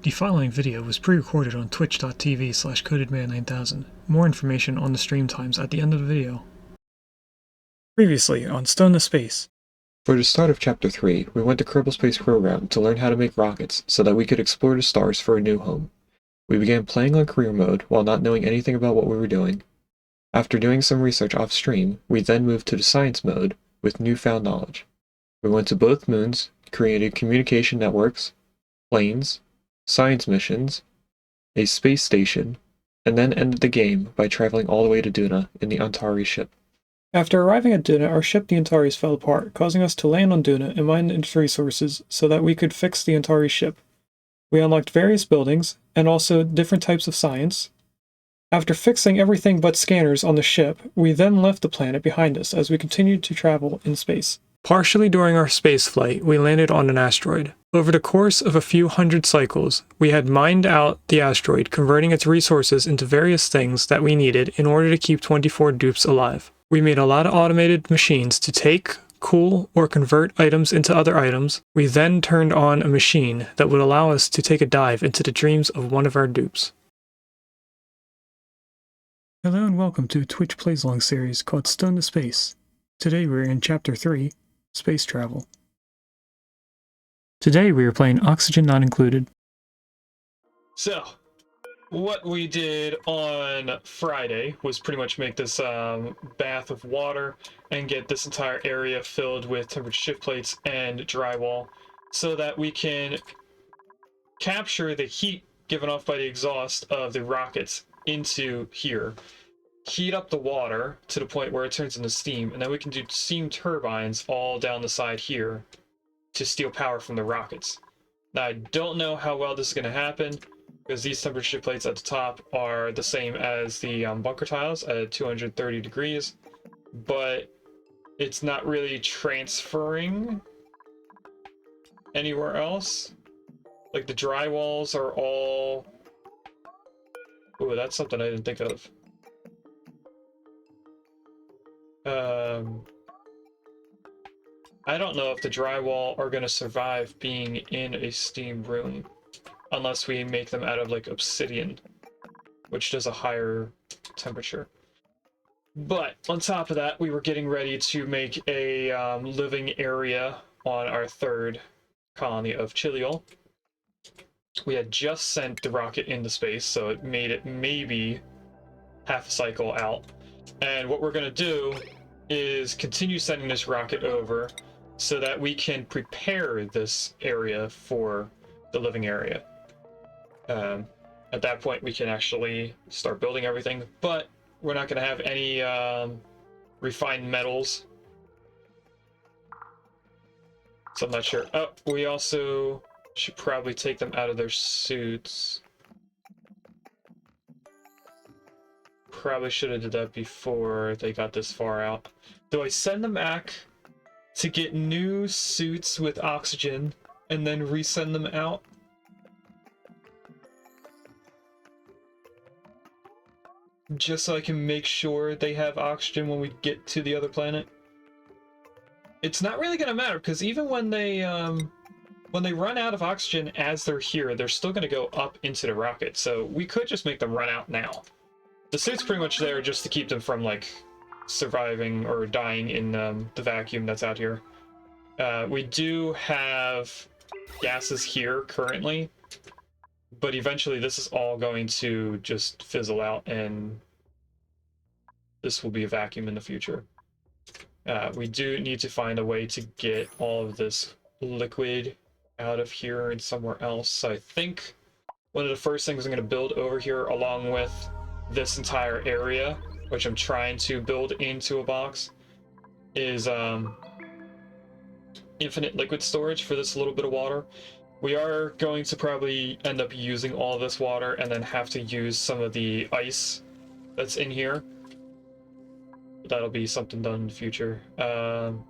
The following video was pre-recorded on twitch.tv/codedman9000. More information on the stream times at the end of the video. Previously on Stone to Space. For the start of Chapter 3, we went to Kerbal Space Program to learn how to make rockets so that we could explore the stars for a new home. We began playing on career mode while not knowing anything about what we were doing. After doing some research off-stream, we then moved to the science mode with newfound knowledge. We went to both moons, created communication networks, planes, science missions, a space station, and then ended the game by traveling all the way to Duna in the Antari ship. After arriving at Duna, our ship the Antares fell apart, causing us to land on Duna and mine its resources so that we could fix the Antari ship. We unlocked various buildings, and also different types of science. After fixing everything but scanners on the ship, we then left the planet behind us as we continued to travel in space. Partially during our space flight, we landed on an asteroid. Over the course of a few hundred cycles, we had mined out the asteroid, converting its resources into various things that we needed in order to keep 24 dupes alive. We made a lot of automated machines to take, cool, or convert items into other items. We then turned on a machine that would allow us to take a dive into the dreams of one of our dupes. Hello and welcome to a Twitch Plays Along series called Stone to Space. Today we're in Chapter 3, Space Travel. Today we are playing Oxygen Not Included. So, what we did on Friday was pretty much make this bath of water and get this entire area filled with temperature shift plates and drywall so that we can capture the heat given off by the exhaust of the rockets into here, heat up the water to the point where it turns into steam, and then we can do steam turbines all down the side here to steal power from the rockets. Now, I don't know how well this is going to happen because these temperature shift plates at the top are the same as the bunker tiles at 230 degrees, but it's not really transferring anywhere else. Like the drywalls are all... Ooh, that's something I didn't think of. I don't know if the drywall are going to survive being in a steam room unless we make them out of like obsidian, which does a higher temperature. But on top of that, we were getting ready to make a living area on our third colony of Chiliol. We had just sent the rocket into space, so it made it maybe half a cycle out. And what we're going to do is continue sending this rocket over so that we can prepare this area for the living area. At that point, we can actually start building everything, but we're not going to have any refined metals. So I'm not sure. Oh, we also should probably take them out of their suits. Probably should have did that before they got this far out. Do I send them back to get new suits with oxygen and then resend them out? Just so I can make sure they have oxygen when we get to the other planet? It's not really going to matter, because even when they run out of oxygen as they're here, they're still going to go up into the rocket, so we could just make them run out now. The suit's pretty much there just to keep them from, like, surviving or dying in the vacuum that's out here. We do have gases here currently, but eventually this is all going to just fizzle out, and this will be a vacuum in the future. We do need to find a way to get all of this liquid out of here and somewhere else. So I think one of the first things I'm going to build over here along with this entire area, which I'm trying to build into a box, is infinite liquid storage for this little bit of water. We are going to probably end up using all this water and then have to use some of the ice that's in here. That'll be something done in the future. And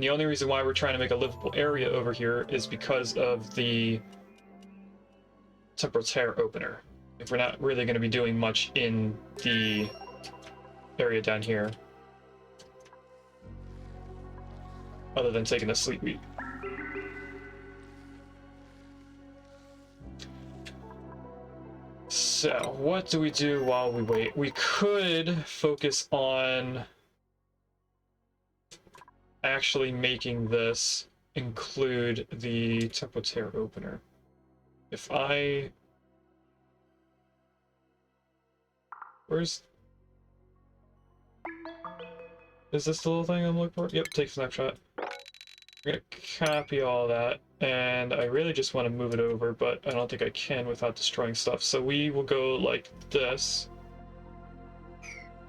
the only reason why we're trying to make a livable area over here is because of the Temporal Tear Opener. If we're not really going to be doing much in the area down here, other than taking a sleep week. So, what do we do while we wait? We could focus on actually making this include the Temporal Tear Opener. If I... Where's... Is this the little thing I'm looking for? Yep, take snapshot. We're gonna copy all that, and I really just want to move it over, but I don't think I can without destroying stuff. So we will go like this,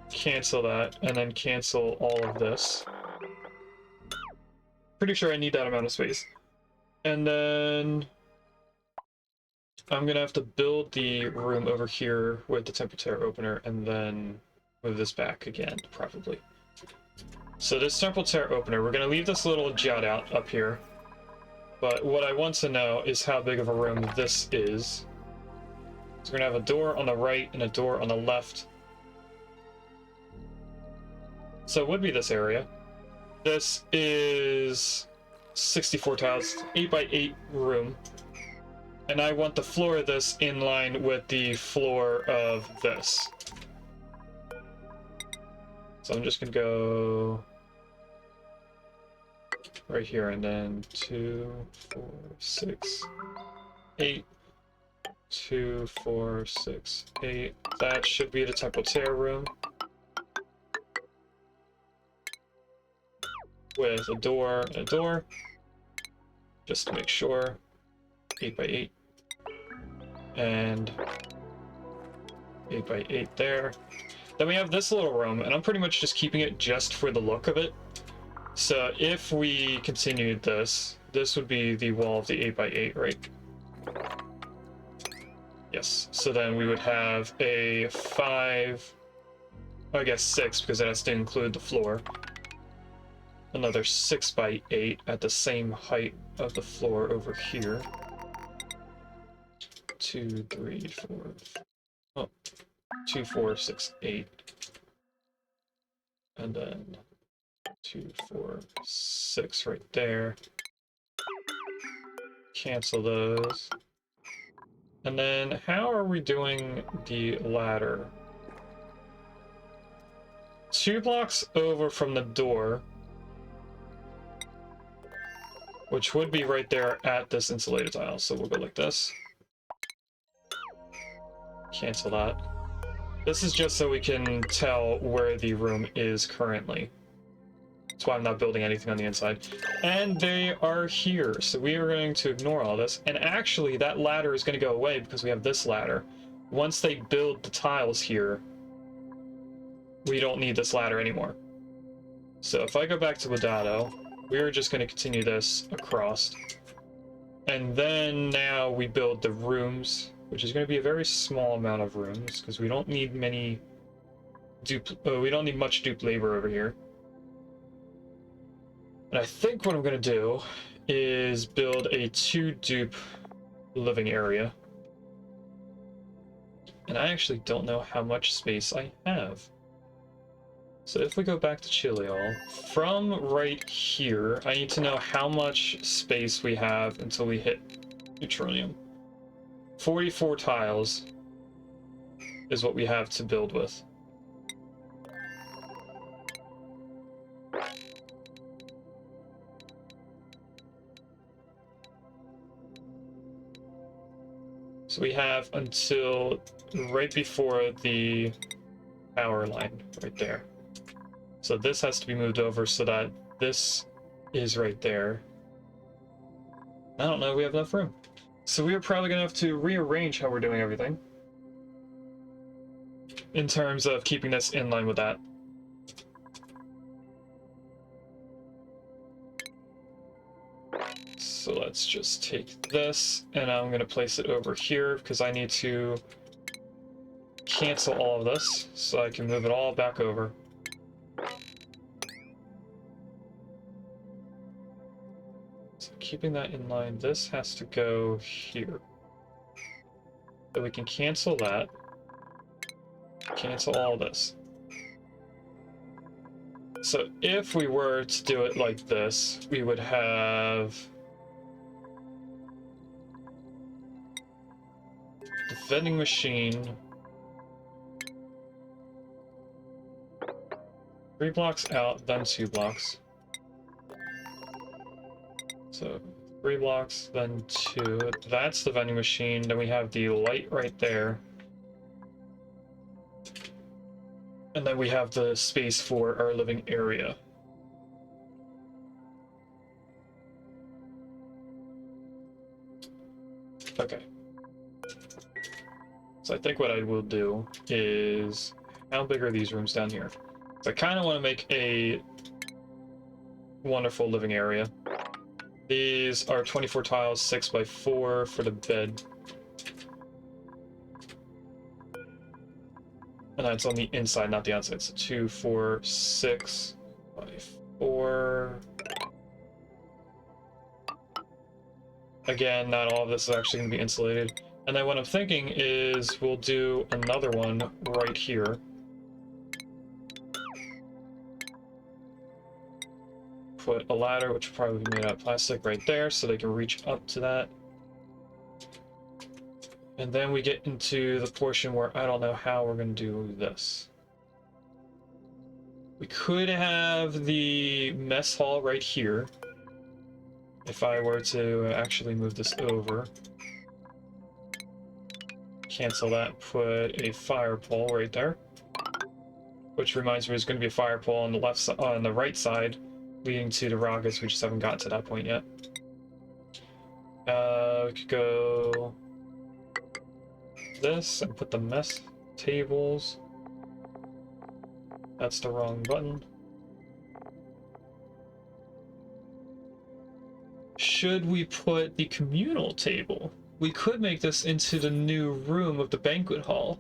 cancel that, and then cancel all of this. Pretty sure I need that amount of space. And then I'm gonna have to build the room over here with the Temporal Tear Opener, and then move this back again, probably. So this Temporal Tear Opener, we're going to leave this little jut out up here. But what I want to know is how big of a room this is. So we're going to have a door on the right and a door on the left. So it would be this area. This is 64 tiles, 8x8 room. And I want the floor of this in line with the floor of this. So I'm just going to go right here, and then 2, 4, 6, 8, 2, 4, 6, 8. That should be the Temporal Tear room. With a door and a door. Just to make sure. 8x8. And 8x8 there. Then we have this little room, and I'm pretty much just keeping it just for the look of it. So if we continued this, this would be the wall of the 8x8, right? Yes. So then we would have a 5, I guess 6, because it has to include the floor. Another 6x8 at the same height of the floor over here. 2, 3, 4. Oh, 2, 4, 6, 8. And then 2, 4, 6 right there. Cancel those. And then how are we doing the ladder? 2 blocks over from the door, which would be right there at this insulated tile. So we'll go like this. Cancel that. This is just so we can tell where the room is currently. That's why I'm not building anything on the inside. And they are here, so we are going to ignore all this. And actually, that ladder is going to go away because we have this ladder. Once they build the tiles here, we don't need this ladder anymore. So if I go back to Ladado, we're just going to continue this across. And then now we build the rooms, which is going to be a very small amount of rooms because we don't need many we don't need much dupe labor over here. And I think what I'm going to do is build a 2 dupe living area. And I actually don't know how much space I have. So if we go back to Chiliol, from right here, I need to know how much space we have until we hit neutronium. 44 tiles is what we have to build with. So we have until right before the power line right there. So this has to be moved over so that this is right there. I don't know, we have enough room. So we are probably going to have to rearrange how we're doing everything in terms of keeping this in line with that. So let's just take this, and I'm going to place it over here because I need to cancel all of this so I can move it all back over. So keeping that in line, this has to go here. So we can cancel that. Cancel all this. So if we were to do it like this, we would have the vending machine 3 blocks out, then 2 blocks. So 3 blocks, then 2. That's the vending machine. Then we have the light right there. And then we have the space for our living area. Okay. So I think what I will do is, how big are these rooms down here? So I kind of want to make a wonderful living area. These are 24 tiles, 6 by 4 for the bed. And that's on the inside, not the outside. So 2, 4, 6 by 4. Again, not all of this is actually going to be insulated. And then what I'm thinking is we'll do another one right here. Put a ladder, which will probably be made out of plastic, right there, so they can reach up to that. And then we get into the portion where I don't know how we're going to do this. We could have the mess hall right here. If I were to actually move this over. Cancel that, put a fire pole right there. Which reminds me, there's going to be a fire pole on the left side, on the right side, leading to the rockets. We just haven't gotten to that point yet. We could go this and put the mess tables. That's the wrong button. Should we put the communal table? We could make this into the new room of the banquet hall.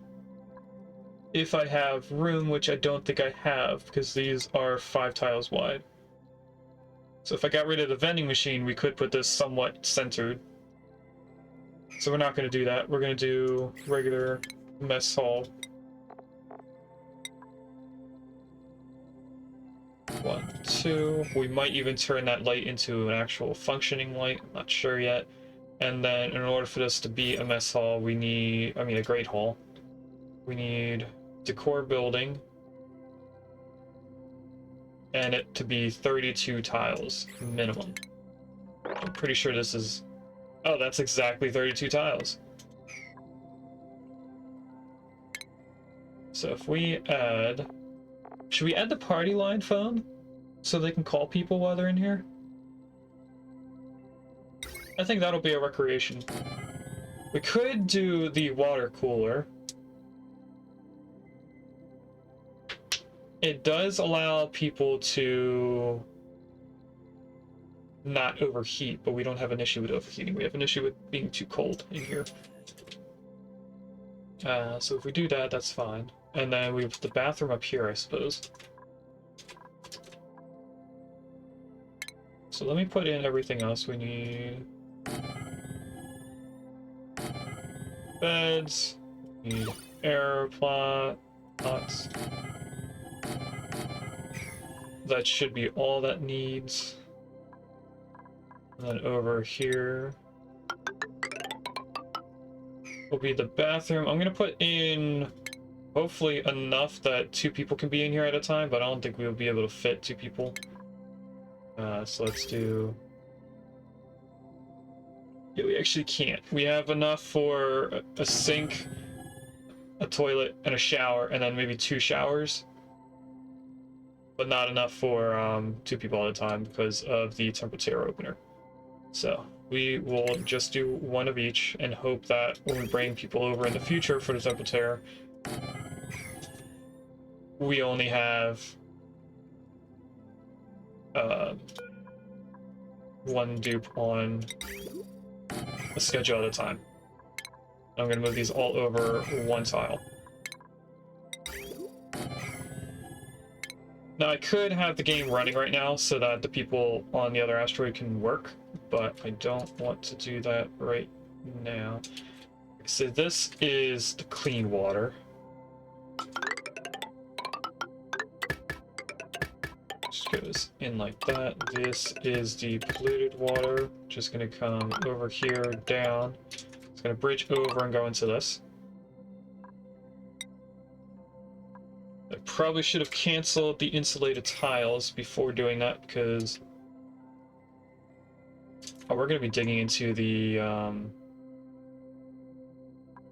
If I have room, which I don't think I have, because these are 5 tiles wide. So if I got rid of the vending machine, we could put this somewhat centered. So we're not going to do that. We're going to do regular mess hall. 1, 2. We might even turn that light into an actual functioning light. I'm not sure yet. And then in order for this to be a mess hall, we need, a great hall. We need decor building. And it to be 32 tiles minimum. I'm pretty sure this is, oh, that's exactly 32 tiles. So if we add, should we add the party line phone so they can call people while they're in here? I think that'll be a recreation. We could do the water cooler. It does allow people to not overheat, but we don't have an issue with overheating. We have an issue with being too cold in here. So if we do that, that's fine. And then we have the bathroom up here, I suppose. So let me put in everything else we need. Beds, need air plots. That should be all that needs. And then over here will be the bathroom. I'm gonna put in hopefully enough that 2 people can be in here at a time, but I don't think we'll be able to fit 2 people. So let's do... Yeah, we actually can't. We have enough for a sink, a toilet, and a shower, and then maybe 2 showers. But not enough for 2 people at a time because of the Temporal Tear Opener. So we will just do 1 of each and hope that when we bring people over in the future for the Temporal Tear, we only have 1 dupe on a schedule at a time. I'm going to move these all over 1 tile. Now I could have the game running right now so that the people on the other asteroid can work, but I don't want to do that right now. So this is the clean water. Just goes in like that. This is the polluted water. Just gonna come over here, down. It's gonna bridge over and go into this. I probably should have canceled the insulated tiles before doing that, because we're going to be digging into the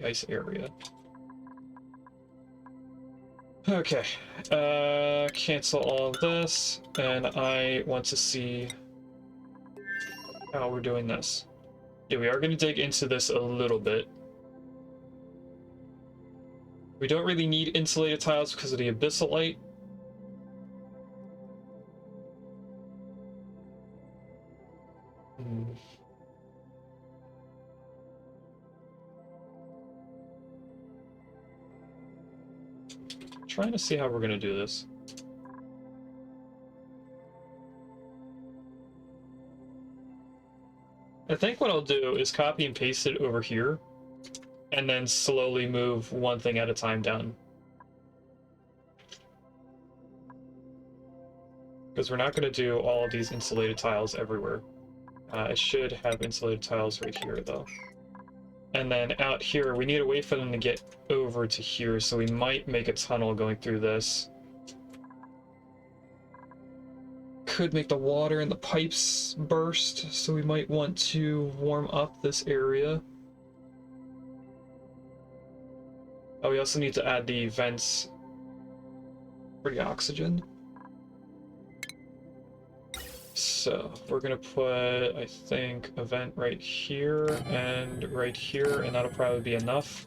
ice area. Okay, cancel all of this, and I want to see how we're doing this. Yeah, we are going to dig into this a little bit. We don't really need insulated tiles because of the abyssal light. Trying to see how we're going to do this. I think what I'll do is copy and paste it over here, and then slowly move one thing at a time down. Because we're not going to do all of these insulated tiles everywhere. I should have insulated tiles right here, though. And then out here, we need to wait for them to get over to here, so we might make a tunnel going through this. Could make the water in the pipes burst, so we might want to warm up this area. Oh, we also need to add the vents for the oxygen. So we're gonna put, I think, a vent right here, and that'll probably be enough.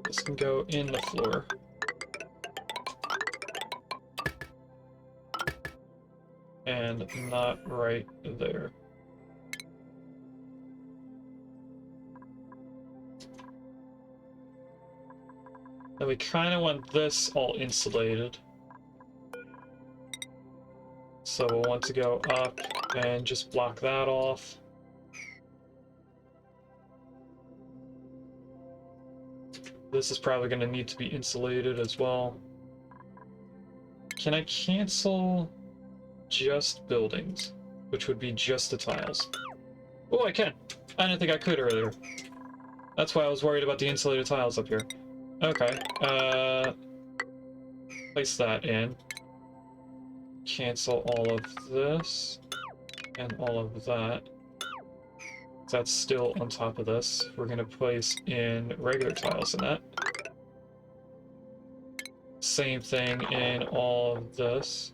This can go in the floor. And not right there. Then we kind of want this all insulated. So we'll want to go up and just block that off. This is probably going to need to be insulated as well. Can I cancel just buildings, which would be just the tiles? Oh, I can. I didn't think I could earlier. That's why I was worried about the insulated tiles up here. Okay, place that in. Cancel all of this and all of that. That's still on top of this. We're gonna place in regular tiles in that. Same thing in all of this.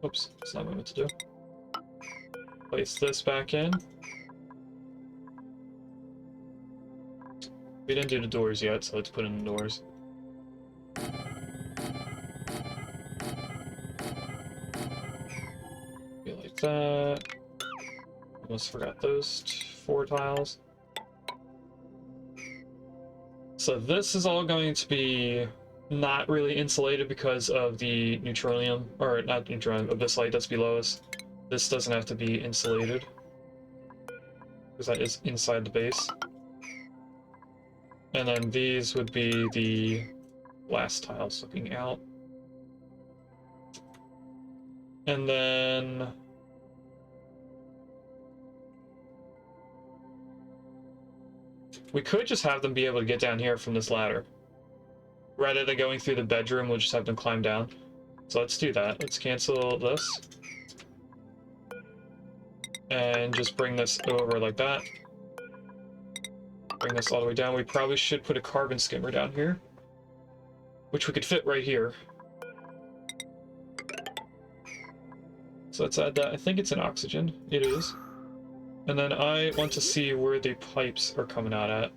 Oops, that's not what I meant to do. Place this back in. We didn't do the doors yet, so let's put in the doors. Be like that. Almost forgot those 4 tiles. So this is all going to be not really insulated because of the neutronium, or not neutronium, abyss light that's below us. This doesn't have to be insulated, because that is inside the base. And then these would be the last tiles looking out. And then we could just have them be able to get down here from this ladder. Rather than going through the bedroom, we'll just have them climb down. So let's do that. Let's cancel this. And just bring this over like that. Bring this all the way down. We probably should put a carbon skimmer down here, which we could fit right here. So let's add that. I think it's an oxygen. It is. And then I want to see where the pipes are coming out at,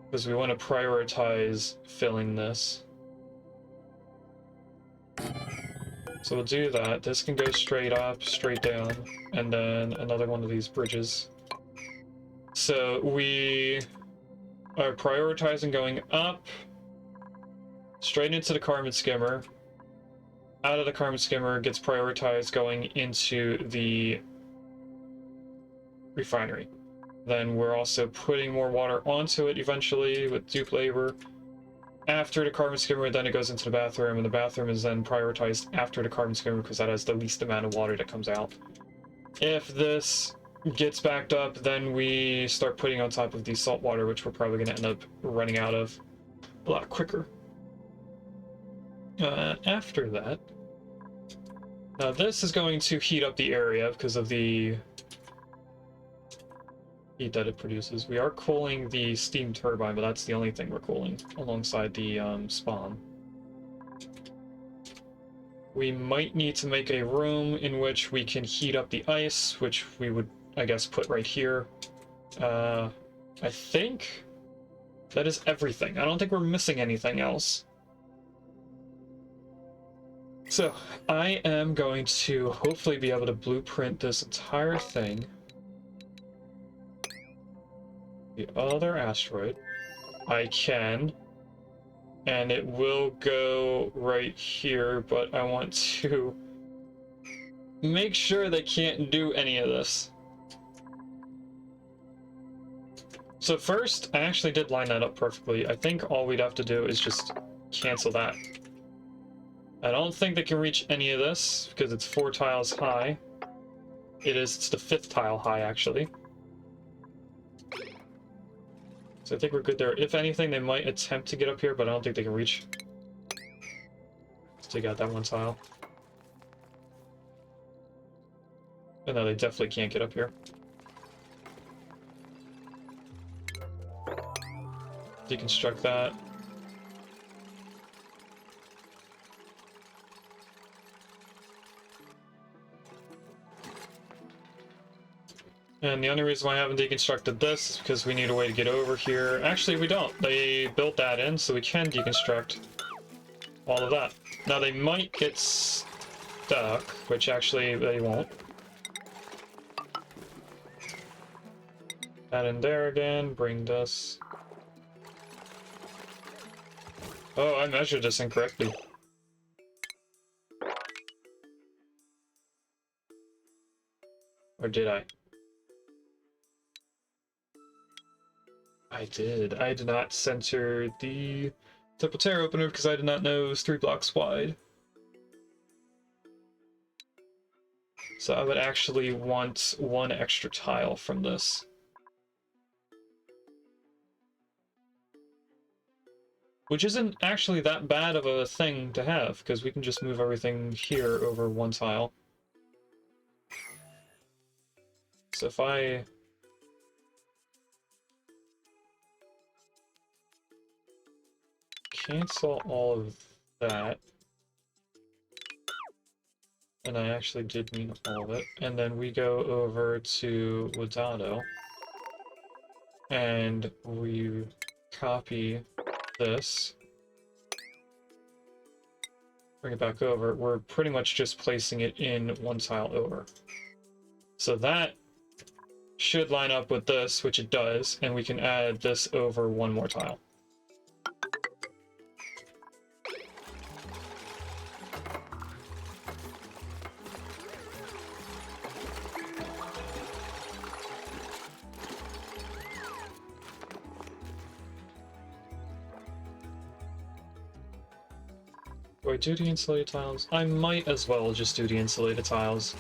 because we want to prioritize filling this. So we'll do that. This can go straight up, straight down, and then another one of these bridges. So we are prioritizing going up, straight into the carbon skimmer. Out of the carbon skimmer gets prioritized going into the refinery. Then we're also putting more water onto it eventually with dupe labor. after the carbon skimmer, then it goes into the bathroom, and the bathroom is then prioritized after the carbon skimmer because that has the least amount of water that comes out. If this gets backed up, then we start putting on top of the salt water, which we're probably going to end up running out of a lot quicker. After that, now this is going to heat up the area because of the heat that it produces. We are cooling the steam turbine, but that's the only thing we're cooling alongside the SPOM. We might need to make a room in which we can heat up the ice, which we would, I guess, put right here. I think that is everything. I don't think we're missing anything else. So, I am going to hopefully be able to blueprint this entire thing. The other asteroid. I can. And it will go right here, but I want to make sure they can't do any of this. So first, I actually did line that up perfectly. I think all we'd have to do is just cancel that. I don't think they can reach any of this because it's 4 tiles high. It's the 5th tile high, actually. So I think we're good there. If anything, they might attempt to get up here, but I don't think they can reach. Let's take out that one tile. Oh, no, they definitely can't get up here. Deconstruct that. And the only reason why I haven't deconstructed this is because we need a way to get over here. Actually, we don't. They built that in, so we can deconstruct all of that. Now, they might get stuck, which actually they won't. That in there again, bring this. Oh, I measured this incorrectly. Or did I? I did. I did not center the Temporal Tear Opener because I did not know it was 3 blocks wide. So I would actually want 1 extra tile from this. Which isn't actually that bad of a thing to have, because we can just move everything here over 1 tile. So if I... cancel all of that, and I actually did mean all of it, and then we go over to Wadado, and we copy this, bring it back over, we're pretty much just placing it in 1 tile over. So that should line up with this, which it does, and we can add this over 1 more tile. Do I do the insulated tiles? I might as well just do the insulated tiles.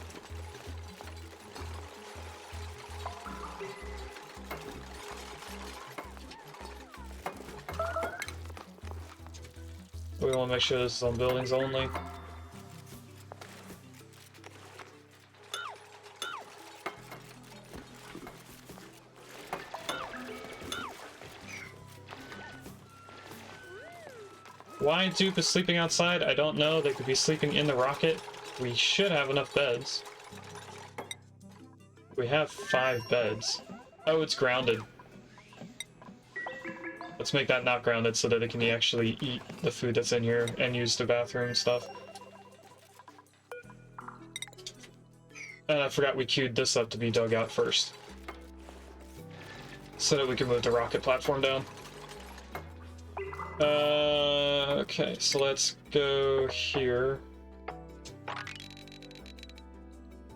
We want to make sure this is on buildings only. Why Dupe is sleeping outside, I don't know. They could be sleeping in the rocket. We should have enough beds. We have 5 beds. Oh, it's grounded. Let's make that not grounded so that they can actually eat the food that's in here and use the bathroom and stuff. And I forgot we queued this up to be dug out first, so that we can move the rocket platform down. Okay, so let's go here.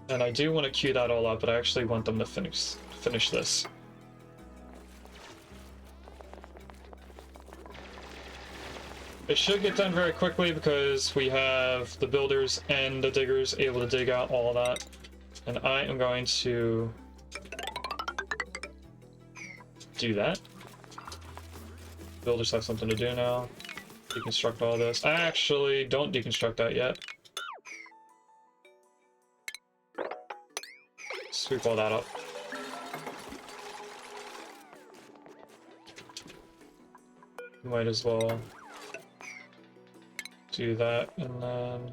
And I do want to queue that all up, but I actually want them to finish this. It should get done very quickly because we have the builders and the diggers able to dig out all that. And I am going to do that. Builders have something to do now. Deconstruct all this. Actually, don't deconstruct that yet. Sweep all that up. Might as well do that, and then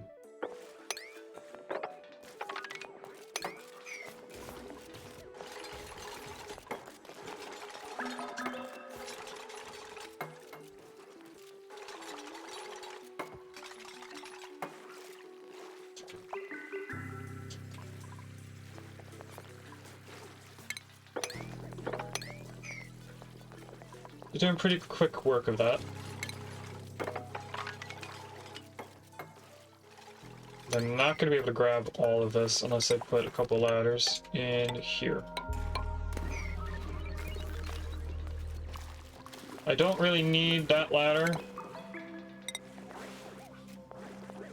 you're doing pretty quick work of that. They're not going to be able to grab all of this unless I put a couple ladders in here. I don't really need that ladder.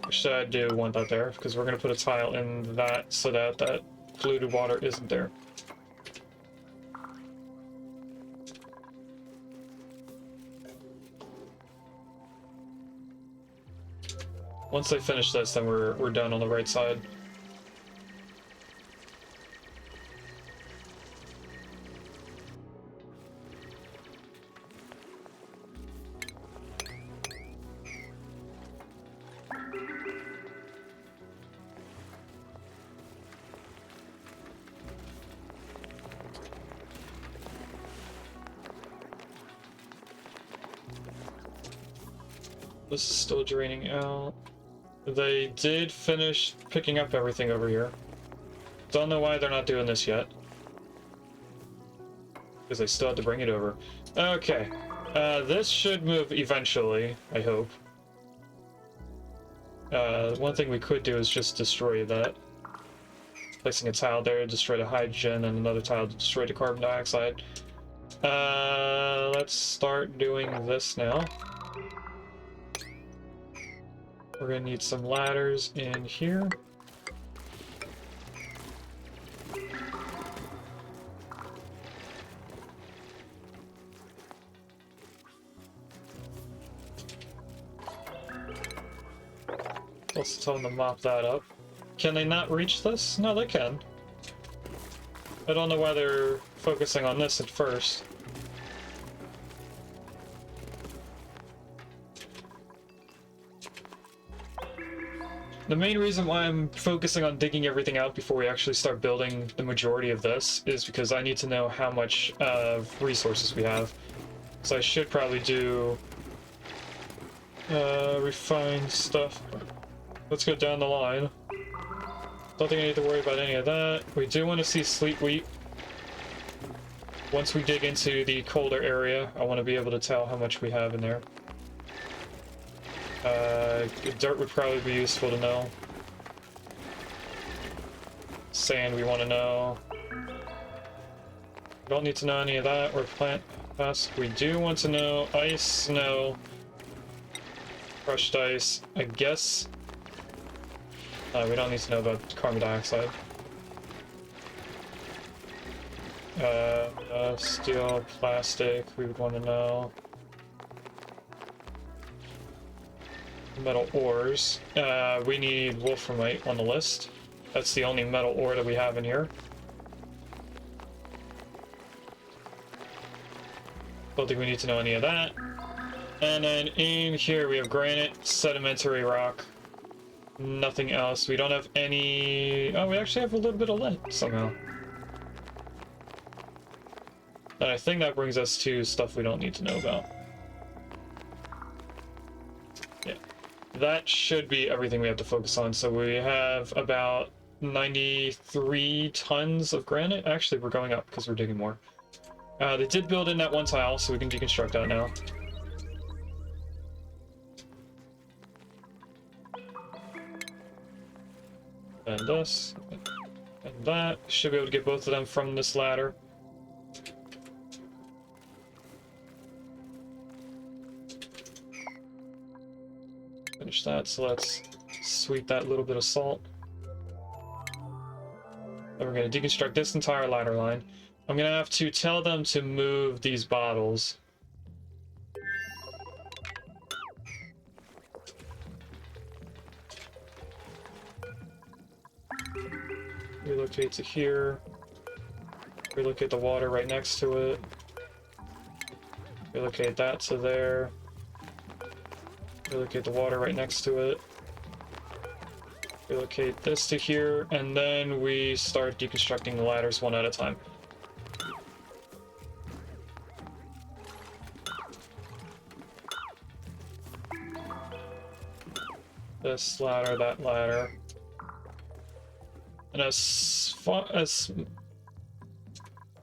Actually, I do want that there because we're going to put a tile in that so that that polluted water isn't there. Once they finish this, then we're done on the right side. This is still draining out. They did finish picking up everything over here. Don't know why they're not doing this yet. Because they still have to bring it over. Okay. This should move eventually, I hope. One thing we could do is just destroy that. Placing a tile there to destroy the hydrogen and another tile to destroy the carbon dioxide. Let's start doing this now. We're gonna need some ladders in here. Let's tell them to mop that up. Can they not reach this? No, they can. I don't know why they're focusing on this at first. The main reason why I'm focusing on digging everything out before we actually start building the majority of this is because I need to know how much resources we have. So I should probably do refined stuff. Let's go down the line. Don't think I need to worry about any of that. We do want to see sleet wheat. Once we dig into the colder area, I want to be able to tell how much we have in there. Dirt would probably be useful to know. Sand we want to know. Don't need to know any of that, or plant pest. We do want to know ice, snow, crushed ice, I guess. We don't need to know about carbon dioxide. Steel, plastic, we would want to know. Metal ores. We need wolframite on the list. That's the only metal ore that we have in here. Don't think we need to know any of that. And then in here we have granite, sedimentary rock. Nothing else. We don't have any... Oh, we actually have a little bit of lead somehow. And I think that brings us to stuff we don't need to know about. Yeah. That should be everything we have to focus on. So we have about 93 tons of granite. Actually, we're going up because we're digging more. They did build in that one tile, so we can deconstruct that now. And this. And that. Should be able to get both of them from this ladder. finish that, so let's sweep that little bit of salt. Then we're going to deconstruct this entire ladder line. I'm going to have to tell them to move these bottles. Relocate to here. Relocate the water right next to it. Relocate that to there. Relocate the water right next to it. Relocate this to here, and then we start deconstructing the ladders one at a time. This ladder, that ladder. And as far as...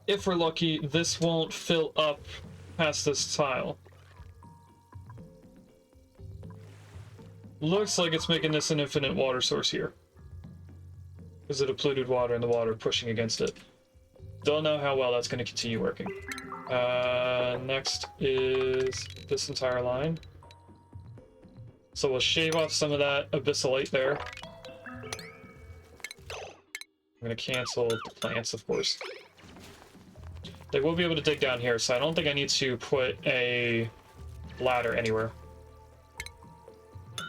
if we're lucky, this won't fill up past this tile. Looks like it's making this an infinite water source here. Is it a polluted water and the water pushing against it? Don't know how well that's going to continue working. Next is this entire line. So we'll shave off some of that abyssalite there. I'm going to cancel the plants, of course. They will be able to dig down here, so I don't think I need to put a ladder anywhere.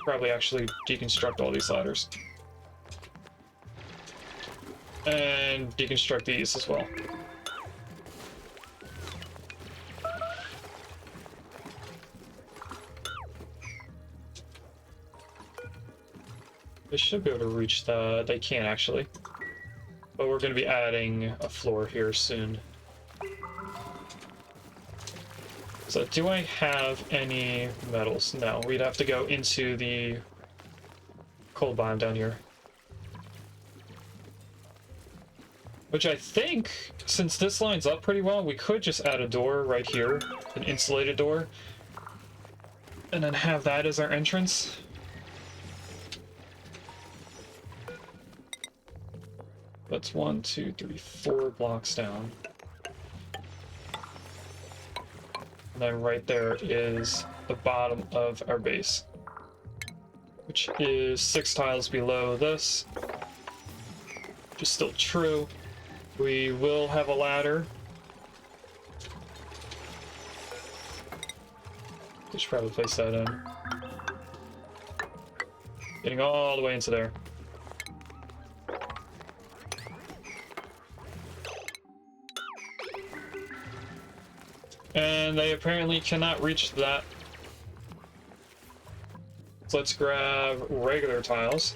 Probably actually deconstruct all these ladders. And deconstruct these as well. They should be able to reach the... they can't actually. But we're going to be adding a floor here soon. So do I have any metals? No, we'd have to go into the coal biome down here. Which I think, since this lines up pretty well, we could just add a door right here, an insulated door, and then have that as our entrance. That's 1, 2, 3, 4 blocks down. And then right there is the bottom of our base, which is 6 tiles below this, which is still true. We will have a ladder. We should probably place that in. Getting all the way into there. And they apparently cannot reach that. So let's grab regular tiles.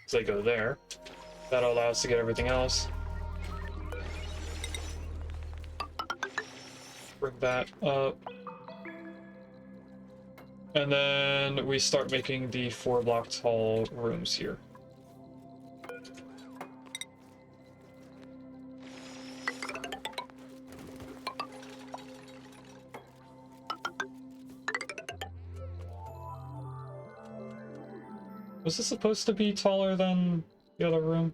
So they go there. That'll allow us to get everything else. Bring that up. And then we start making the 4 block tall rooms here. Was this supposed to be taller than the other room?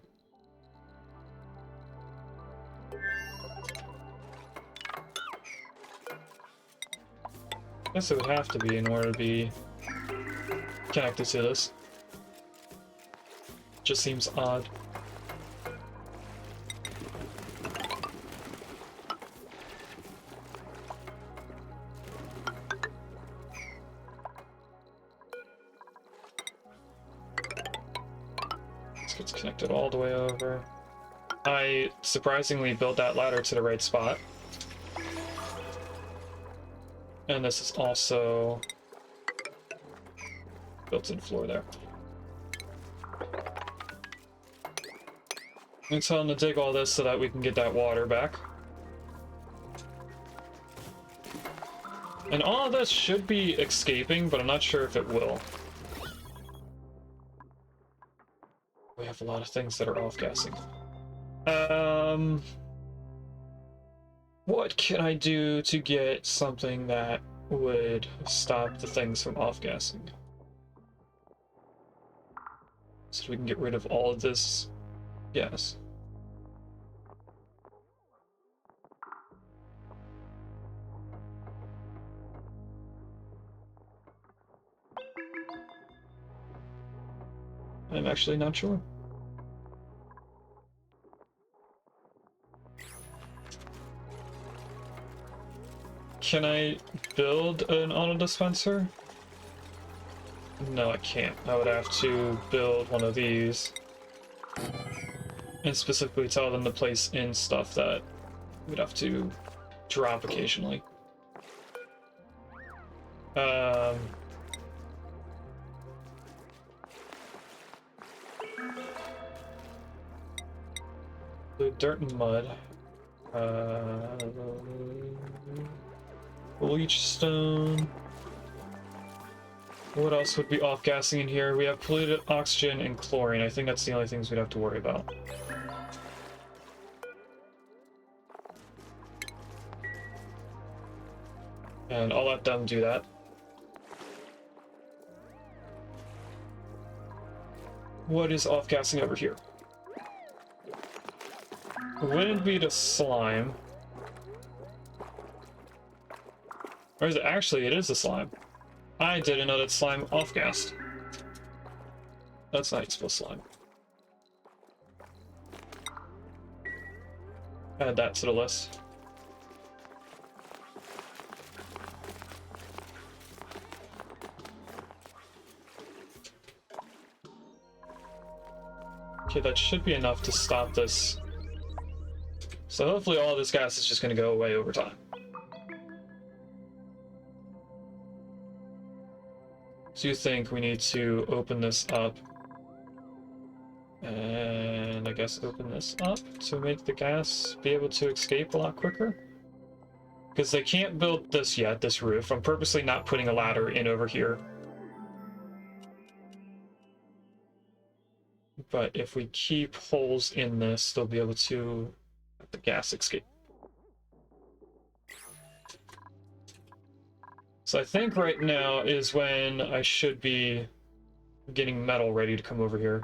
I guess it would have to be in order to be connected to this. Just seems odd. Gets connected all the way over. I surprisingly built that ladder to the right spot. And this is also built-in floor there. I'm telling them to dig all this so that we can get that water back. And all of this should be escaping, but I'm not sure if it will. We have a lot of things that are off-gassing. What can I do to get something that would stop the things from off-gassing? So we can get rid of all of this gas. I'm actually not sure. Can I build an auto dispenser? No, I can't. I would have to build one of these. And specifically tell them to place in stuff that we'd have to drop occasionally. The dirt and mud. Bleach stone. What else would be off-gassing in here? We have polluted oxygen and chlorine. I think that's the only things we'd have to worry about. And I'll let them do that. What is off-gassing over here? It wouldn't be the slime. Or is it actually, it is the slime. I didn't know that slime off-gassed. That's not useful slime. Add that to the list. Okay, that should be enough to stop this. So hopefully all this gas is just going to go away over time. So you think we need to open this up, and I guess open this up to make the gas be able to escape a lot quicker? Because they can't build this yet, this roof. I'm purposely not putting a ladder in over here. But if we keep holes in this, they'll be able to let the gas escape. So I think right now is when I should be getting metal ready to come over here.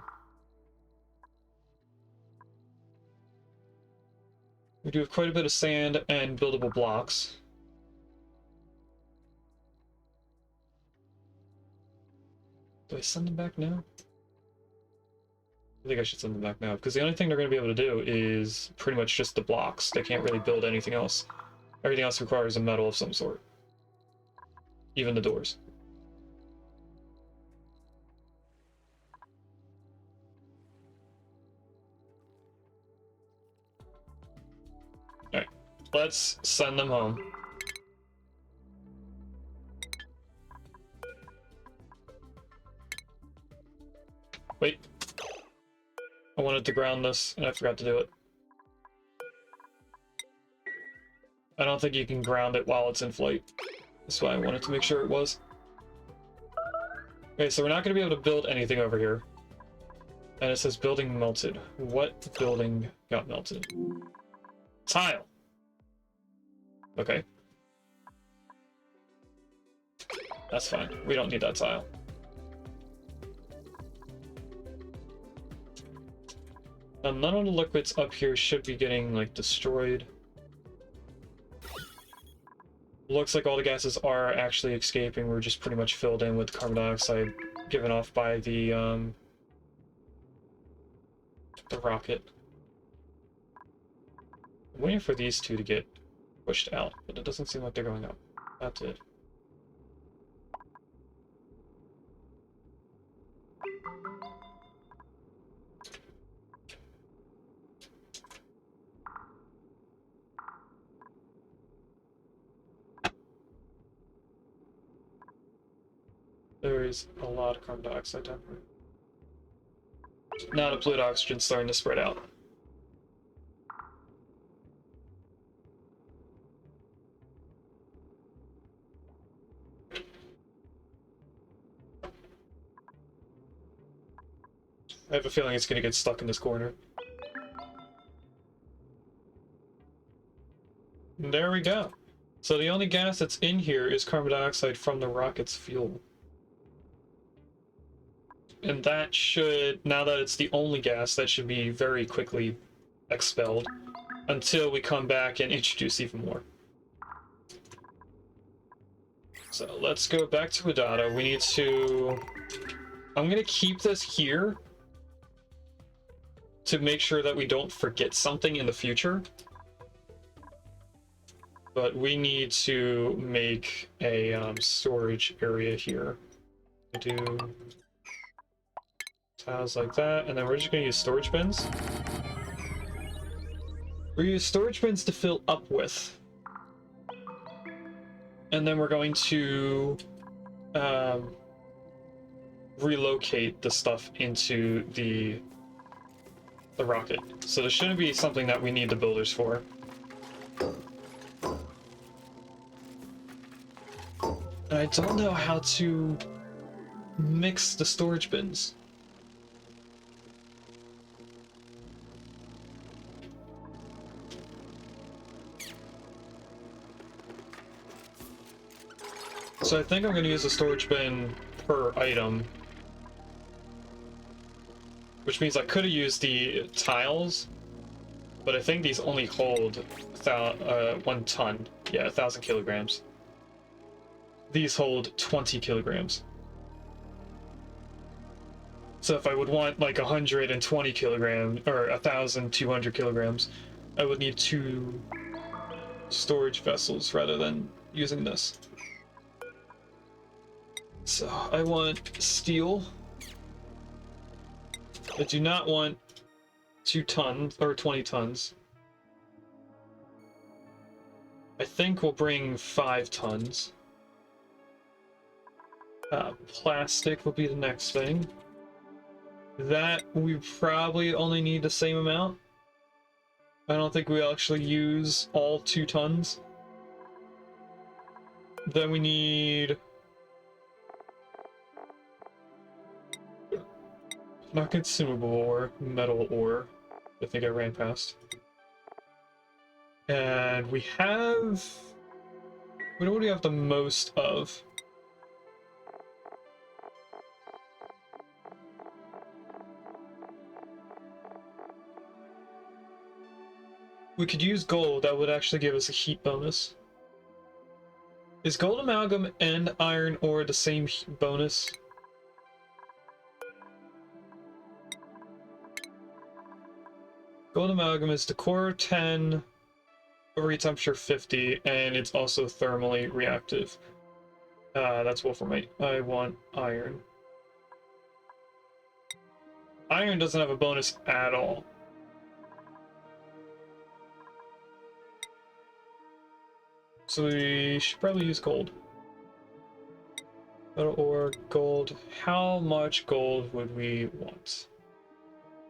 We do have quite a bit of sand and buildable blocks. Do I send them back now? I think I should send them back now, because the only thing they're going to be able to do is pretty much just the blocks. They can't really build anything else. Everything else requires a metal of some sort. Even the doors. Alright, let's send them home. Wait. I wanted to ground this, and I forgot to do it. I don't think you can ground it while it's in flight. That's why I wanted to make sure it was. Okay, so we're not going to be able to build anything over here. And it says building melted. What building got melted? Tile! Okay. That's fine. We don't need that tile. Now, none of the liquids up here should be getting, like, destroyed. Looks like all the gases are actually escaping. We're just pretty much filled in with carbon dioxide given off by the rocket. I'm waiting for these two to get pushed out, but it doesn't seem like they're going up. That did. There is a lot of carbon dioxide down here. Now the polluted oxygen's starting to spread out. I have a feeling it's going to get stuck in this corner. And there we go. So the only gas that's in here is carbon dioxide from the rocket's fuel. And that should, now that it's the only gas, that should be very quickly expelled until we come back and introduce even more. So let's go back to Adada. We need to... I'm going to keep this here to make sure that we don't forget something in the future. But we need to make a storage area here. Do tiles like that, and then we're just going to use storage bins. We use storage bins to fill up with. And then we're going to relocate the stuff into the rocket. So this shouldn't be something that we need the builders for. And I don't know how to mix the storage bins. So I think I'm going to use a storage bin per item. Which means I could have used the tiles, but I think these only hold 1 ton. Yeah, 1,000 kilograms. These hold 20 kilograms. So if I would want like 120 kilograms, or 1,200 kilograms, I would need 2 storage vessels rather than using this. So I want steel. I do not want 2 tons or 20 tons. I think we'll bring 5 tons. Plastic will be the next thing. That we probably only need the same amount. I don't think we actually use all 2 tons. Then we need... not consumable ore, metal ore. I think I ran past. And we have... what do we have the most of? We could use gold, that would actually give us a heat bonus. Is gold amalgam and iron ore the same bonus? Gold amalgam is decor 10, overheat temperature 50, and it's also thermally reactive. That's wolframite. I want iron. Iron doesn't have a bonus at all. So we should probably use gold. Metal ore, gold. How much gold would we want?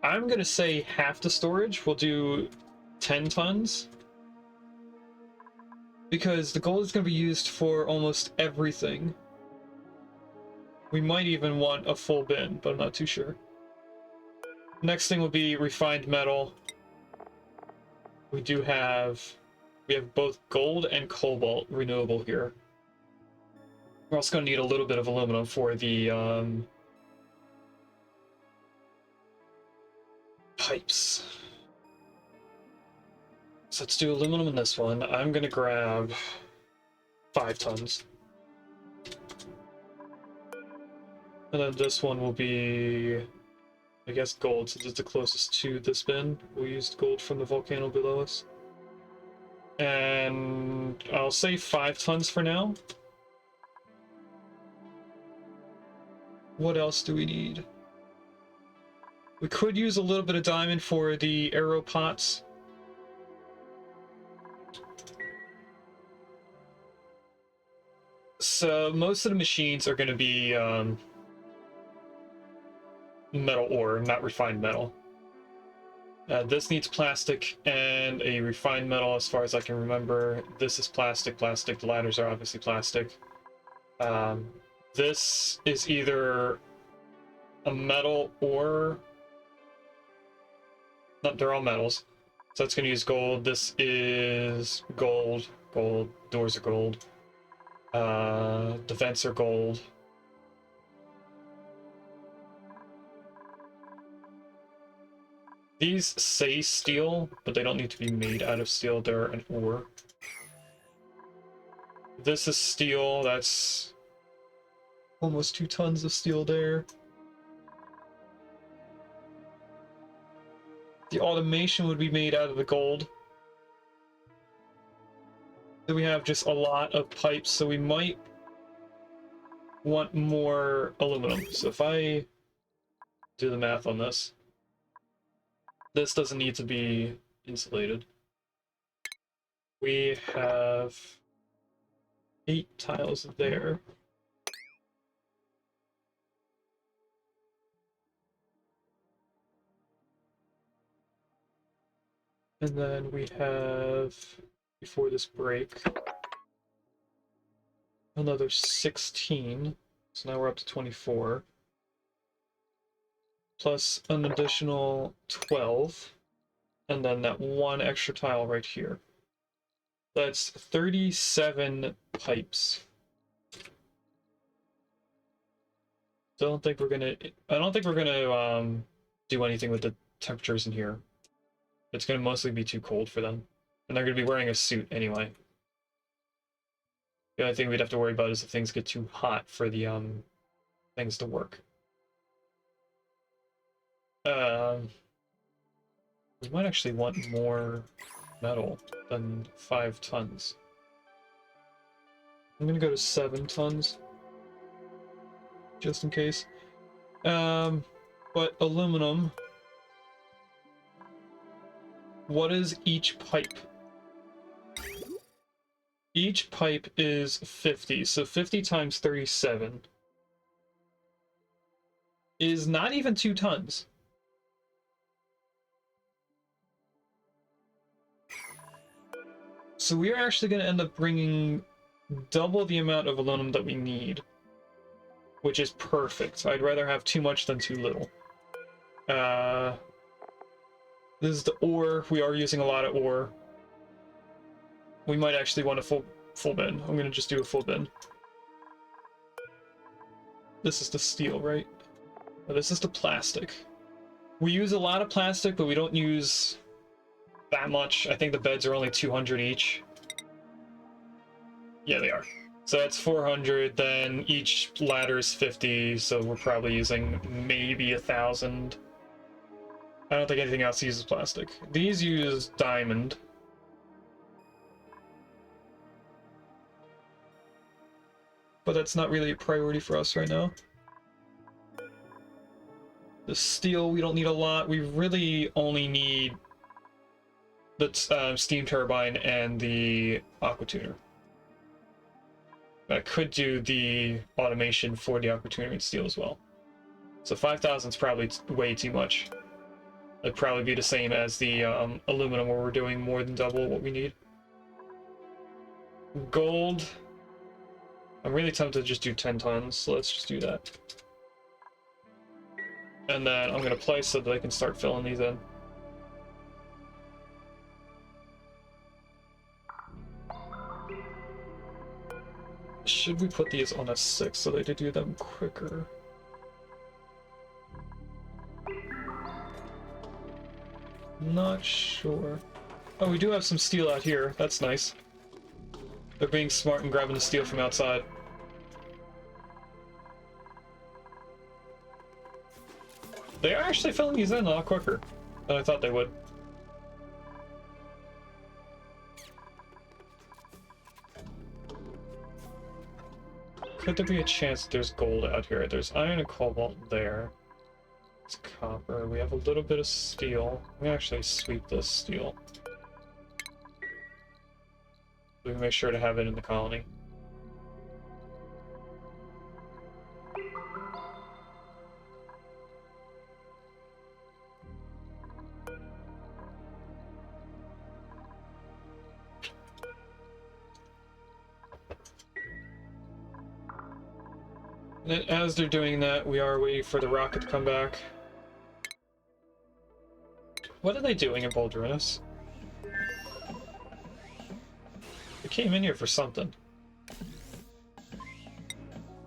I'm gonna say half the storage. We'll do 10 tons. Because the gold is gonna be used for almost everything. We might even want a full bin, but I'm not too sure. Next thing will be refined metal. We have both gold and cobalt renewable here. We're also gonna need a little bit of aluminum for the pipes. So let's do aluminum in this one. I'm gonna grab 5 tons. And then this one will be, I guess, gold, since it's the closest to this bin. We used gold from the volcano below us. And I'll say 5 tons for now. What else do we need? We could use a little bit of diamond for the arrow pots. So most of the machines are going to be metal ore, not refined metal. This needs plastic and a refined metal as far as I can remember. This is plastic. The ladders are obviously plastic. This is either a metal or... no, they're all metals. So it's going to use gold. This is gold. Doors are gold. The vents are gold. These say steel, but they don't need to be made out of steel. They're an ore. This is steel. That's almost 2 tons of steel there. The automation would be made out of the gold. Then we have just a lot of pipes, so we might want more aluminum. So if I do the math on this, this doesn't need to be insulated. We have 8 tiles there. And then we have, before this break, another 16. So now we're up to 24. Plus an additional 12. And then that one extra tile right here. That's 37 pipes. So I don't think we're gonna do anything with the temperatures in here. It's gonna mostly be too cold for them. And they're gonna be wearing a suit anyway. The only thing we'd have to worry about is if things get too hot for the things to work. We might actually want more metal than 5 tons. I'm gonna go to 7 tons. Just in case. But aluminum. What is each pipe? Each pipe is 50, so 50 times 37 is not even 2 tons. So we are actually going to end up bringing double the amount of aluminum that we need, which is perfect. I'd rather have too much than too little. This is the ore. We are using a lot of ore. We might actually want a full bin. I'm going to just do a full bin. This is the steel, right? Oh, this is the plastic. We use a lot of plastic, but we don't use that much. I think the beds are only 200 each. Yeah, they are. So that's 400, then each ladder is 50, so we're probably using maybe 1,000. I don't think anything else uses plastic. These use diamond. But that's not really a priority for us right now. The steel, we don't need a lot. We really only need the steam turbine and the aqua tuner. I could do the automation for the aqua tuner and steel as well. So 5,000 is probably way too much. It'd probably be the same as the aluminum, where we're doing more than double what we need. Gold. I'm really tempted to just do 10 tons, so let's just do that. And then I'm going to place so that I can start filling these in. Should we put these on a 6 so that they do them quicker? Not sure. Oh, we do have some steel out here. That's nice. They're being smart and grabbing the steel from outside. They are actually filling these in a lot quicker than I thought they would. Could there be a chance that there's gold out here? There's iron and cobalt there. It's copper. We have a little bit of steel. We can actually sweep this steel. We can make sure to have it in the colony. And as they're doing that, we are waiting for the rocket to come back. What are they doing in Boulderinus? They came in here for something.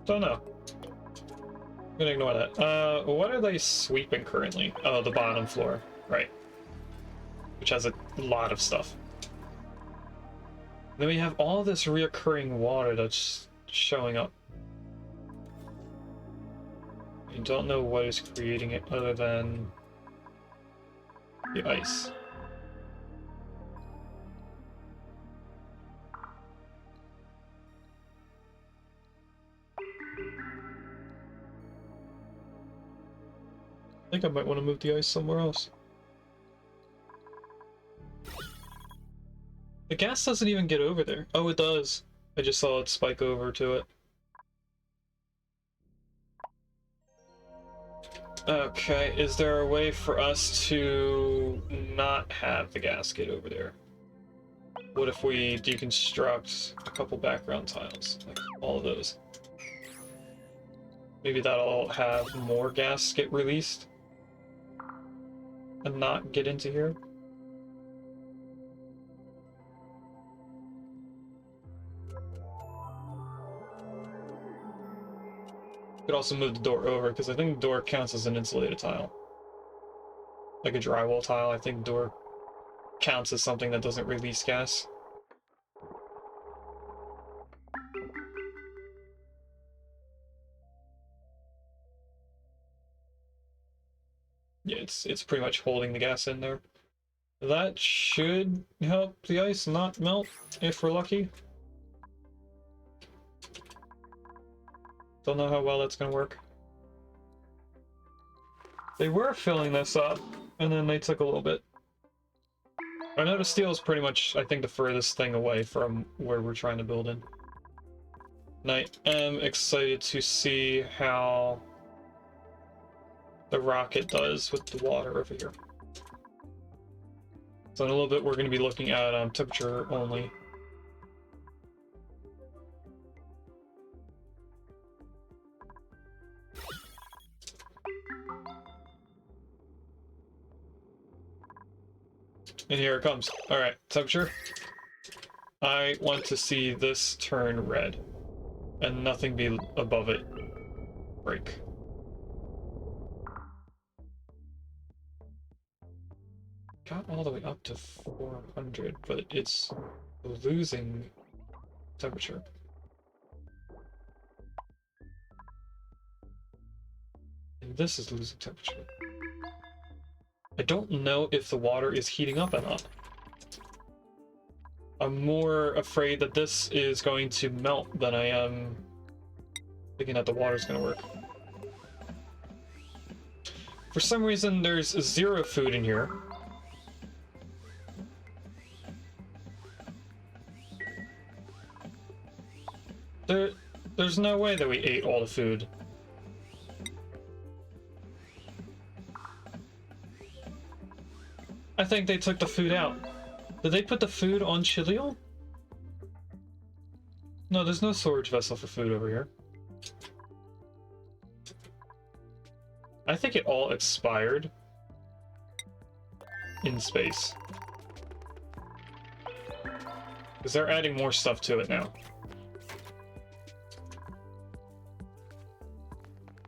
Don't know. I'm gonna ignore that. What are they sweeping currently? Oh, the bottom floor. Right. Which has a lot of stuff. Then we have all this reoccurring water that's showing up. I don't know what is creating it other than the ice. I think I might want to move the ice somewhere else. The gas doesn't even get over there. Oh, it does. I just saw it spike over to it. Okay, is there a way for us to not have the gas get over there? What if we deconstruct a couple background tiles? Like all of those. Maybe that'll have more gas get released and not get into here. Could also move the door over because I think the door counts as an insulated tile. Like a drywall tile, I think the door counts as something that doesn't release gas. Yeah, it's pretty much holding the gas in there. That should help the ice not melt if we're lucky. Don't know how well that's gonna work. They were filling this up, and then they took a little bit. I know the steel is pretty much, I think, the furthest thing away from where we're trying to build in. And I am excited to see how the rocket does with the water over here. So in a little bit, we're going to be looking at temperature only. And here it comes. All right, temperature. I want to see this turn red and nothing be above it. Break. Got all the way up to 400, but it's losing temperature. And this is losing temperature. I don't know if the water is heating up or not. I'm more afraid that this is going to melt than I am thinking that the water's going to work. For some reason, there's 0 food in here. There's no way that we ate all the food. I think they took the food out. Did they put the food on Chiliel? No, there's no storage vessel for food over here. I think it all expired in space. Because they're adding more stuff to it now.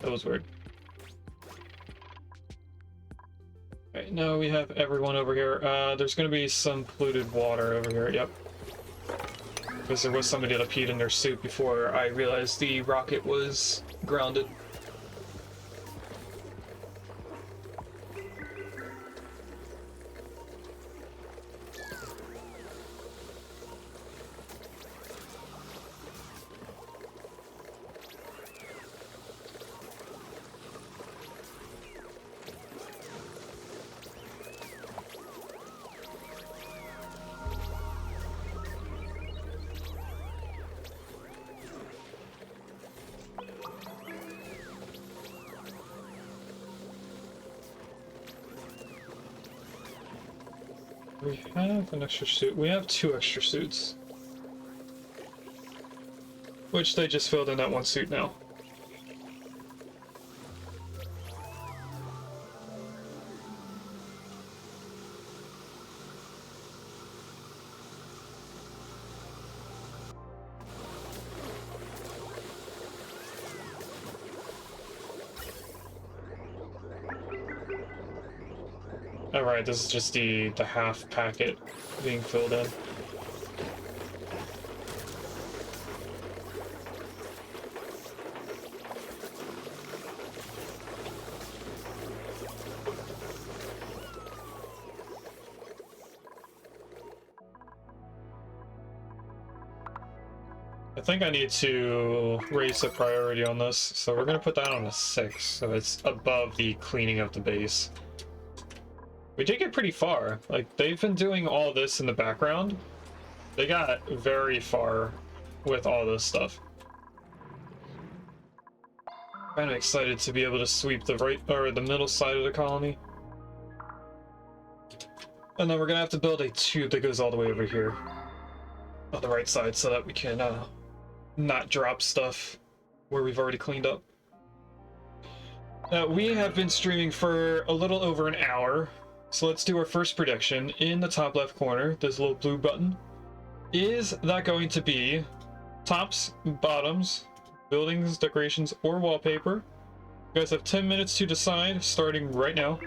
That was weird. Right, now we have everyone over here. There's going to be some polluted water over here, yep. Because there was somebody that peed in their soup before I realized the rocket was grounded. We have an extra suit. We have 2 extra suits. Which they just filled in that 1 suit now. Alright, this is just the half packet being filled in. I think I need to raise the priority on this, so we're gonna put that on a 6, so it's above the cleaning of the base. We did get pretty far. Like, they've been doing all this in the background. They got very far with all this stuff. Kind of excited to be able to sweep the right or the middle side of the colony. And then we're gonna have to build a tube that goes all the way over here on the right side so that we can not drop stuff where we've already cleaned up. We have been streaming for a little over an hour, so let's do our first prediction. In the top left corner, there's a little blue button. Is that going to be tops, bottoms, buildings, decorations, or wallpaper? You guys have 10 minutes to decide, starting right now.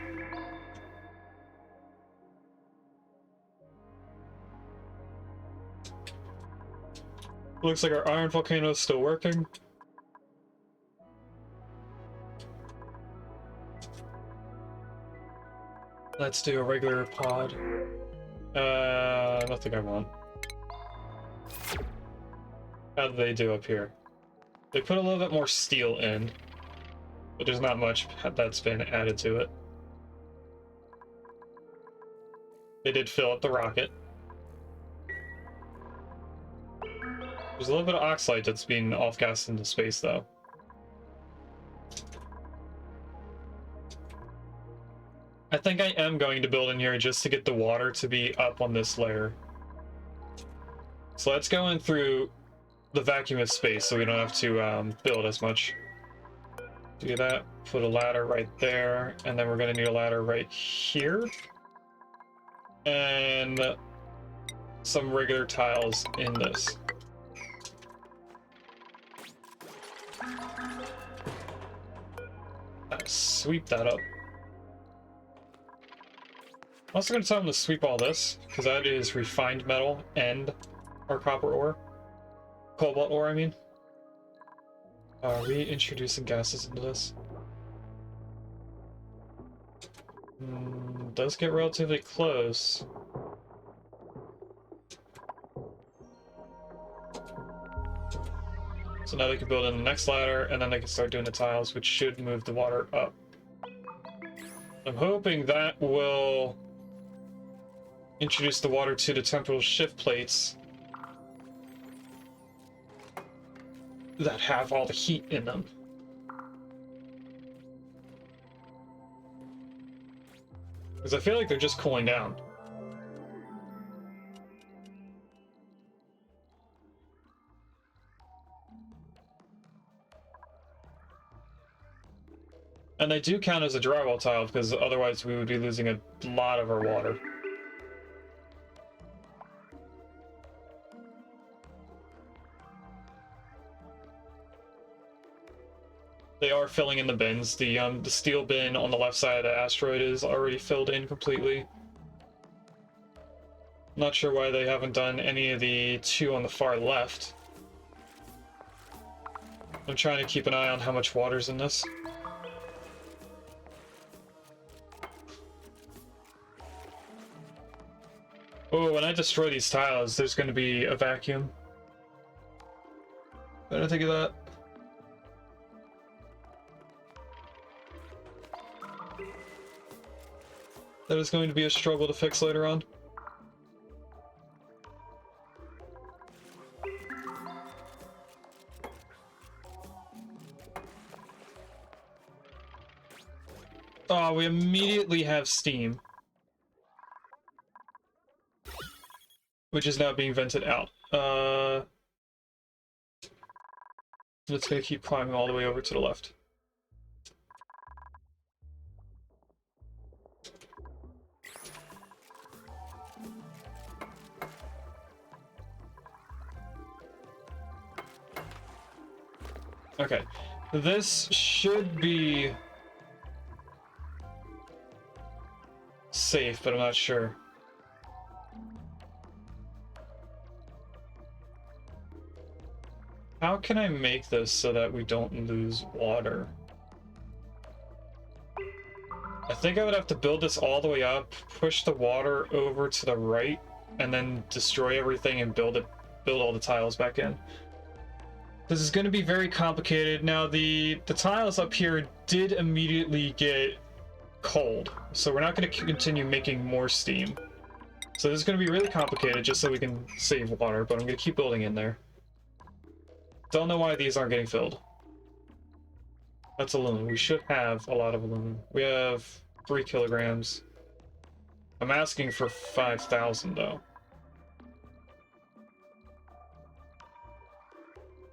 Looks like our iron volcano is still working. Let's do a regular pod. Nothing I want. How do they do up here? They put a little bit more steel in, but there's not much that's been added to it. They did fill up the rocket. There's a little bit of oxide that's being off-gassed into space, though. I think I am going to build in here just to get the water to be up on this layer. So let's go in through the vacuum of space so we don't have to build as much. Do that, put a ladder right there, and then we're going to need a ladder right here. And some regular tiles in this. Sweep that up. I'm also going to tell them to sweep all this, because that is refined metal and our copper ore. Cobalt ore, I mean. Are we introducing gases into this? Does get relatively close. So now they can build in the next ladder, and then they can start doing the tiles, which should move the water up. I'm hoping that will introduce the water to the temporal shift plates that have all the heat in them. Because I feel like they're just cooling down. And they do count as a drywall tile, because otherwise we would be losing a lot of our water. They are filling in the bins. The steel bin on the left side of the asteroid is already filled in completely. Not sure why they haven't done any of the two on the far left. I'm trying to keep an eye on how much water's in this. Oh, when I destroy these tiles, there's going to be a vacuum. Better think of that. That is going to be a struggle to fix later on. Oh, we immediately have steam, which is now being vented out. It's gonna keep climbing all the way over to the left. Okay, this should be safe, but I'm not sure. How can I make this so that we don't lose water? I think I would have to build this all the way up, push the water over to the right, and then destroy everything and build all the tiles back in. This is going to be very complicated. Now, the tiles up here did immediately get cold, so we're not going to continue making more steam. So this is going to be really complicated just so we can save water, but I'm going to keep building in there. Don't know why these aren't getting filled. That's aluminum. We should have a lot of aluminum. We have 3 kilograms. I'm asking for 5,000 though.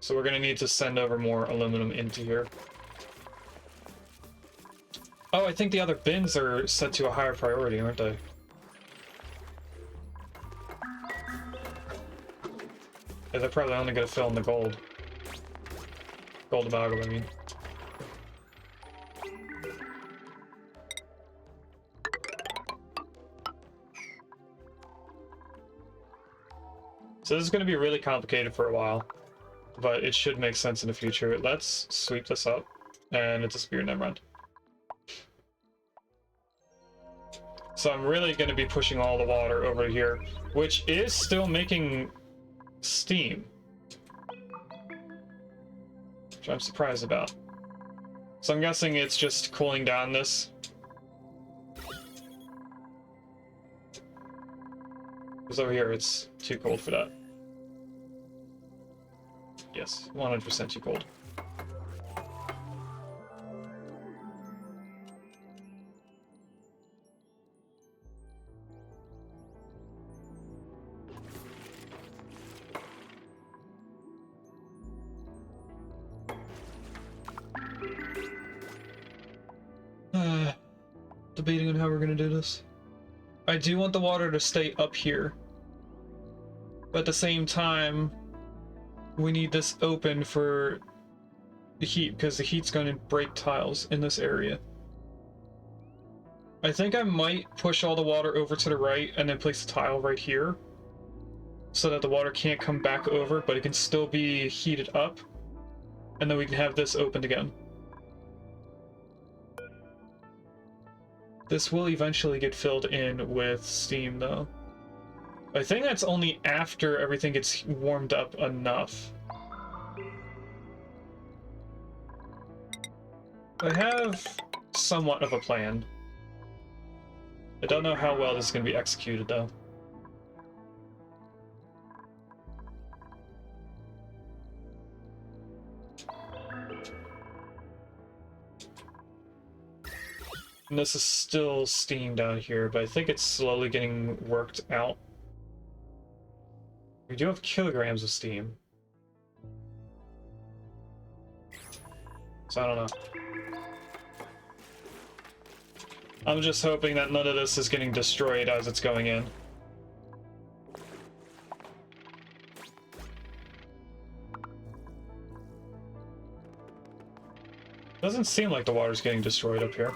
So we're gonna need to send over more aluminum into here. Oh, I think the other bins are set to a higher priority, aren't they? Yeah, they're probably only gonna fill in the gold. Gold amalgam, I mean. So this is going to be really complicated for a while, but it should make sense in the future. Let's sweep this up, and it disappeared, never mind. So I'm really going to be pushing all the water over here, which is still making steam, which I'm surprised about. So I'm guessing it's just cooling down this. Because over here it's too cold for that. Yes, 100% too cold. Debating on how we're gonna do this. I do want the water to stay up here, but at the same time, we need this open for the heat, because the heat's going to break tiles in this area. I think I might push all the water over to the right and then place the tile right here, so that the water can't come back over, but it can still be heated up, and then we can have this opened again. This will eventually get filled in with steam, though. I think that's only after everything gets warmed up enough. I have somewhat of a plan. I don't know how well this is going to be executed, though. And this is still steam down here, but I think it's slowly getting worked out. We do have kilograms of steam. So I don't know. I'm just hoping that none of this is getting destroyed as it's going in. Doesn't seem like the water's getting destroyed up here.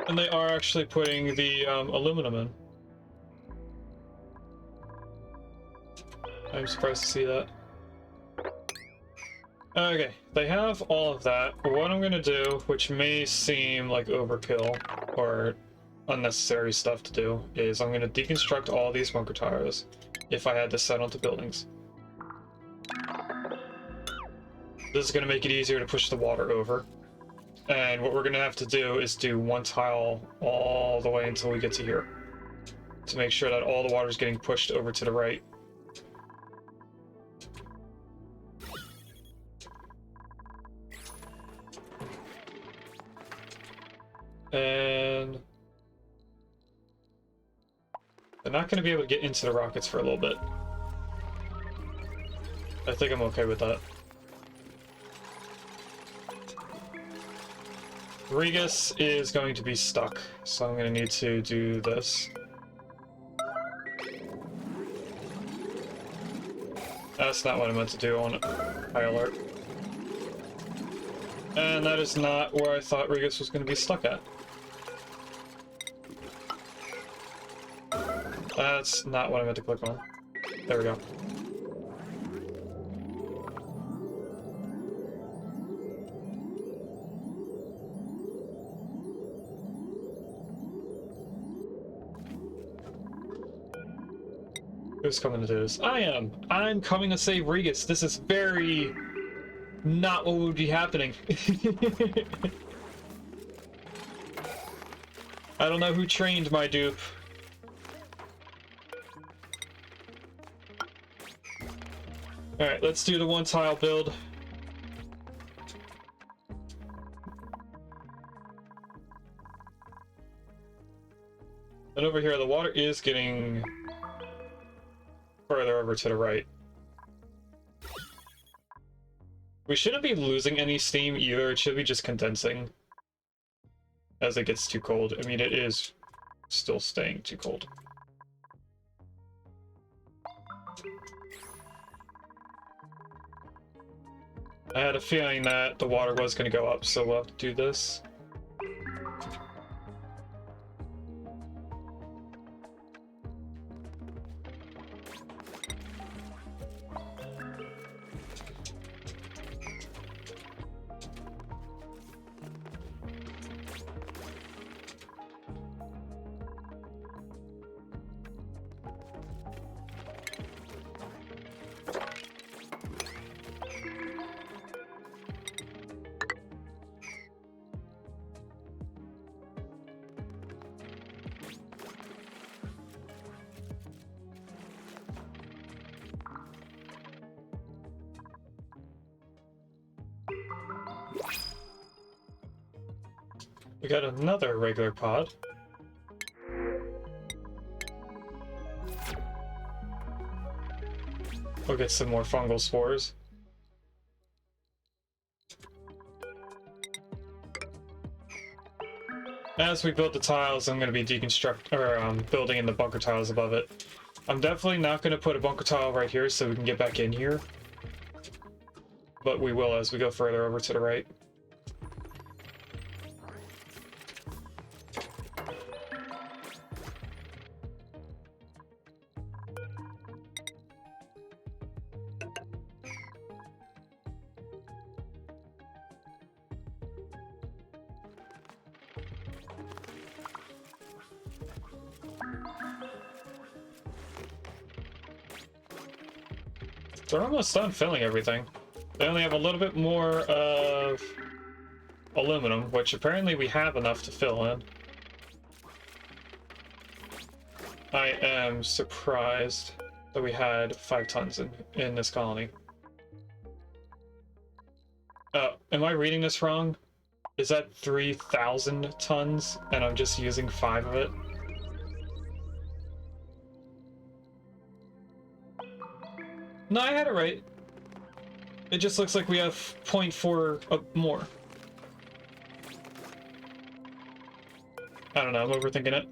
And they are actually putting the aluminum in. I'm surprised to see that. Okay, they have all of that. What I'm gonna do, which may seem like overkill or unnecessary stuff to do, is I'm gonna deconstruct all these bunker tires if I had this set onto buildings. This is gonna make it easier to push the water over. And what we're gonna have to do is do one tile all the way until we get to here, to make sure that all the water is getting pushed over to the right. And they're not gonna be able to get into the rockets for a little bit. I think I'm okay with that. Regus is going to be stuck, so I'm going to need to do this. That's not what I meant to do on high alert. And that is not where I thought Regis was going to be stuck at. That's not what I meant to click on. There we go. Who's coming to do this? I am! I'm coming to save Regis. This is very... not what would be happening. I don't know who trained my dupe. Alright, let's do the one tile build. And over here, the water is getting further over to the right. We shouldn't be losing any steam either, it should be just condensing as it gets too cold. I mean, it is still staying too cold. I had a feeling that the water was going to go up, so we'll have to do this. We got another regular pod. We'll get some more fungal spores. As we build the tiles, I'm going to be building in the bunker tiles above it. I'm definitely not going to put a bunker tile right here so we can get back in here. But we will as we go further over to the right. They're almost done filling everything. They only have a little bit more of aluminum, which apparently we have enough to fill in. I am surprised that we had 5 tons in this colony. Am I reading this wrong? Is that 3,000 tons and I'm just using 5 of it? No, I had it right. It just looks like we have 0.4 more. I don't know, I'm overthinking it.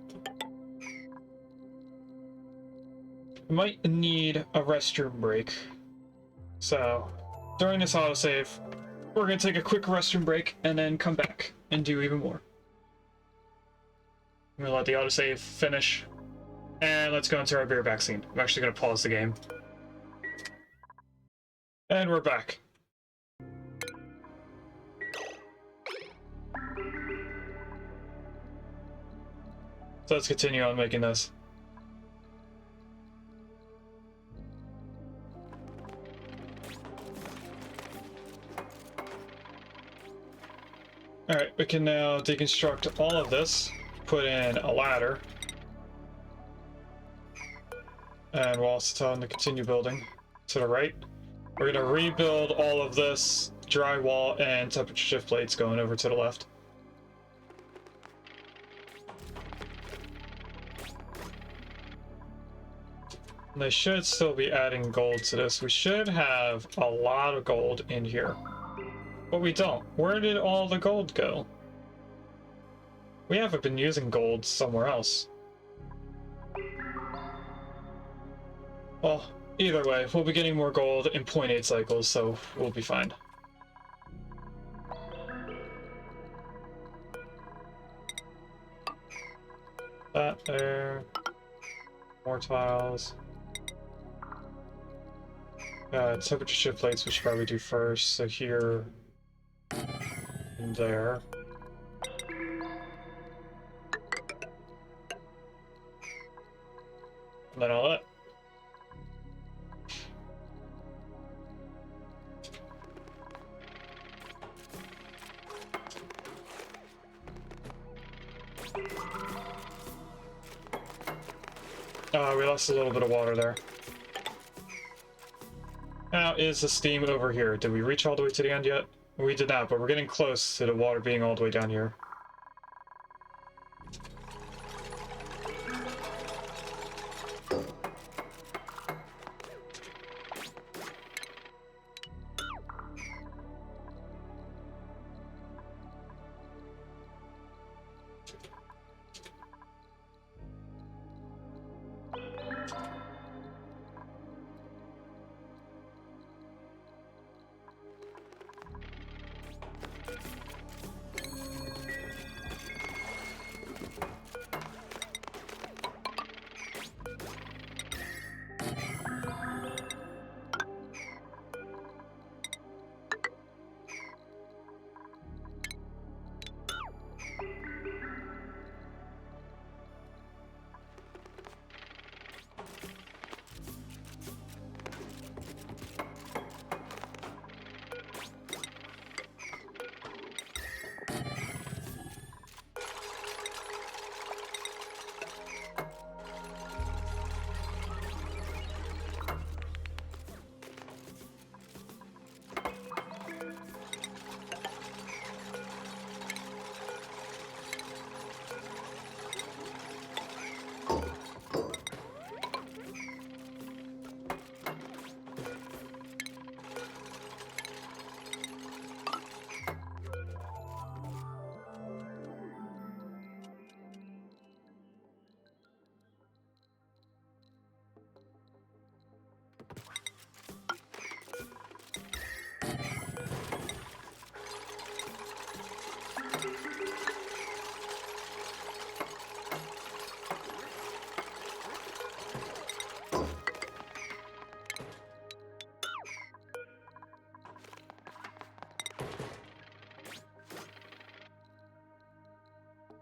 I might need a restroom break. So, during this autosave, we're gonna take a quick restroom break and then come back and do even more. I'm gonna let the autosave finish. And let's go into our beer back scene. I'm actually gonna pause the game. And we're back. So let's continue on making this. Alright, we can now deconstruct all of this, put in a ladder, and we'll also tell them to continue building to the right. We're going to rebuild all of this drywall and temperature shift plates going over to the left. And they should still be adding gold to this. We should have a lot of gold in here. But we don't. Where did all the gold go? We haven't been using gold somewhere else. Well, either way, we'll be getting more gold in 0.8 cycles, so we'll be fine. There. More tiles. Temperature shift plates we should probably do first. So here and there. And then all that. We lost a little bit of water there. Now, is the steam over here? Did we reach all the way to the end yet? We did not, but we're getting close to the water being all the way down here.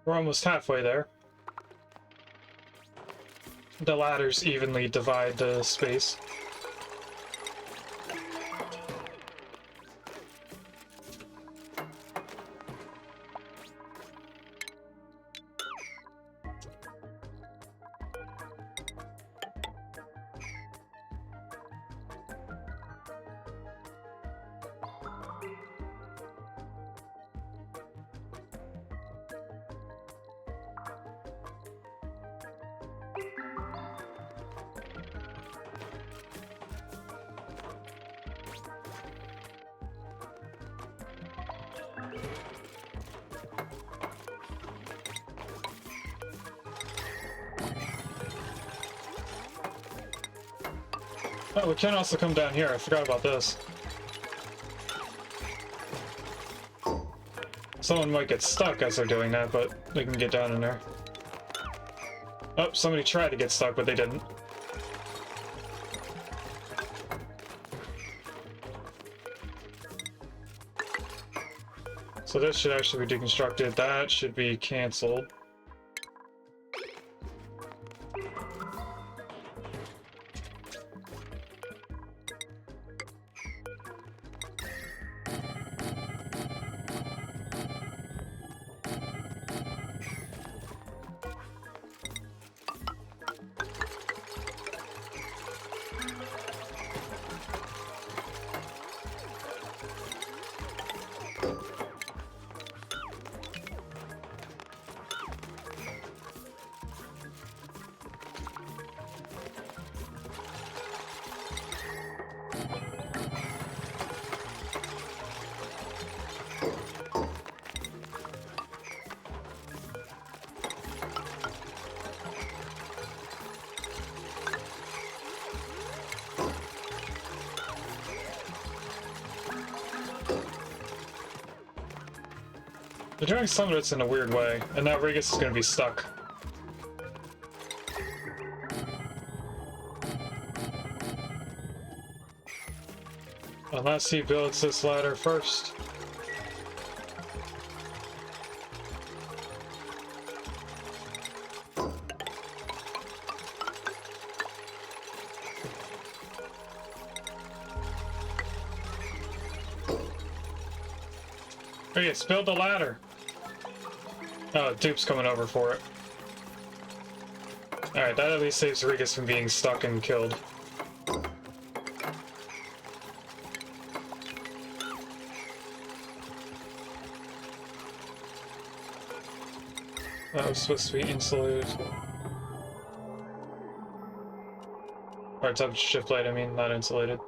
We're almost halfway there. The ladders evenly divide the space. Oh, we can also come down here. I forgot about this. Someone might get stuck as they're doing that, but they can get down in there. Oh, somebody tried to get stuck, but they didn't. So this should actually be deconstructed. That should be canceled. They're doing some of this in a weird way, and now Regis is going to be stuck. Unless he builds this ladder first. Oh yes, build the ladder. Oh, Dupe's coming over for it. Alright, that at least saves Regis from being stuck and killed. That was supposed to be insulated. Or temperature shift plate, I mean, not insulated.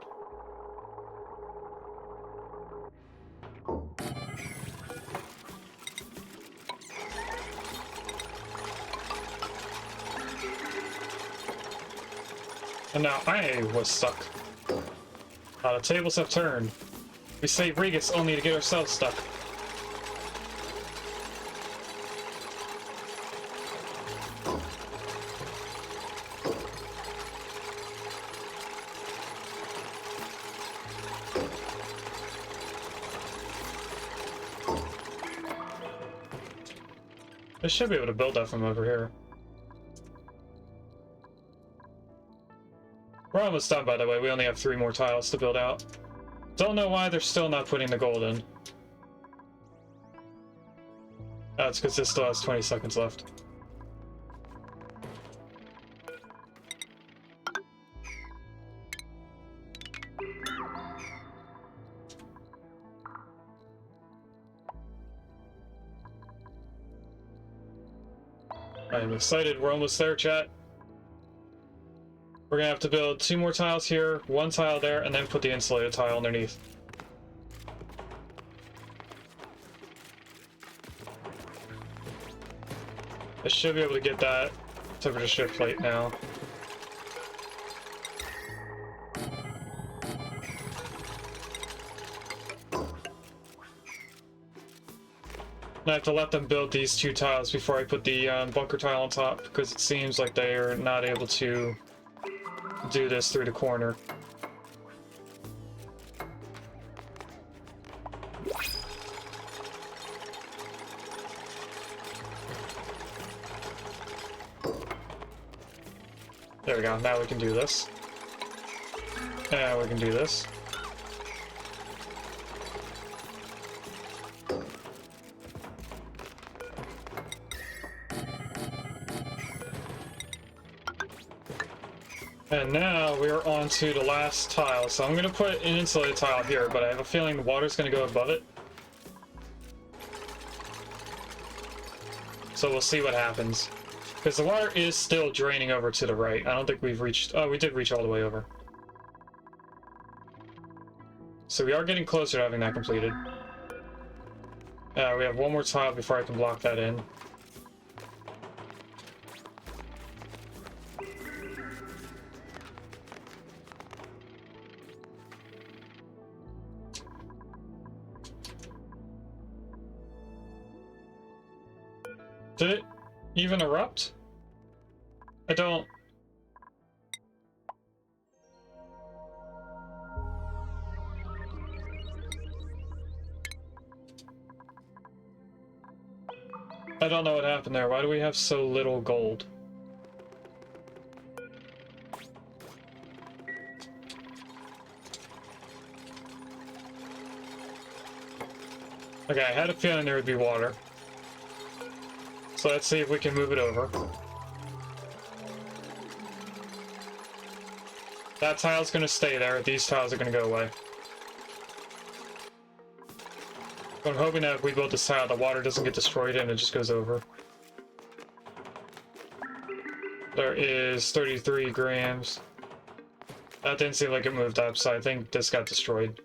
And now I was stuck. The tables have turned. We save Regis only to get ourselves stuck. I should be able to build that from over here. We're almost done, by the way. We only have 3 more tiles to build out. Don't know why they're still not putting the gold in. That's because this still has 20 seconds left. I'm excited. We're almost there, chat. We're gonna have to build 2 more tiles here, 1 tile there, and then put the insulated tile underneath. I should be able to get that temperature shift plate now. I have to let them build these 2 tiles before I put the bunker tile on top, because it seems like they are not able to do this through the corner. There we go, now we can do this. And we can do this. And now we're on to the last tile. So I'm going to put an insulated tile here, but I have a feeling the water's going to go above it. So we'll see what happens. Because the water is still draining over to the right. I don't think we've reached... Oh, we did reach all the way over. So we are getting closer to having that completed. We have 1 more tile before I can block that in. Did it even erupt? I don't... I don't know what happened there. Why do we have so little gold? Okay, I had a feeling there would be water. So let's see if we can move it over. That tile's gonna stay there. These tiles are gonna go away. But I'm hoping that if we build this tile, the water doesn't get destroyed and it just goes over. There is 33 grams. That didn't seem like it moved up, so I think this got destroyed.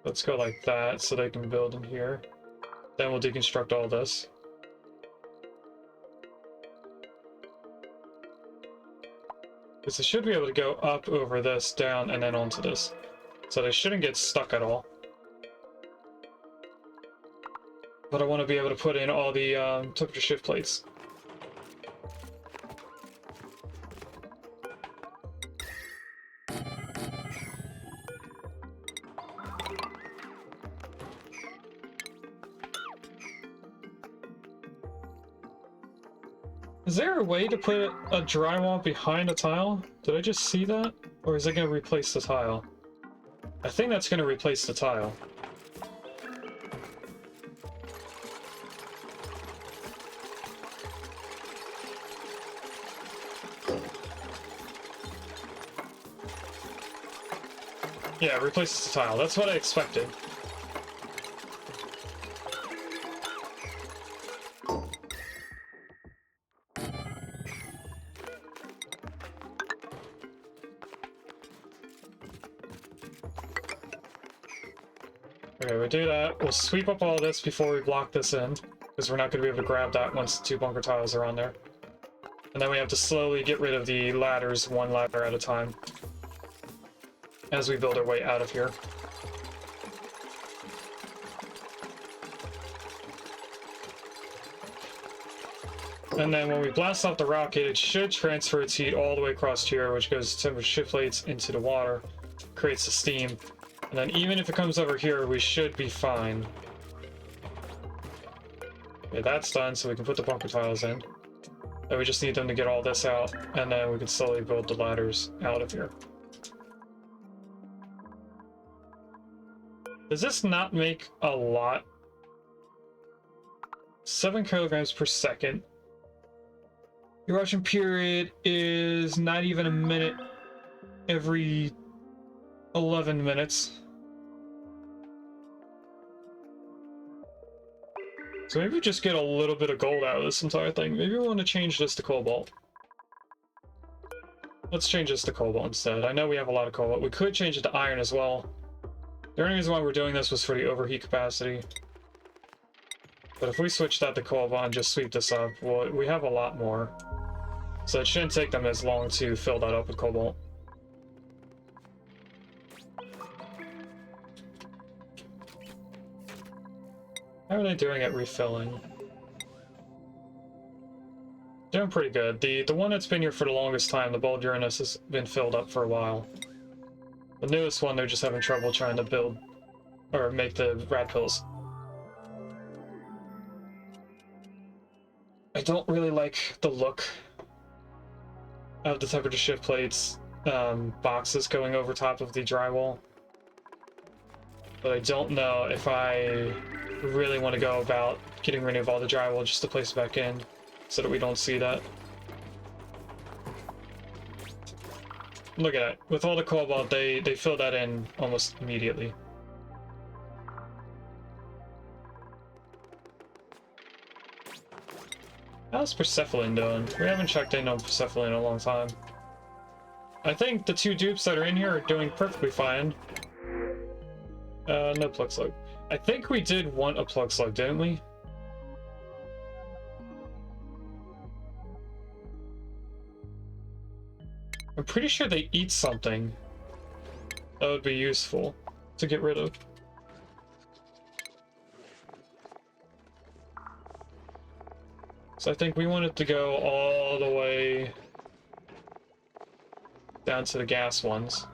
Let's go like that so they can build in here. Then we'll deconstruct all this. Because they should be able to go up over this, down, and then onto this. So they shouldn't get stuck at all. But I want to be able to put in all the temperature shift plates. Is there a way to put a drywall behind a tile? Did I just see that? Or is it going to replace the tile? I think that's going to replace the tile. Yeah, it replaces the tile. That's what I expected. Okay, we do that. We'll sweep up all this before we block this in, because we're not going to be able to grab that once the 2 bunker tiles are on there. And then we have to slowly get rid of the ladders, 1 ladder at a time, as we build our way out of here. And then when we blast off the rocket, it should transfer its heat all the way across here, which goes temperature shift plates into the water, creates the steam. And then even if it comes over here, we should be fine. Okay, that's done, so we can put the bunker tiles in. And we just need them to get all this out, and then we can slowly build the ladders out of here. Does this not make a lot? 7 kilograms per second. Eruption period is not even a minute every 11 minutes. So maybe just get a little bit of gold out of this entire thing. Maybe we want to change this to cobalt. Let's change this to cobalt instead. I know we have a lot of cobalt. We could change it to iron as well. The only reason why we're doing this was for the overheat capacity. But if we switch that to cobalt and just sweep this up, well, we have a lot more. So it shouldn't take them as long to fill that up with cobalt. How are they doing at refilling? Doing pretty good. The one that's been here for the longest time, the Bold Uranus, has been filled up for a while. The newest one, they're just having trouble trying to build or make the rat pills. I don't really like the look of the temperature shift plates boxes going over top of the drywall. But I don't know if I really want to go about getting rid of all the drywall just to place it back in so that we don't see that. Look at that. With all the cobalt, they fill that in almost immediately. How's Persephone doing? We haven't checked in on Persephone in a long time. I think the 2 dupes that are in here are doing perfectly fine. No plug slug. I think we did want a plug slug, didn't we? I'm pretty sure they eat something that would be useful to get rid of. So I think we want it to go all the way down to the gas ones.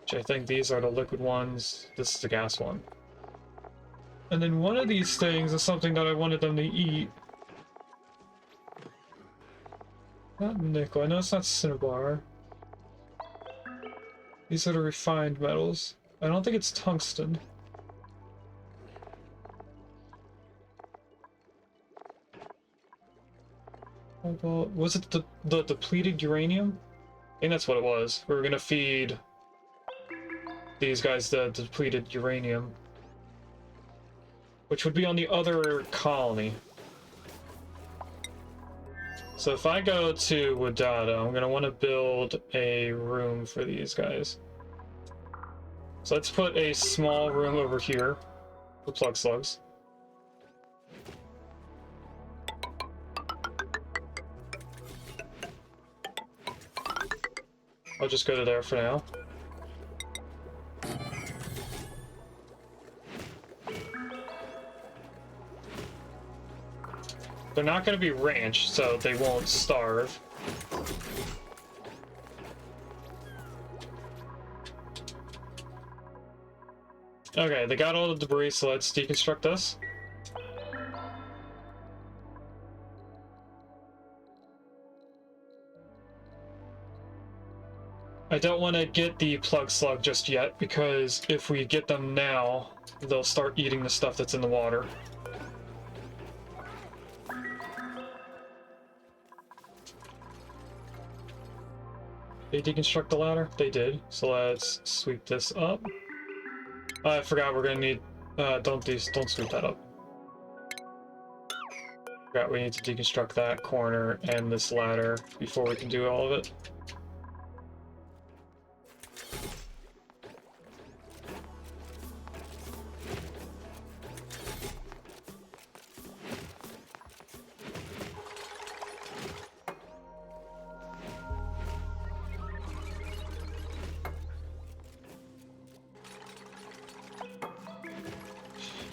Which I think these are the liquid ones. This is the gas one. And then one of these things is something that I wanted them to eat. Not nickel. I know it's not cinnabar. These are the refined metals. I don't think it's tungsten. Was it the depleted uranium? I think that's what it was. We were gonna feed these guys the depleted uranium, which would be on the other colony. So if I go to Wadada, I'm gonna want to build a room for these guys. So let's put a small room over here for plug slugs. I'll just go to there for now. They're not going to be ranched, so they won't starve. Okay, they got all the debris, so let's deconstruct this. I don't want to get the plug slug just yet, because if we get them now, they'll start eating the stuff that's in the water. They deconstruct the ladder? They did. So let's sweep this up. I forgot we're gonna need... don't sweep that up. Forgot we need to deconstruct that corner and this ladder before we can do all of it.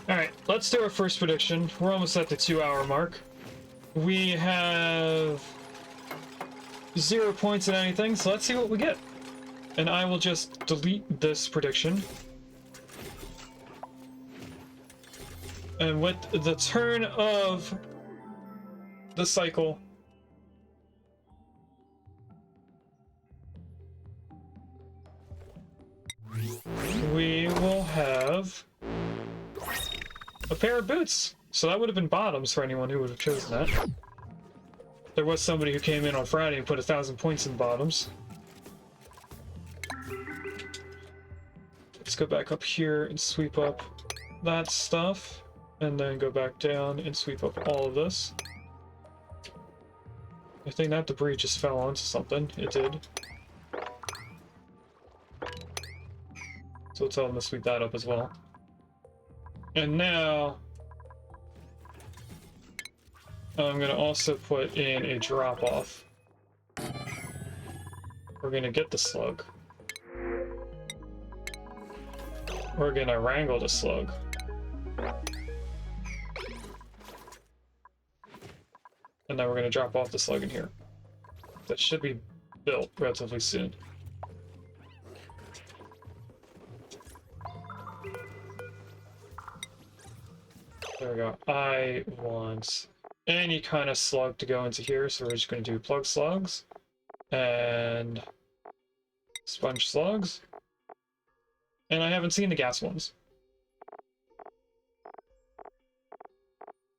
Alright, let's do our first prediction. We're almost at the 2-hour mark. We have 0 points in anything, so let's see what we get. And I will just delete this prediction. And with the turn of the cycle, we will have a pair of boots. So that would have been bottoms for anyone who would have chosen that. There was somebody who came in on Friday and put 1,000 points in bottoms. Let's go back up here and sweep up that stuff. And then go back down and sweep up all of this. I think that debris just fell onto something. It did. So we'll tell them to sweep that up as well. And now I'm going to also put in a drop-off. We're going to get the slug. We're going to wrangle the slug. And then we're going to drop off the slug in here. That should be built relatively soon. There we go. I want any kind of slug to go into here, so we're just going to do plug slugs and sponge slugs. And I haven't seen the gas ones.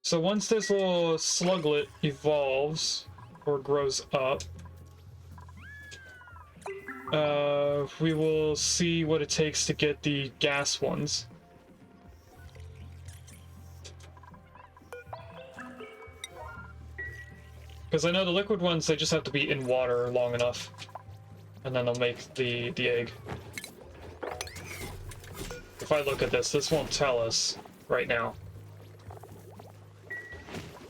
So once this little sluglet evolves or grows up, we will see what it takes to get the gas ones. Because I know the liquid ones, they just have to be in water long enough, and then they'll make the egg. If I look at this, this won't tell us right now.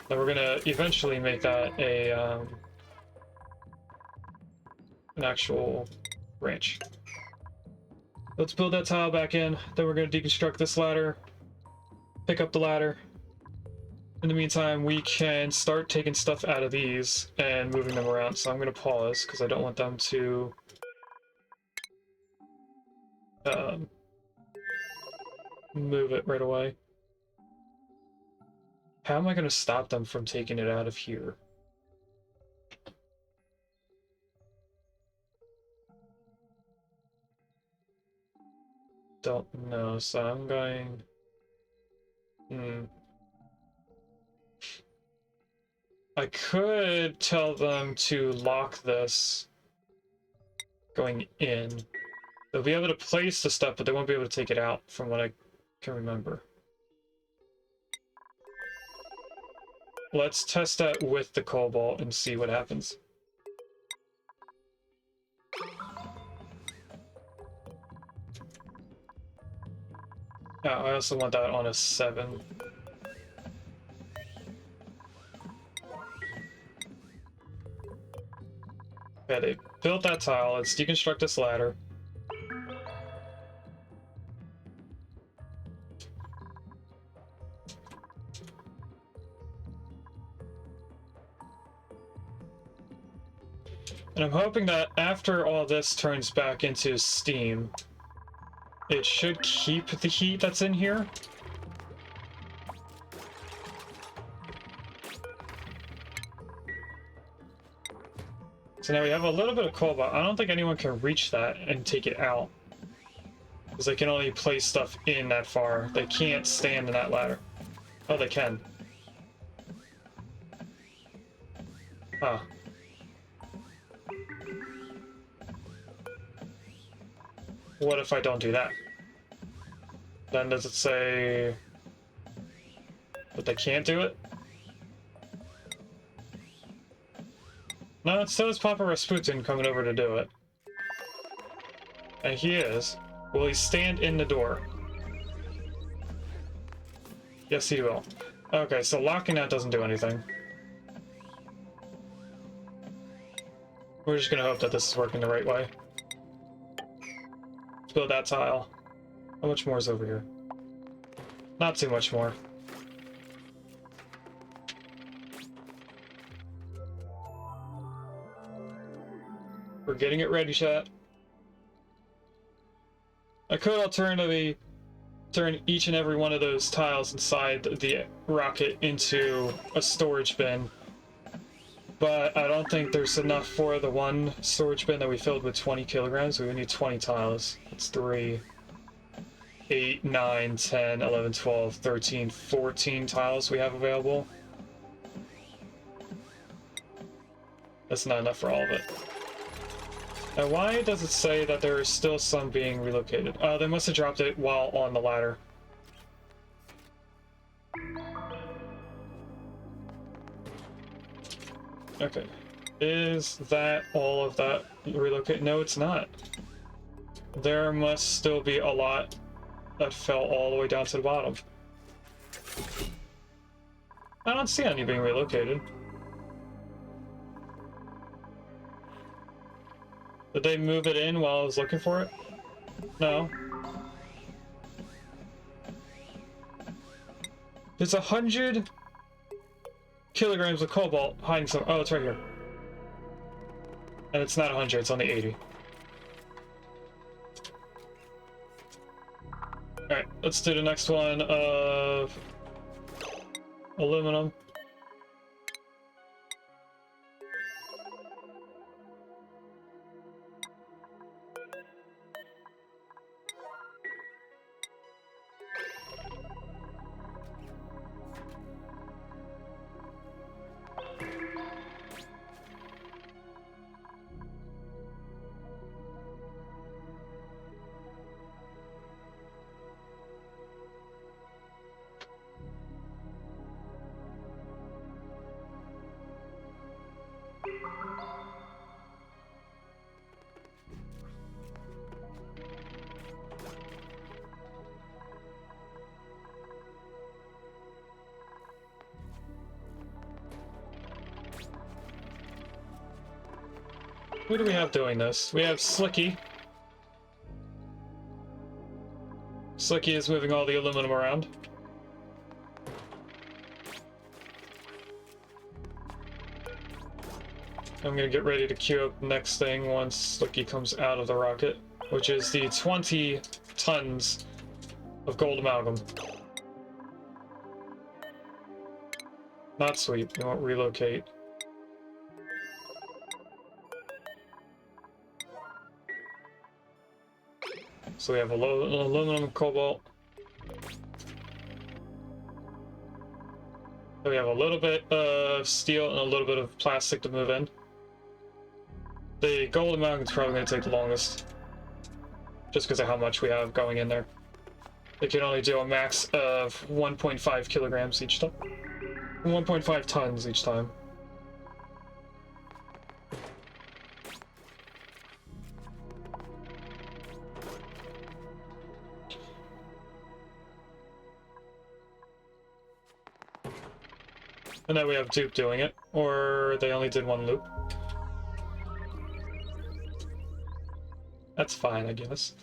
Then we're gonna eventually make that a an actual ranch. Let's build that tile back in. Then we're gonna deconstruct this ladder, pick up the ladder. In the meantime, we can start taking stuff out of these and moving them around. So I'm gonna pause because I don't want them to move it right away. How am I going to stop them from taking it out of here? Don't know, so I'm going... I could tell them to lock this going in. They'll be able to place the stuff, but they won't be able to take it out, from what I can remember. Let's test that with the cobalt and see what happens. I also want that on a 7. Yeah, they built that tile. Let's deconstruct this ladder. And I'm hoping that after all this turns back into steam, it should keep the heat that's in here. So now we have a little bit of cobalt. I don't think anyone can reach that and take it out. Because they can only place stuff in that far. They can't stand in that ladder. Oh, they can. Ah. What if I don't do that? Then does it say that they can't do it? No, it still is Papa Rasputin coming over to do it. And he is. Will he stand in the door? Yes, he will. Okay, so locking that doesn't do anything. We're just gonna hope that this is working the right way. Let's build that tile. How much more is over here? Not too much more. We're getting it ready, chat. I could alternatively turn each and every one of those tiles inside the rocket into a storage bin, but I don't think there's enough for the one storage bin that we filled with 20 kilograms. We would need 20 tiles. It's 3, 8, 9, 10, 11, 12, 13, 14 tiles we have available. That's not enough for all of it. Now, why does it say that there is still some being relocated? They must have dropped it while on the ladder. Okay. Is that all of that relocate? No, it's not. There must still be a lot that fell all the way down to the bottom. I don't see any being relocated. Did they move it in while I was looking for it? No. There's 100 kilograms of cobalt hiding some. Oh, it's right here. And it's not 100, it's only 80. Alright, let's do the next one of aluminum. Who do we have doing this? We have Slicky. Slicky is moving all the aluminum around. I'm gonna get ready to queue up the next thing once Slicky comes out of the rocket, which is the 20 tons of gold amalgam. Not sweet, we won't relocate. So we have aluminum, cobalt. So we have a little bit of steel and a little bit of plastic to move in. The gold amalgam is probably going to take the longest, just because of how much we have going in there. It can only do a max of 1.5 kilograms each time. 1.5 tons each time. And then we have Dupe doing it, or they only did one loop. That's fine, I guess.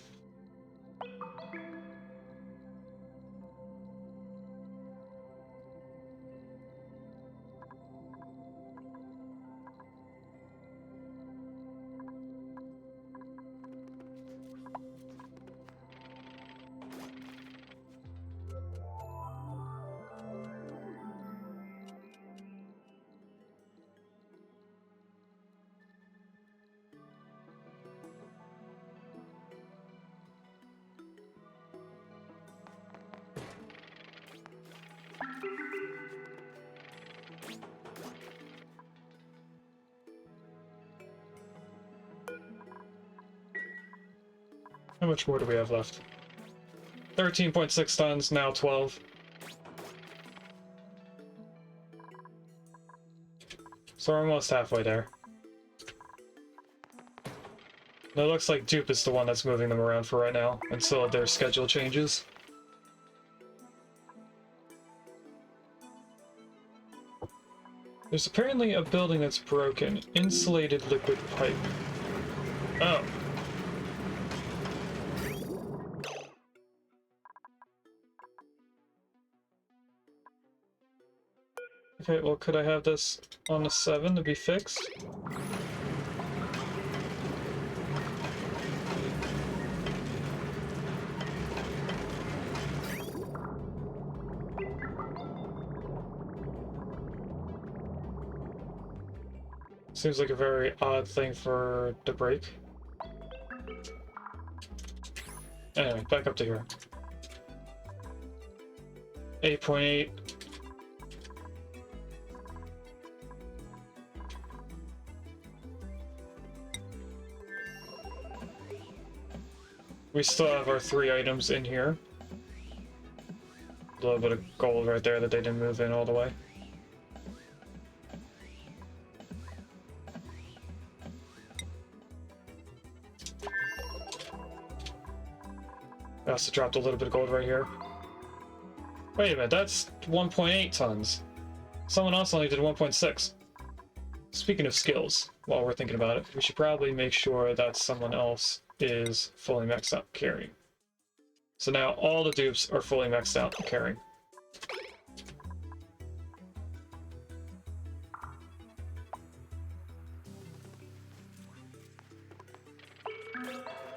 How much more do we have left? 13.6 tons, now 12. So we're almost halfway there. And it looks like Dupe is the one that's moving them around for right now, until their schedule changes. There's apparently a building that's broken. Insulated liquid pipe. Oh. Okay, well, could I have this on the 7 to be fixed? Seems like a very odd thing for to break. Anyway, back up to here. 8.8. We still have our 3 items in here. A little bit of gold right there that they didn't move in all the way. I also dropped a little bit of gold right here. Wait a minute, that's 1.8 tons. Someone else only did 1.6. Speaking of skills, while we're thinking about it, we should probably make sure that someone else is fully maxed out carrying. So now all the dupes are fully maxed out carrying.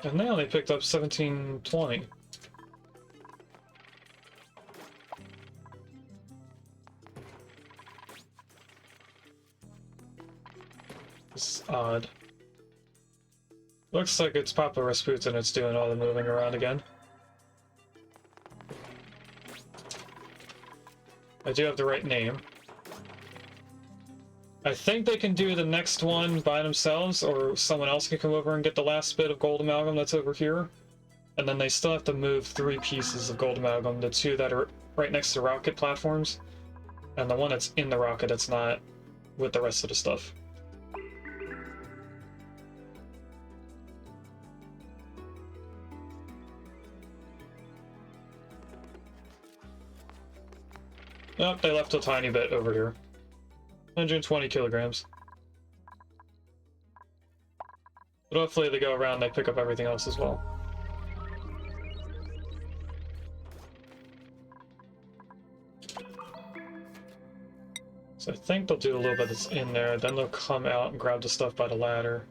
And they only picked up 1720. This is odd. Looks like it's Papa Rasputin that's doing all the moving around again. I do have the right name. I think they can do the next one by themselves, or someone else can come over and get the last bit of gold amalgam that's over here. And then they still have to move 3 pieces of gold amalgam, the 2 that are right next to rocket platforms, and the one that's in the rocket that's not with the rest of the stuff. Oh, they left a tiny bit over here. 120 kilograms. But hopefully they go around and they pick up everything else as well. So I think they'll do a little bit that's in there, then they'll come out and grab the stuff by the ladder.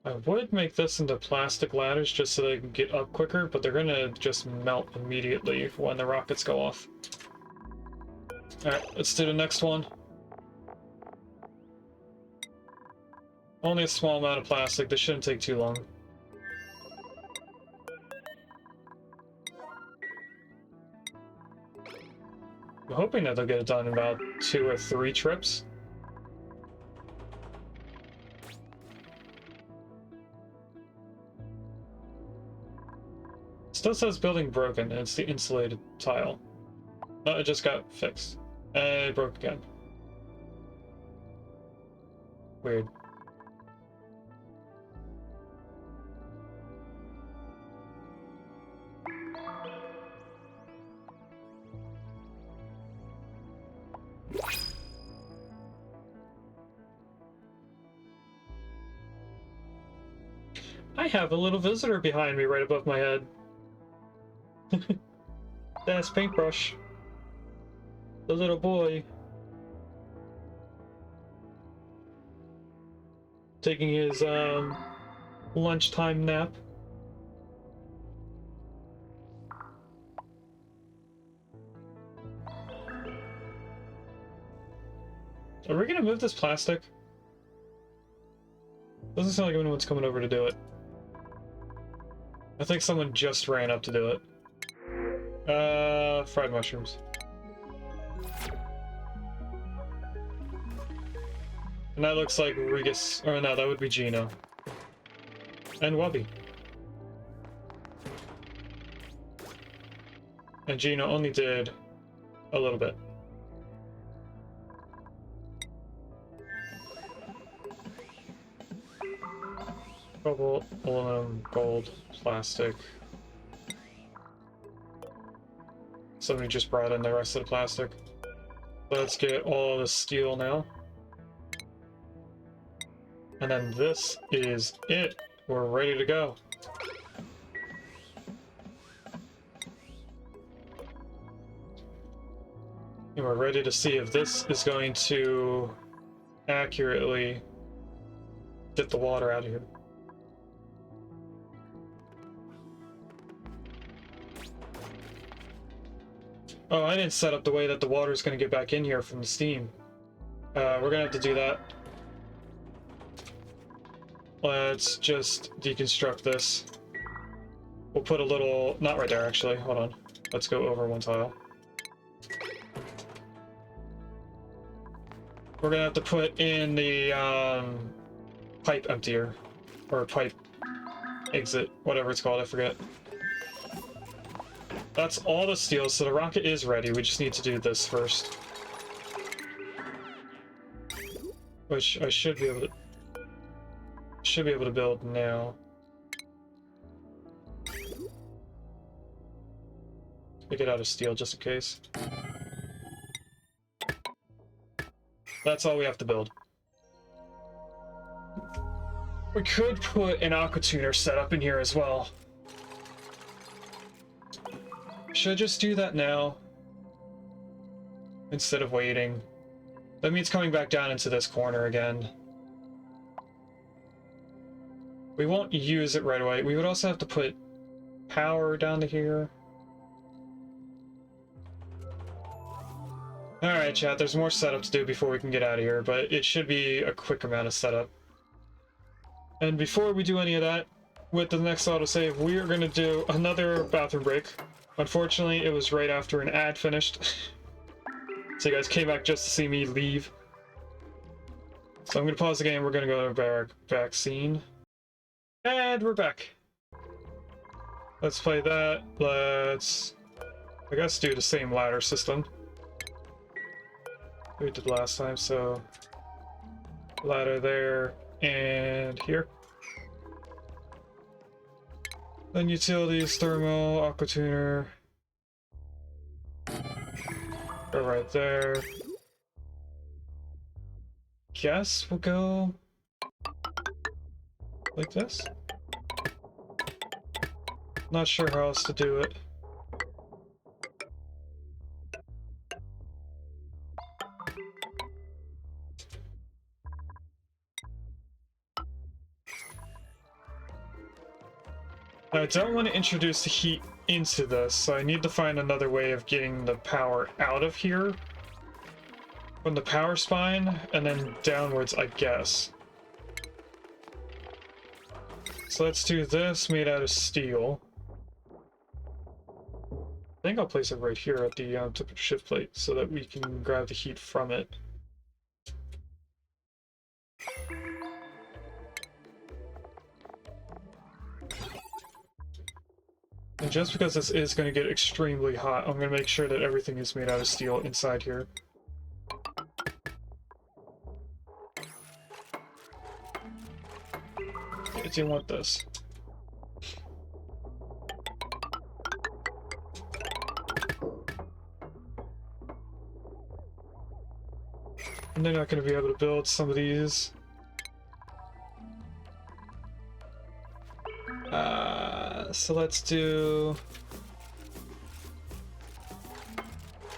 I would make this into plastic ladders just so they can get up quicker, but they're gonna just melt immediately when the rockets go off. Alright, let's do the next one. Only a small amount of plastic, this shouldn't take too long. I'm hoping that they'll get it done in about 2 or 3 trips. Still says building broken, and it's the insulated tile. No, it just got fixed. And it broke again. Weird. I have a little visitor behind me right above my head. That's Paintbrush. The little boy. Taking his lunchtime nap. Are we gonna move this plastic? Doesn't sound like anyone's coming over to do it. I think someone just ran up to do it. Fried mushrooms. And that looks like Regis, or no, that would be Gino. And Wubby. And Gino only did a little bit. Cobalt, aluminum, gold, plastic. Somebody just brought in the rest of the plastic. Let's get all the steel now. And then this is it. We're ready to go. And we're ready to see if this is going to accurately get the water out of here. Oh, I didn't set up the way that the water is going to get back in here from the steam. We're going to have to do that. Let's just deconstruct this. We'll put a little... not right there, actually. Hold on. Let's go over one tile. We're going to have to put in the pipe emptier. Or pipe exit. Whatever it's called, I forget. That's all the steel, so the rocket is ready. We just need to do this first. Which I should be able to build now. Take it out of steel just in case. That's all we have to build. We could put an aqua tuner setup in here as well. Should I just do that now? Instead of waiting. That means coming back down into this corner again. We won't use it right away. We would also have to put power down to here. Alright, chat, there's more setup to do before we can get out of here, but it should be a quick amount of setup. And before we do any of that, with the next autosave, we are going to do another bathroom break. Unfortunately, it was right after an ad finished. So you guys came back just to see me leave. So I'm going to pause the game, we're going to go to vaccine. And we're back. Let's play that. Let's, I guess, do the same ladder system we did last time. So ladder there and here. Then utilities, thermal, aqua tuner. Go right there. Guess we'll go like this. Not sure how else to do it. I don't want to introduce the heat into this, so I need to find another way of getting the power out of here from the power spine and then downwards, I guess. So let's do this made out of steel. I think I'll place it right here at the temperature shift plate so that we can grab the heat from it. And just because this is going to get extremely hot, I'm going to make sure that everything is made out of steel inside here. I do want this. And they're not going to be able to build some of these. So let's do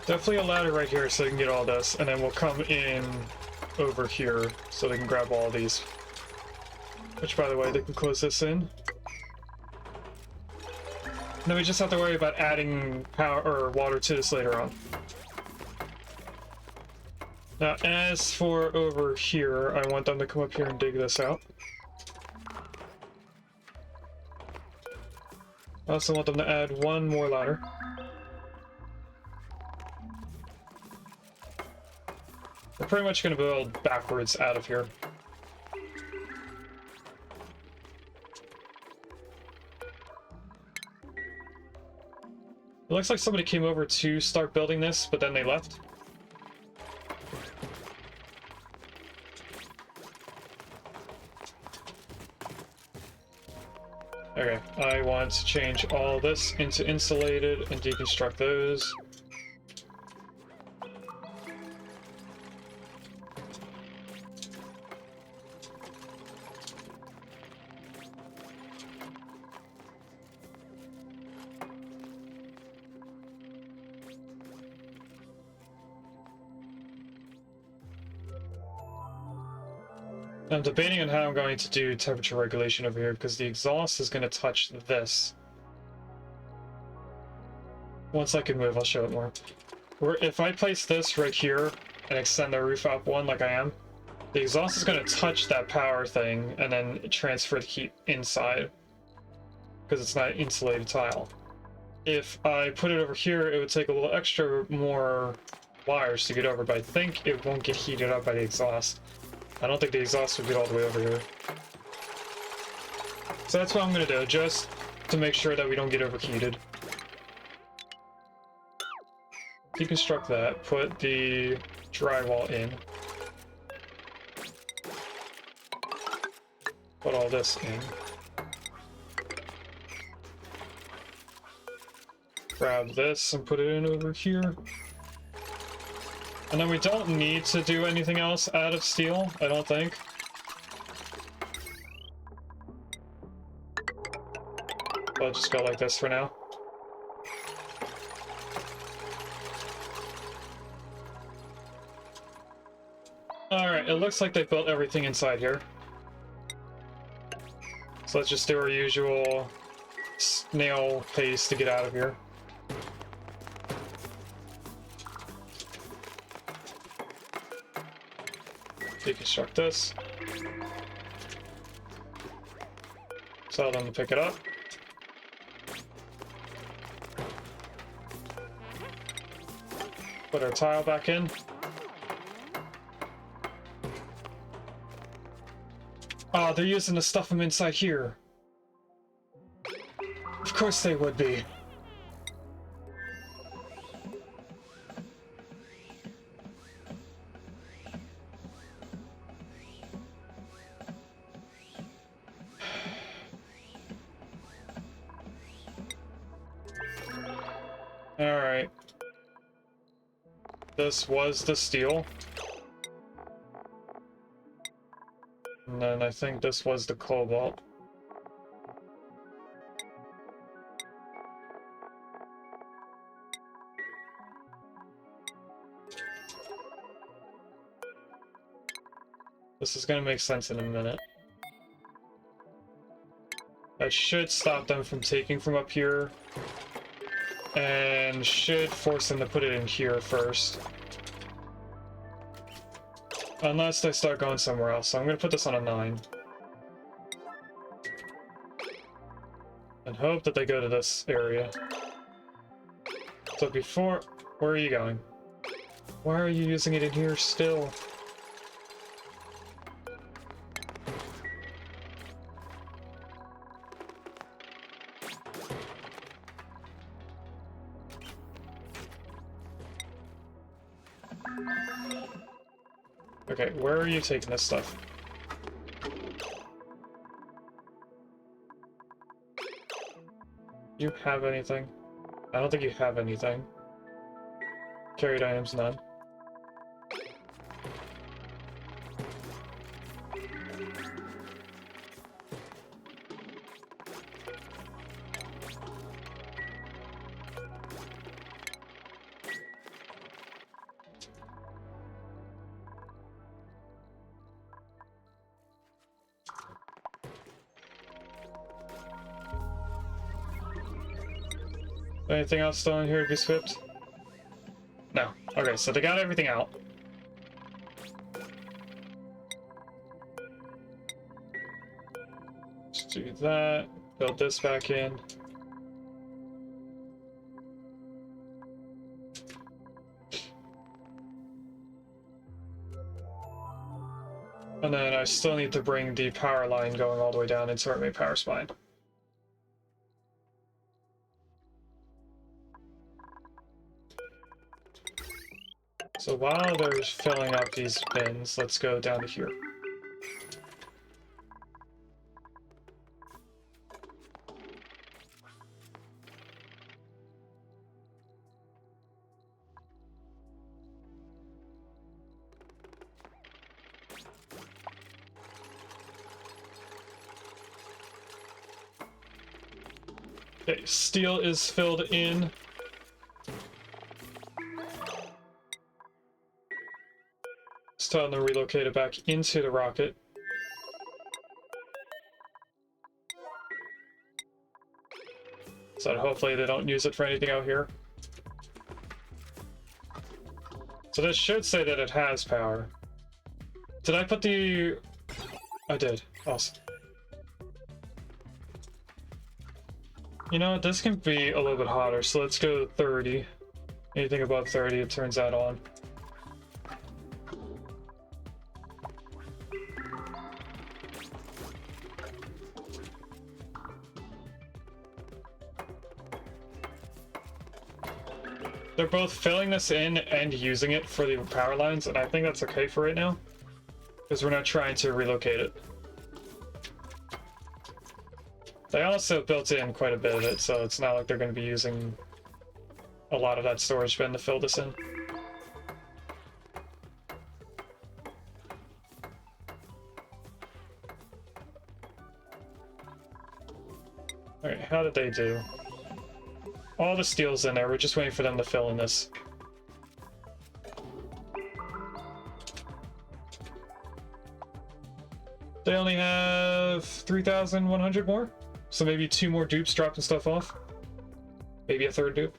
definitely a ladder right here so they can get all this, and then we'll come in over here so they can grab all these. Which, by the way, they can close this in. And then we just have to worry about adding power or water to this later on. Now, as for over here, I want them to come up here and dig this out. I also want them to add one more ladder. We're pretty much going to build backwards out of here. It looks like somebody came over to start building this, but then they left. Okay, I want to change all this into insulated and deconstruct those. I'm debating on how I'm going to do temperature regulation over here because the exhaust is going to touch this. Once I can move, I'll show it more. If I place this right here and extend the roof up one like I am, the exhaust is going to touch that power thing and then transfer the heat inside because it's not insulated tile. If I put it over here, it would take a little extra more wires to get over, but I think it won't get heated up by the exhaust. I don't think the exhaust would get all the way over here. So that's what I'm going to do, just to make sure that we don't get overheated. Deconstruct that, put the drywall in. Put all this in. Grab this and put it in over here. And then we don't need to do anything else out of steel, I don't think. I'll just go like this for now. Alright, it looks like they built everything inside here. So let's just do our usual snail pace to get out of here. Deconstruct this. Tell them to pick it up. Put our tile back in. Oh, they're using the stuff from inside here. Of course they would be. Alright. This was the steel. And then I think this was the cobalt. This is gonna make sense in a minute. That should stop them from taking from up here. And should force them to put it in here first. Unless they start going somewhere else. So I'm going to put this on a 9. And hope that they go to this area. So before... Where are you going? Why are you using it in here still? Okay, where are you taking this stuff? You have anything? I don't think you have anything. Carried items, none. Anything else still in here to be skipped? No. Okay, so they got everything out. Let's do that. Build this back in. And then I still need to bring the power line going all the way down into our main power spine. So while they're filling up these bins, let's go down to here. Okay, steel is filled in. It's time to relocate it back into the rocket. So hopefully they don't use it for anything out here. So this should say that it has power. Did I put the... I did. Awesome. You know what, this can be a little bit hotter, so let's go to 30. Anything above 30, it turns that on. They're both filling this in and using it for the power lines, and I think that's okay for right now, because we're not trying to relocate it. They also built in quite a bit of it, so it's not like they're going to be using a lot of that storage bin to fill this in. Alright, how did they do? All the steel's in there, we're just waiting for them to fill in this. They only have 3,100 more? So maybe 2 more dupes dropping stuff off? Maybe a 3rd dupe?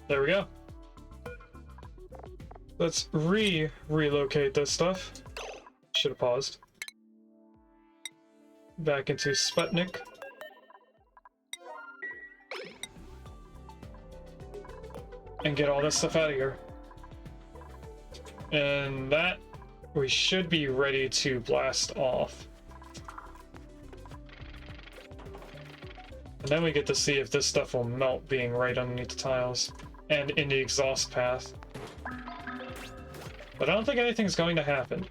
There we go. Let's relocate this stuff. Should have paused. Back into Sputnik. And get all this stuff out of here. And that we should be ready to blast off. And then we get to see if this stuff will melt being right underneath the tiles and in the exhaust path. But I don't think anything's going to happen.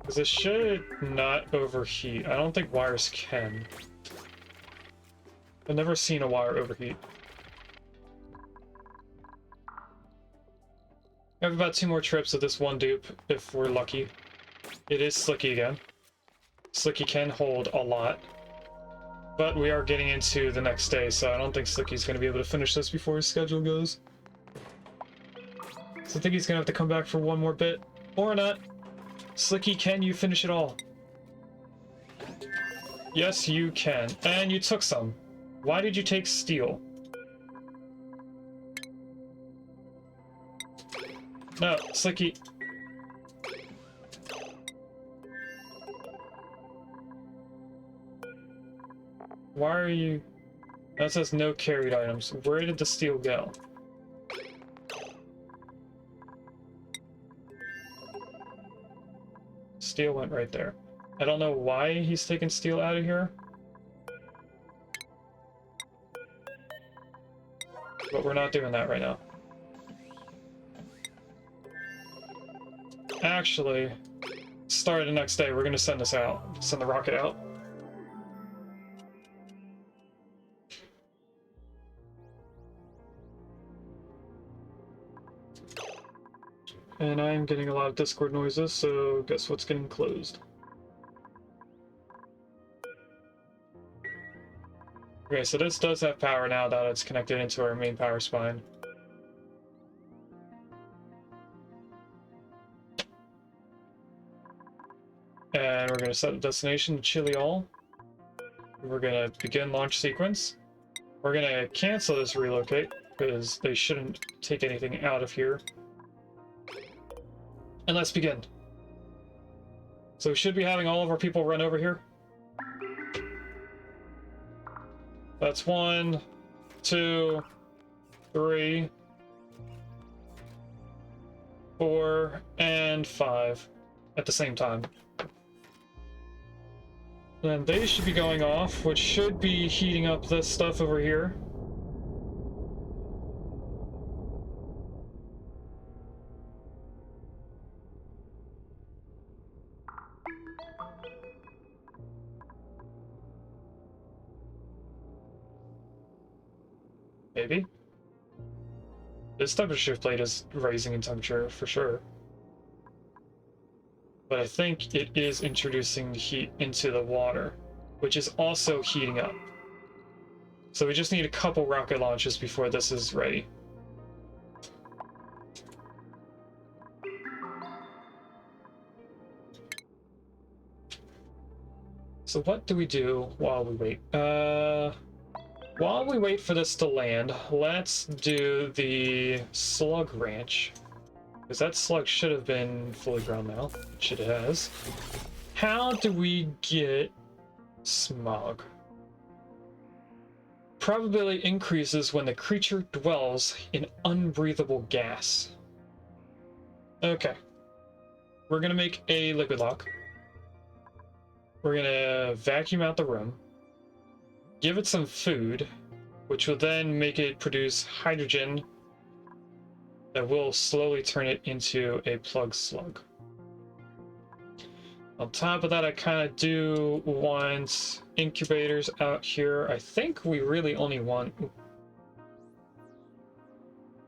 Because this should not overheat. I don't think wires can. I've never seen a wire overheat. I have about 2 more trips of this one dupe, if we're lucky. It is Slicky again. Slicky can hold a lot. But we are getting into the next day, so I don't think Slicky's going to be able to finish this before his schedule goes. So I think he's going to have to come back for one more bit. Or not. Slicky, can you finish it all? Yes, you can. And you took some. Why did you take steel? No, Slicky. Why are you... That says no carried items. Where did the steel go? Steel went right there. I don't know why he's taking steel out of here. But we're not doing that right now. Actually, start the next day, we're going to send this out. Send the rocket out. And I'm getting a lot of Discord noises, so guess what's getting closed? Okay, so this does have power now that it's connected into our main power spine. And we're going to set the destination to Chile All. We're going to begin launch sequence. We're going to cancel this relocate, because they shouldn't take anything out of here. And let's begin. So we should be having all of our people run over here. That's 1, 2, 3, 4, and 5 at the same time. Then they should be going off, which should be heating up this stuff over here. Maybe. This temperature plate is rising in temperature for sure. But I think it is introducing heat into the water, which is also heating up. So we just need a couple rocket launches before this is ready. So what do we do while we wait? While we wait for this to land, let's do the Slug Ranch. Because that slug should have been fully grown now, which it has. How do we get smog? Probability increases when the creature dwells in unbreathable gas. Okay. We're gonna make a liquid lock. We're gonna vacuum out the room. Give it some food, which will then make it produce hydrogen that will slowly turn it into a plug slug. On top of that, I kind of do want incubators out here. I think we really only want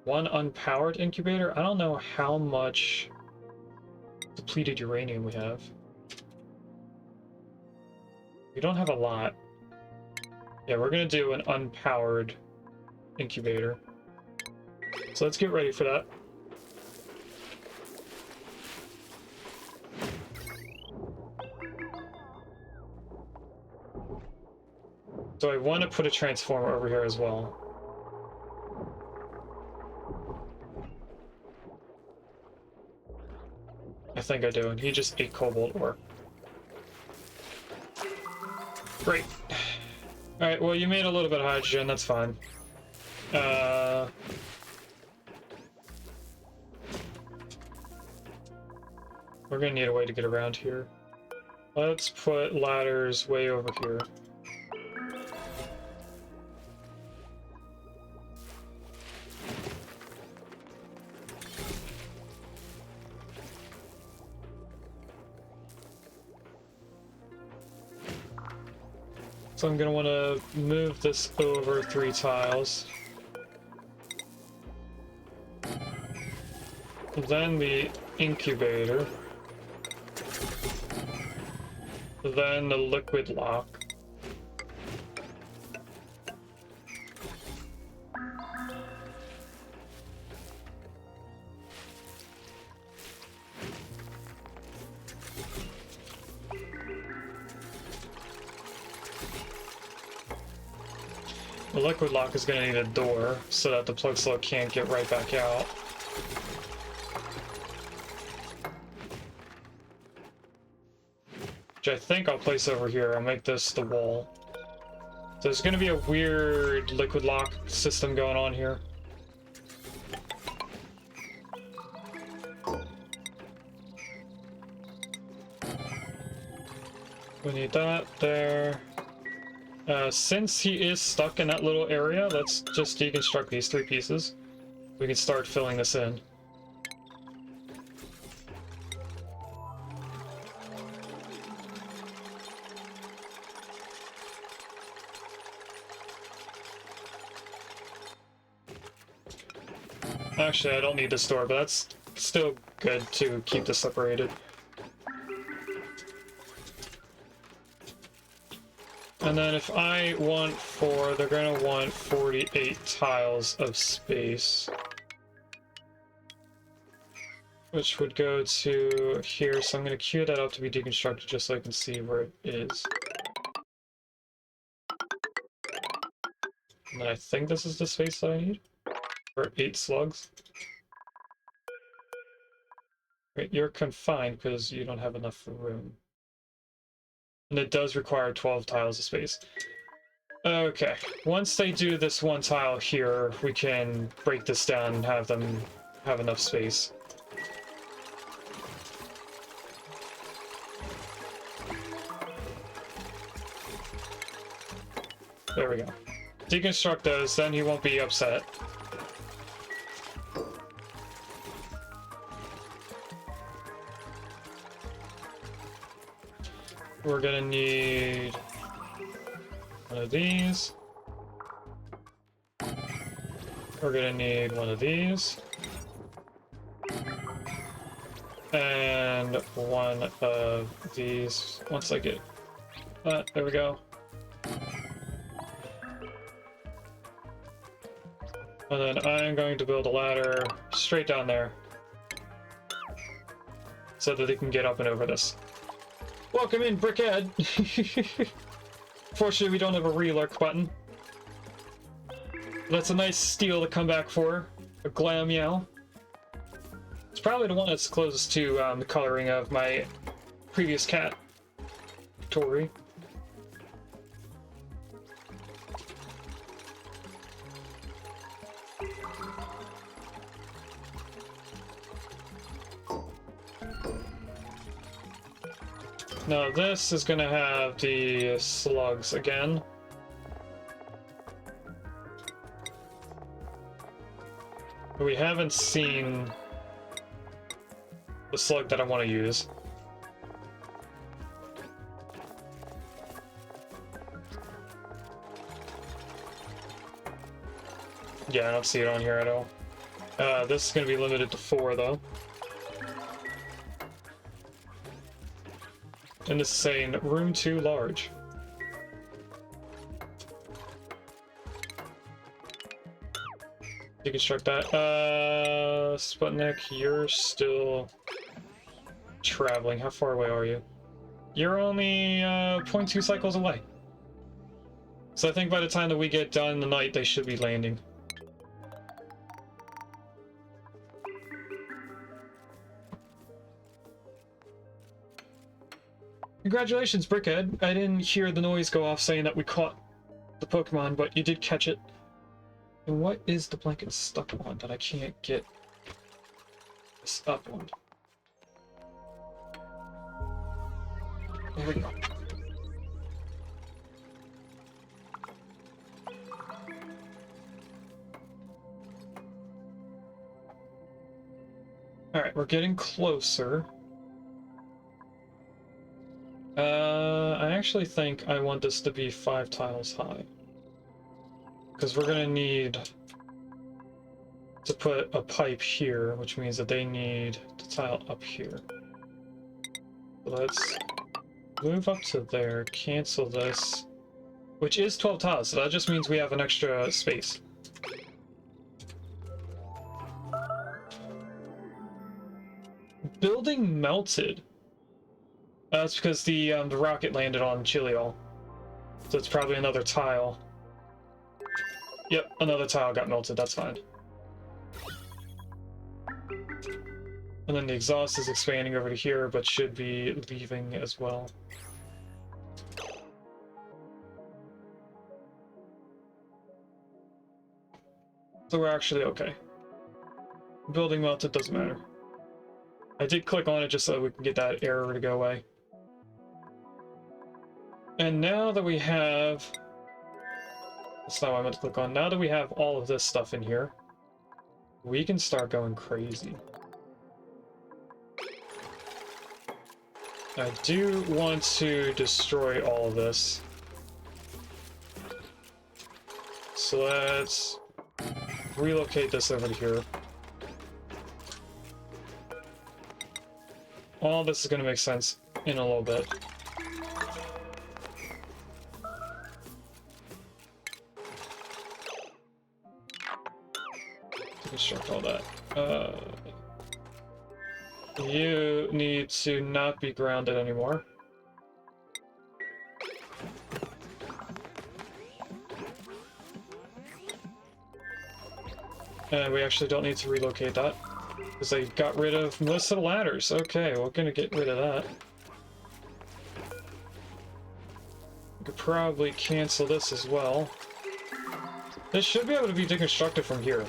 one unpowered incubator. I don't know how much depleted uranium we have. We don't have a lot. Yeah, we're gonna do an unpowered incubator. So let's get ready for that. So I want to put a transformer over here as well. I think I do, and he just ate cobalt ore. Great. Alright, well, you made a little bit of hydrogen, that's fine. We're gonna need a way to get around here. Let's put ladders way over here. So I'm gonna want to move this over 3 tiles. Then the incubator. Then the liquid lock. The liquid lock is going to need a door so that the plug slug can't get right back out. Which I think I'll place over here. I'll make this the wall. So there's going to be a weird liquid lock system going on here. We need that there. Since he is stuck in that little area, let's just deconstruct these 3 pieces. We can start filling this in. Actually, I don't need this door, but that's still good to keep this separated. And then if I want 4, they're going to want 48 tiles of space. Which would go to here, so I'm going to queue that up to be deconstructed just so I can see where it is. And then I think this is the space that I need. For 8 slugs. Right, you're confined because you don't have enough room. And it does require 12 tiles of space. Okay, once they do this one tile here, we can break this down and have them have enough space. There we go. Deconstruct those, then he won't be upset. We're gonna need one of these. We're gonna need one of these. And one of these. Once I get that, there we go. And then I'm going to build a ladder straight down there so that they can get up and over this. Welcome in, Brickhead! Fortunately, we don't have a relurk button. That's a nice steal to come back for. A glam meow. It's probably the one that's closest to the coloring of my previous cat, Tori. Now this is gonna have the slugs again. We haven't seen the slug that I want to use. Yeah, I don't see it on here at all. This is gonna be limited to 4 though. And this is saying room too large. Deconstruct that. Sputnik, you're still traveling. How far away are you? You're only 0.2 cycles away. So I think by the time that we get done tonight, they should be landing. Congratulations, Brickhead. I didn't hear the noise go off saying that we caught the Pokemon, but you did catch it. And what is the blanket stuck on that I can't get this up on? There we go. Alright, we're getting closer. I actually think I want this to be 5 tiles high. Because we're gonna need to put a pipe here, which means that they need to tile up here. So let's move up to there, cancel this, which is 12 tiles, so that just means we have an extra space. Building melted. That's because the rocket landed on Chiliol. So it's probably another tile. Yep, another tile got melted, that's fine. And then the exhaust is expanding over to here, but should be leaving as well. So we're actually okay. Building melted doesn't matter. I did click on it just so we can get that error to go away. And now that we have... That's not what I meant to click on. Now that we have all of this stuff in here, we can start going crazy. I do want to destroy all of this. So let's relocate this over to here. All this is going to make sense in a little bit. Deconstruct all that. You need to not be grounded anymore. And we actually don't need to relocate that. Because they got rid of most of the ladders. Okay, we're gonna get rid of that. We could probably cancel this as well. This should be able to be deconstructed from here.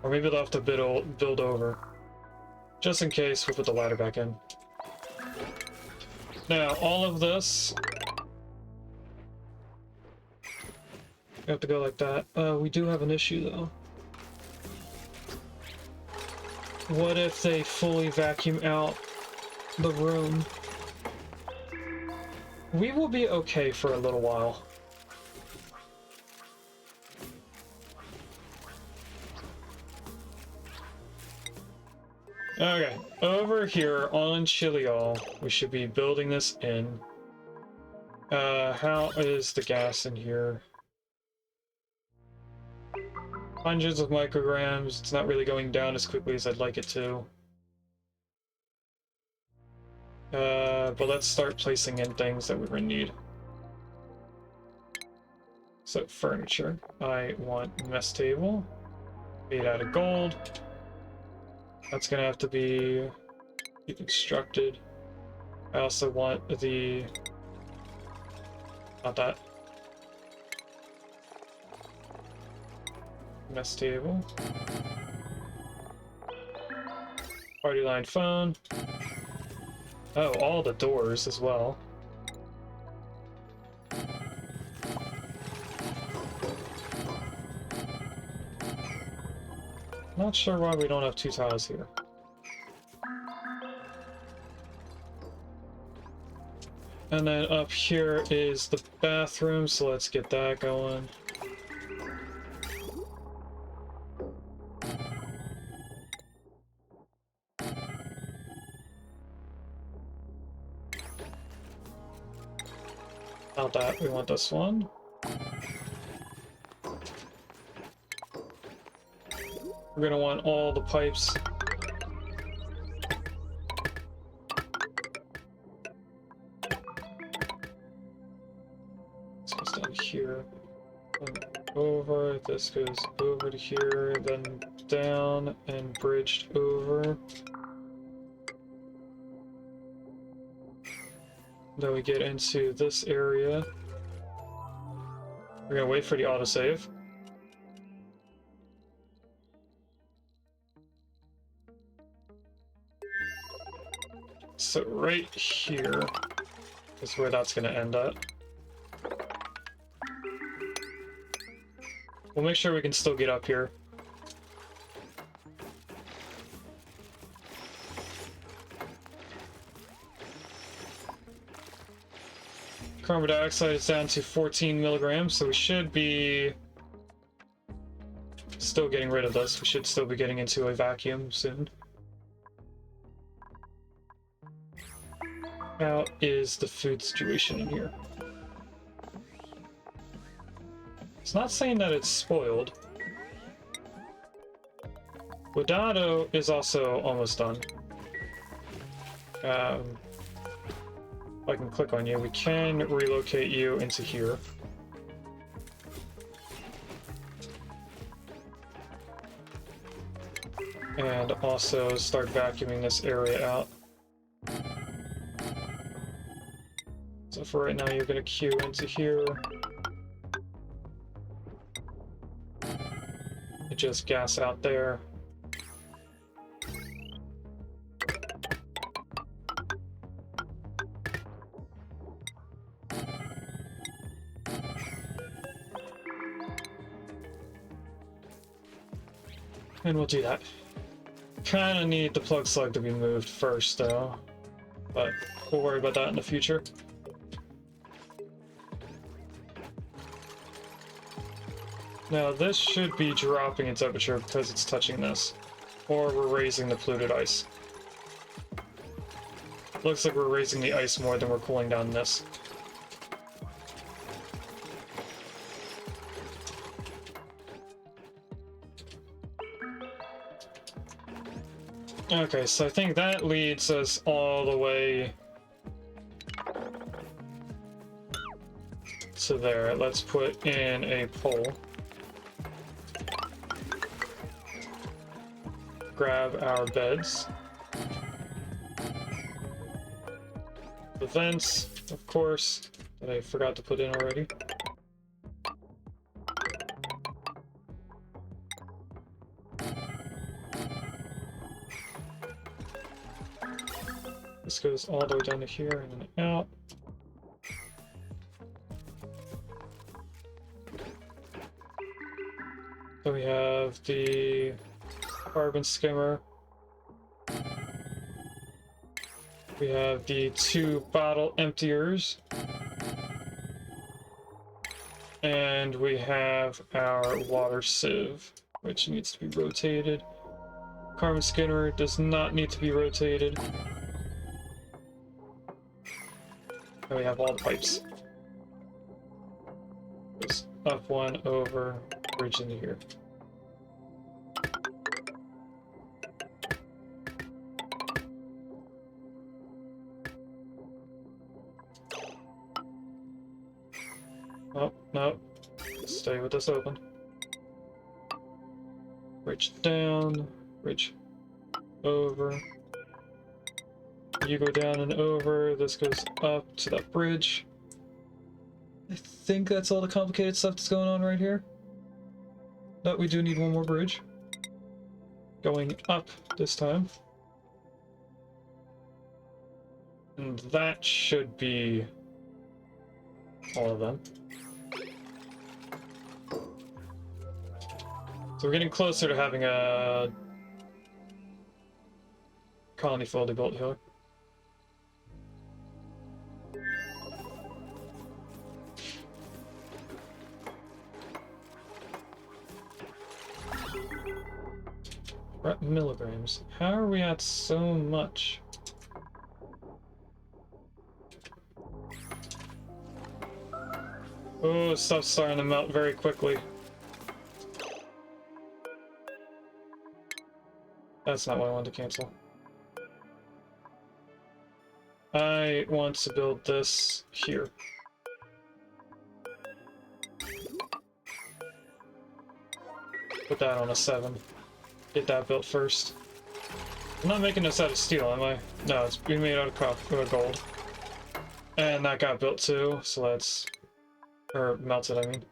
Or maybe they'll have to build over. Just in case, we'll put the ladder back in. Now, all of this... we have to go like that. We do have an issue, though. What if they fully vacuum out the room? We will be okay for a little while. Okay, over here on Chiliol, we should be building this in. How is the gas in here? Hundreds of micrograms. It's not really going down as quickly as I'd like it to. But let's start placing in things that we're gonna need. So, furniture. I want mess table. Made out of gold. That's gonna have to be deconstructed. I also want the... not that. Mess table. Party line phone. Oh, all the doors as well. Not sure why we don't have 2 tiles here. And then up here is the bathroom, so let's get that going. Not that, we want this one. We're gonna want all the pipes. This goes down here, and over, this goes over to here, then down and bridged over. Then we get into this area. We're gonna wait for the autosave. So right here is where that's gonna end up. We'll make sure we can still get up here. Carbon dioxide is down to 14 milligrams, so we should be still getting rid of this. We should still be getting into a vacuum soon. How is the food situation in here? It's not saying that it's spoiled. Wadado is also almost done. If I can click on you, we can relocate you into here. And also start vacuuming this area out. So for right now, you're going to queue into here. And just gas out there. And we'll do that. Kinda need the plug slug to be moved first, though. But we'll worry about that in the future. Now, this should be dropping in temperature because it's touching this. Or we're raising the polluted ice. Looks like we're raising the ice more than we're cooling down this. Okay, so I think that leads us all the way to there. Let's put in a pole. grab our beds. The vents, of course, that I forgot to put in already. This goes all the way down to here and then out. So we have the carbon skimmer. We have the 2 bottle emptiers. And we have our water sieve, which needs to be rotated. Carbon skimmer does not need to be rotated. And we have all the pipes. Just up one, over, bridge into here. Oh, no. Stay with this open. Bridge down, bridge over. You go down and over, this goes up to that bridge. I think that's all the complicated stuff that's going on right here. But we do need one more bridge. Going up this time. And that should be all of them. So we're getting closer to having a colony fully built here. We're at milligrams. How are we at so much? Oh, stuff's starting to melt very quickly. That's not what I wanted to cancel. I want to build this here. Put that on a 7. Get that built first. I'm not making this out of steel, am I? No, it's being made out of gold. And that got built too, so let's... or melted, I mean.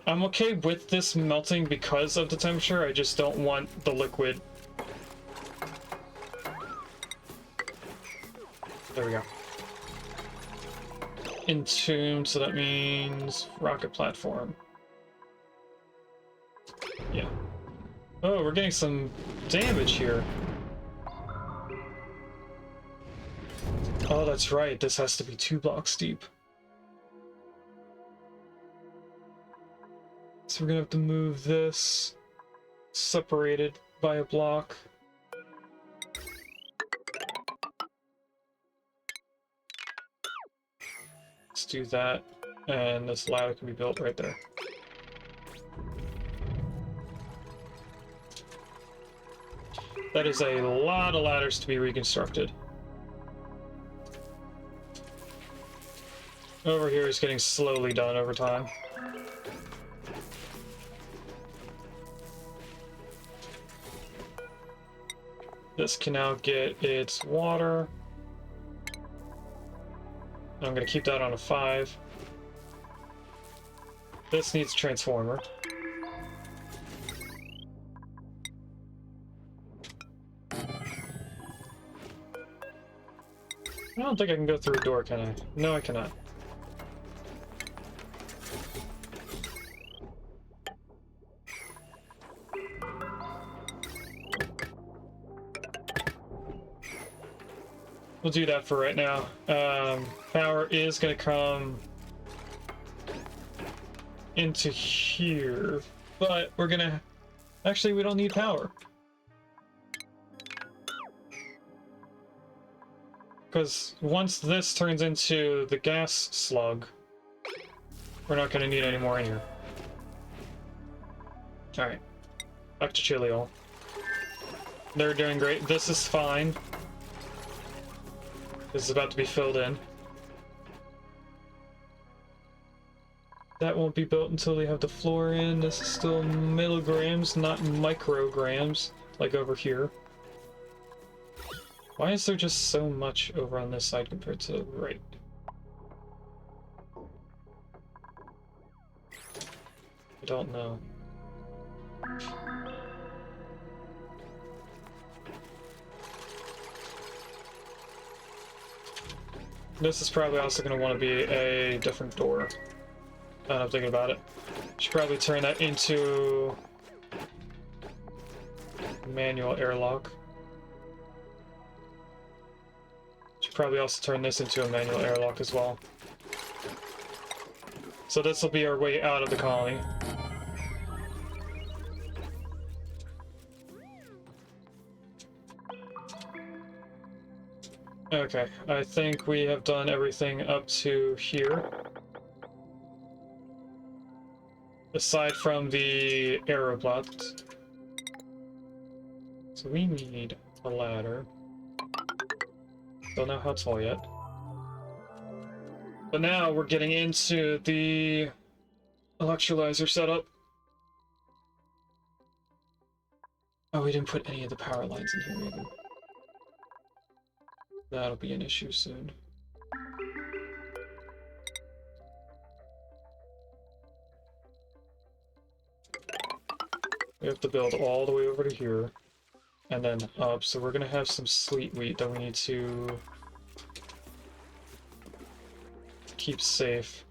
I'm okay with this melting because of the temperature, I just don't want the liquid. There we go. Entombed, so that means rocket platform. Yeah. Oh, we're getting some damage here. Oh, that's right, this has to be 2 blocks deep. So we're gonna have to move this separated by a block. Let's do that, and this ladder can be built right there. That is a lot of ladders to be reconstructed. Over here is getting slowly done over time. This can now get its water. I'm going to keep that on a 5. This needs transformer. I don't think I can go through a door, can I? No, I cannot. We'll do that for right now. Power is going to come into here, but we're going to... Actually, we don't need power. Because once this turns into the gas slug, we're not going to need any more in here. Alright. Back to Chiliol. They're doing great. This is fine. This is about to be filled in. That won't be built until we have the floor in. This is still milligrams, not micrograms, like over here. Why is there just so much over on this side compared to the right? I don't know. This is probably also going to want to be a different door. I'm thinking about it. Should probably turn that into manual airlock. Should probably also turn this into a manual airlock as well. So this will be our way out of the colony. Okay, I think we have done everything up to here. Aside from the aeroplot. So we need a ladder. Don't know how tall yet. But now we're getting into the electrolyzer setup. Oh, we didn't put any of the power lines in here either. That'll be an issue soon. We have to build all the way over to here, and then up, so we're gonna have some sweet wheat that we need to keep safe.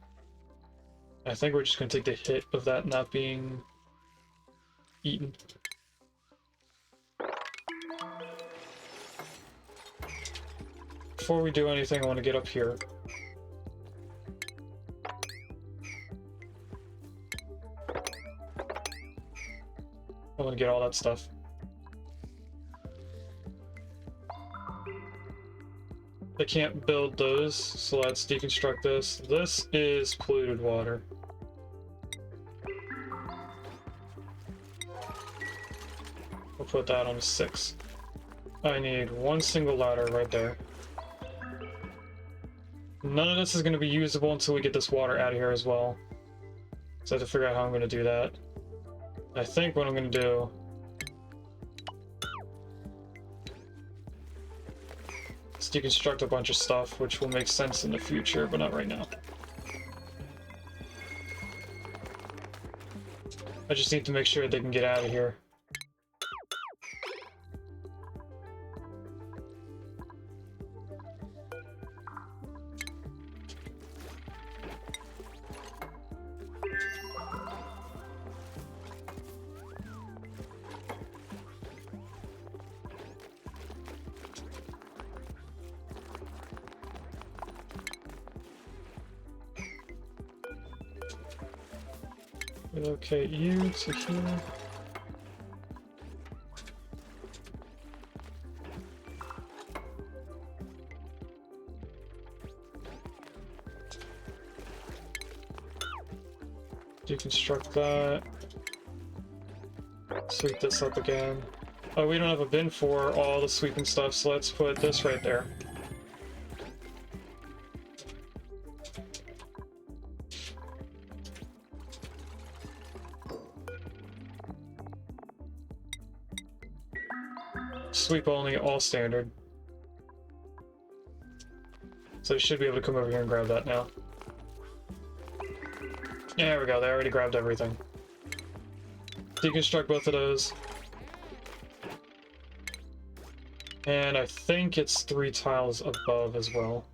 I think we're just gonna take the hit of that not being eaten. Before we do anything, I want to get up here. I want to get all that stuff. I can't build those, so let's deconstruct this. This is polluted water. We'll put that on a 6. I need one single ladder right there. None of this is going to be usable until we get this water out of here as well. So I have to figure out how I'm going to do that. I think what I'm going to do is deconstruct a bunch of stuff, which will make sense in the future, but not right now. I just need to make sure they can get out of here. Relocate you to here. Deconstruct that. Sweep this up again. Oh, we don't have a bin for all the sweeping stuff, so let's put this right there. Sweep only, all standard. So you should be able to come over here and grab that now. There we go, they already grabbed everything. Deconstruct both of those. And I think it's 3 tiles above as well.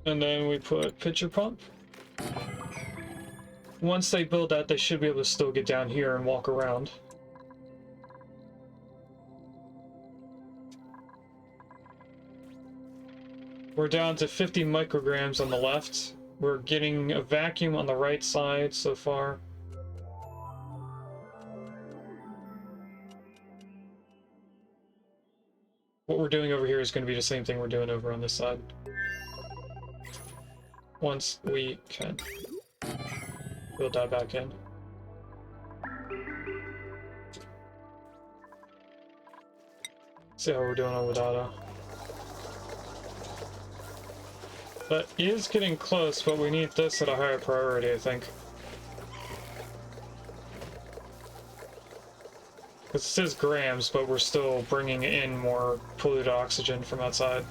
And then we put pitcher pump. Once they build that, they should be able to still get down here and walk around. We're down to 50 micrograms on the left. We're getting a vacuum on the right side so far. What we're doing over here is going to be the same thing we're doing over on this side. Once we can build that back in. See how we're doing on Wadata. That is getting close, but we need this at a higher priority, I think. It says grams, but we're still bringing in more polluted oxygen from outside.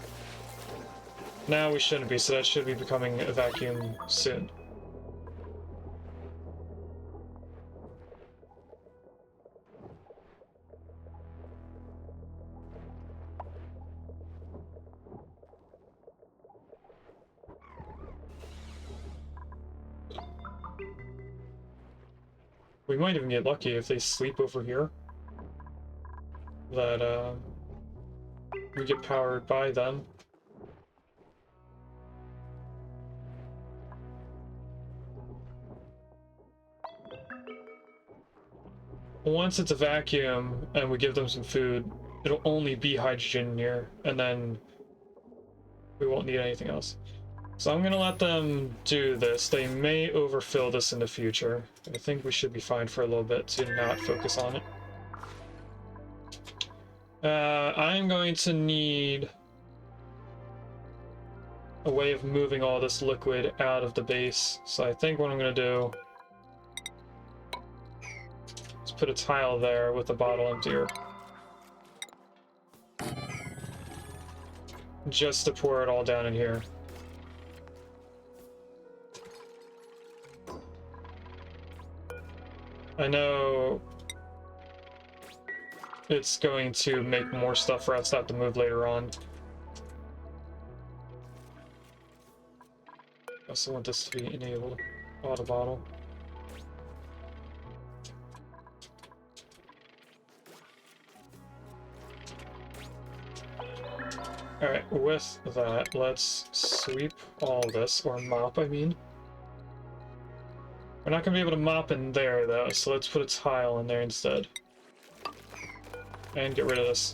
Now we shouldn't be, so that should be becoming a vacuum soon. We might even get lucky if they sleep over here. That, we get powered by them. Once it's a vacuum and we give them some food, it'll only be hydrogen in here, and then we won't need anything else. So I'm gonna let them do this. They may overfill this in the future. I think we should be fine for a little bit to not focus on it. I'm going to need a way of moving all this liquid out of the base. So I think what I'm gonna do is put a tile there with the bottle emptier. Just to pour it all down in here. I know it's going to make more stuff for us to have to move later on. I also want this to be enabled. Auto bottle. Alright, with that, let's sweep all this, or mop, I mean. We're not going to be able to mop in there, though, so let's put a tile in there instead. And get rid of this.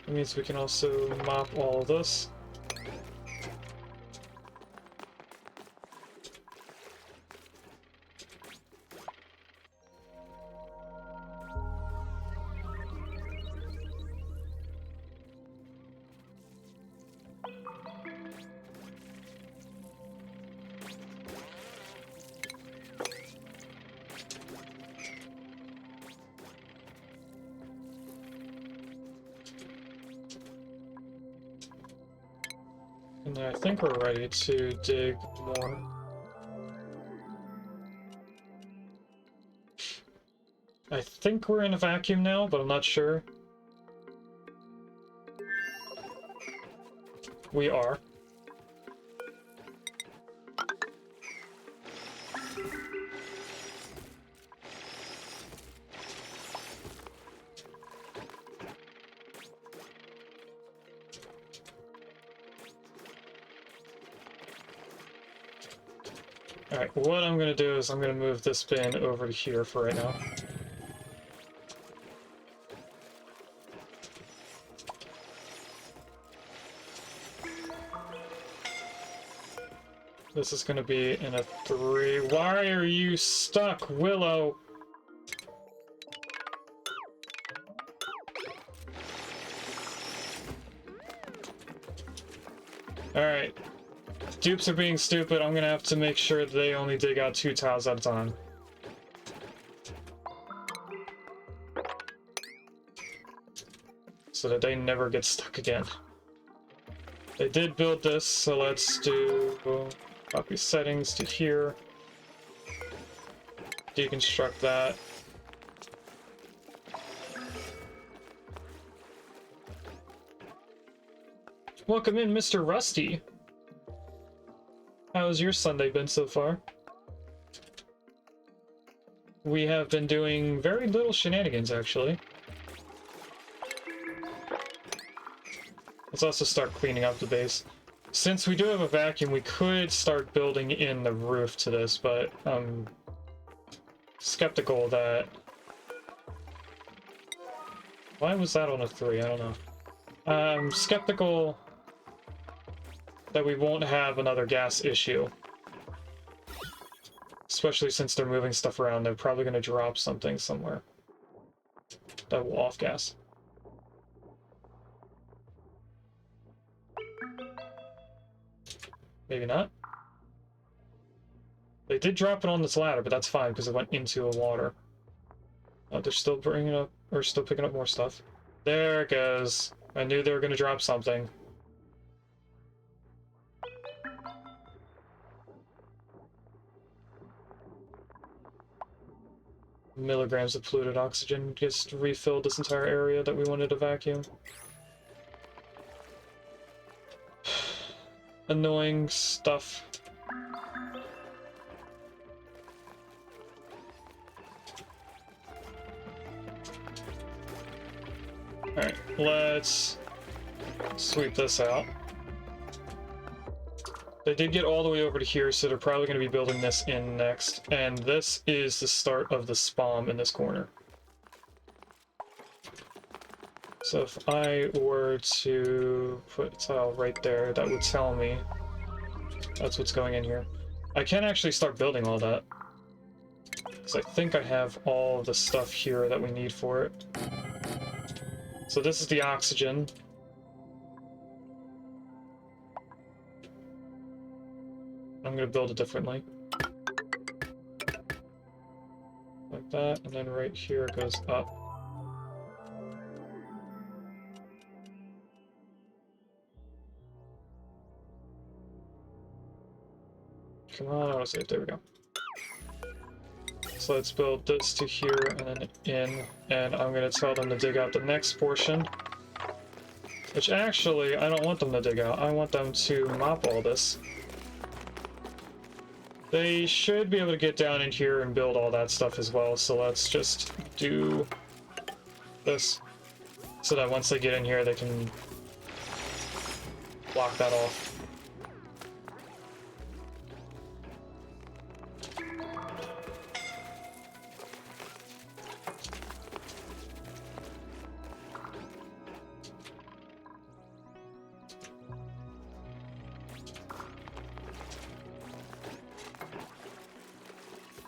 That means we can also mop all of this. And I think we're ready to dig more. I think we're in a vacuum now, but I'm not sure. We are. Alright, what I'm going to do is I'm going to move this bin over to here for right now. This is going to be in a 3. Why are you stuck, Willow? Alright. Dupes are being stupid. I'm gonna have to make sure that they only dig out 2 tiles at a time. So that they never get stuck again. They did build this, so let's do copy settings to here. Deconstruct that. Welcome in, Mr. Rusty. How's your Sunday been so far? We have been doing very little shenanigans, actually. Let's also start cleaning up the base. Since we do have a vacuum, we could start building in the roof to this, but I'm skeptical that Why was that on a 3? I don't know. I'm skeptical that we won't have another gas issue. Especially since they're moving stuff around, they're probably going to drop something somewhere that will off-gas. Maybe not. They did drop it on this ladder, but that's fine because it went into a water. Oh, they're still bringing up, or still picking up more stuff. There it goes. I knew they were going to drop something. Milligrams of polluted oxygen just refilled this entire area that we wanted to vacuum. Annoying stuff. Alright, let's sweep this out. They did get all the way over to here, so they're probably going to be building this in next. And this is the start of the SPOM in this corner. So if I were to put a tile right there, that would tell me that's what's going in here. I can actually start building all that, because I think I have all the stuff here that we need for it. So this is the oxygen. I'm going to build it differently. Like that, and then right here it goes up. Come on, autosave, there we go. So let's build this to here and then in, and I'm going to tell them to dig out the next portion. Which actually, I don't want them to dig out, I want them to mop all this. They should be able to get down in here and build all that stuff as well, so let's just do this, so that once they get in here they can block that off.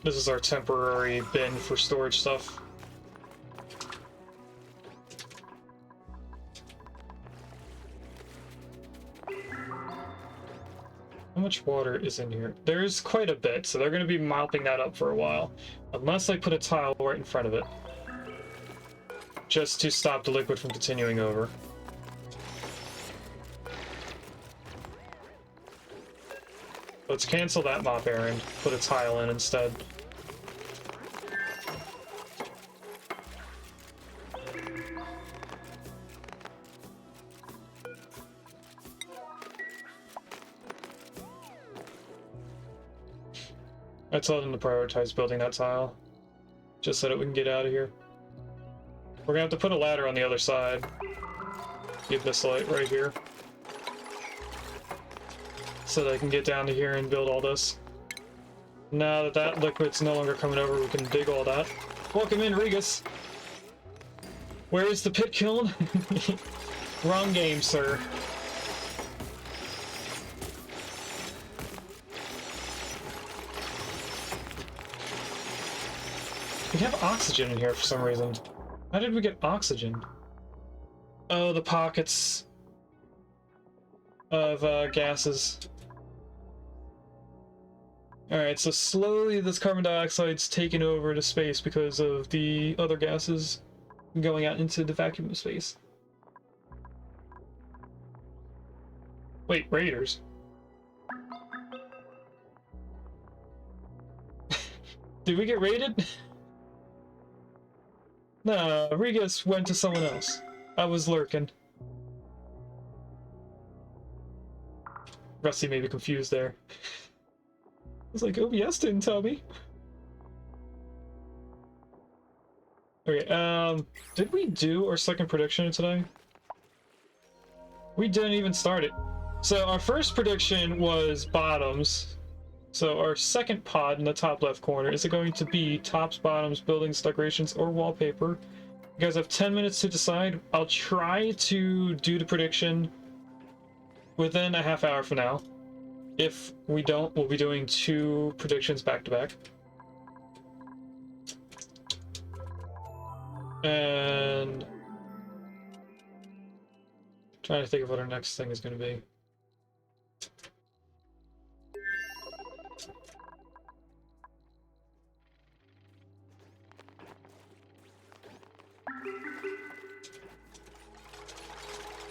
This is our temporary bin for storage stuff. How much water is in here? There's quite a bit, so they're going to be mopping that up for a while. Unless I put a tile right in front of it. Just to stop the liquid from continuing over. Let's cancel that mop errand, put a tile in instead. I told him to prioritize building that tile, just so that we can get out of here. We're gonna have to put a ladder on the other side. Give this light right here. So they can get down to here and build all this. Now that that liquid's no longer coming over, we can dig all that. Welcome in, Regus! Where is the pit kiln? Wrong game, sir. We have oxygen in here for some reason. How did we get oxygen? Oh, the pockets of gases. Alright, so slowly this carbon dioxide's taken over to space because of the other gases going out into the vacuum of space. Wait, raiders? Did we get raided? No, Regus went to someone else. I was lurking. Rusty may be confused there. I was like, OBS didn't tell me. Okay, did we do our second prediction today? We didn't even start it. So our first prediction was bottoms. So our second pod in the top left corner, is it going to be tops, bottoms, buildings, decorations, or wallpaper? You guys have 10 minutes to decide. I'll try to do the prediction within a half hour from now. If we don't, we'll be doing 2 predictions back to back. And trying to think of what our next thing is going to be.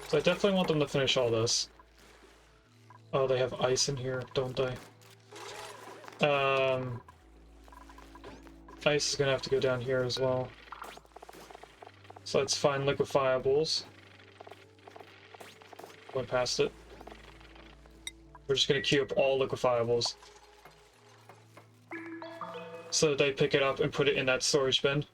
So I definitely want them to finish all this. Oh, they have ice in here, don't they? Ice is gonna have to go down here as well. So let's find liquefiables. Went past it. We're just gonna queue up all liquefiables. So they pick it up and put it in that storage bin.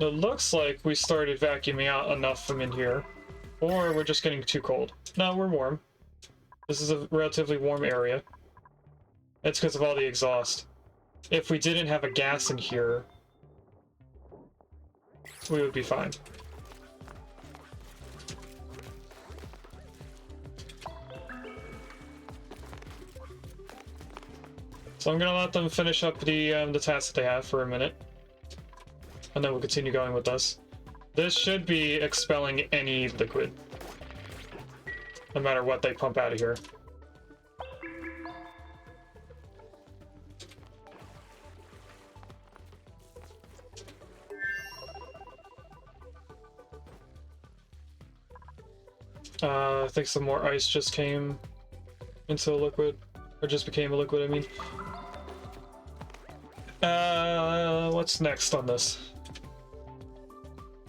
It looks like we started vacuuming out enough from in here, or we're just getting too cold. No, we're warm. This is a relatively warm area. It's because of all the exhaust. If we didn't have a gas in here, we would be fine. So I'm gonna let them finish up the task that they have for a minute. And then we'll continue going with this. This should be expelling any liquid. No matter what they pump out of here. I think some more ice just came into a liquid. Or just became a liquid, I mean. What's next on this?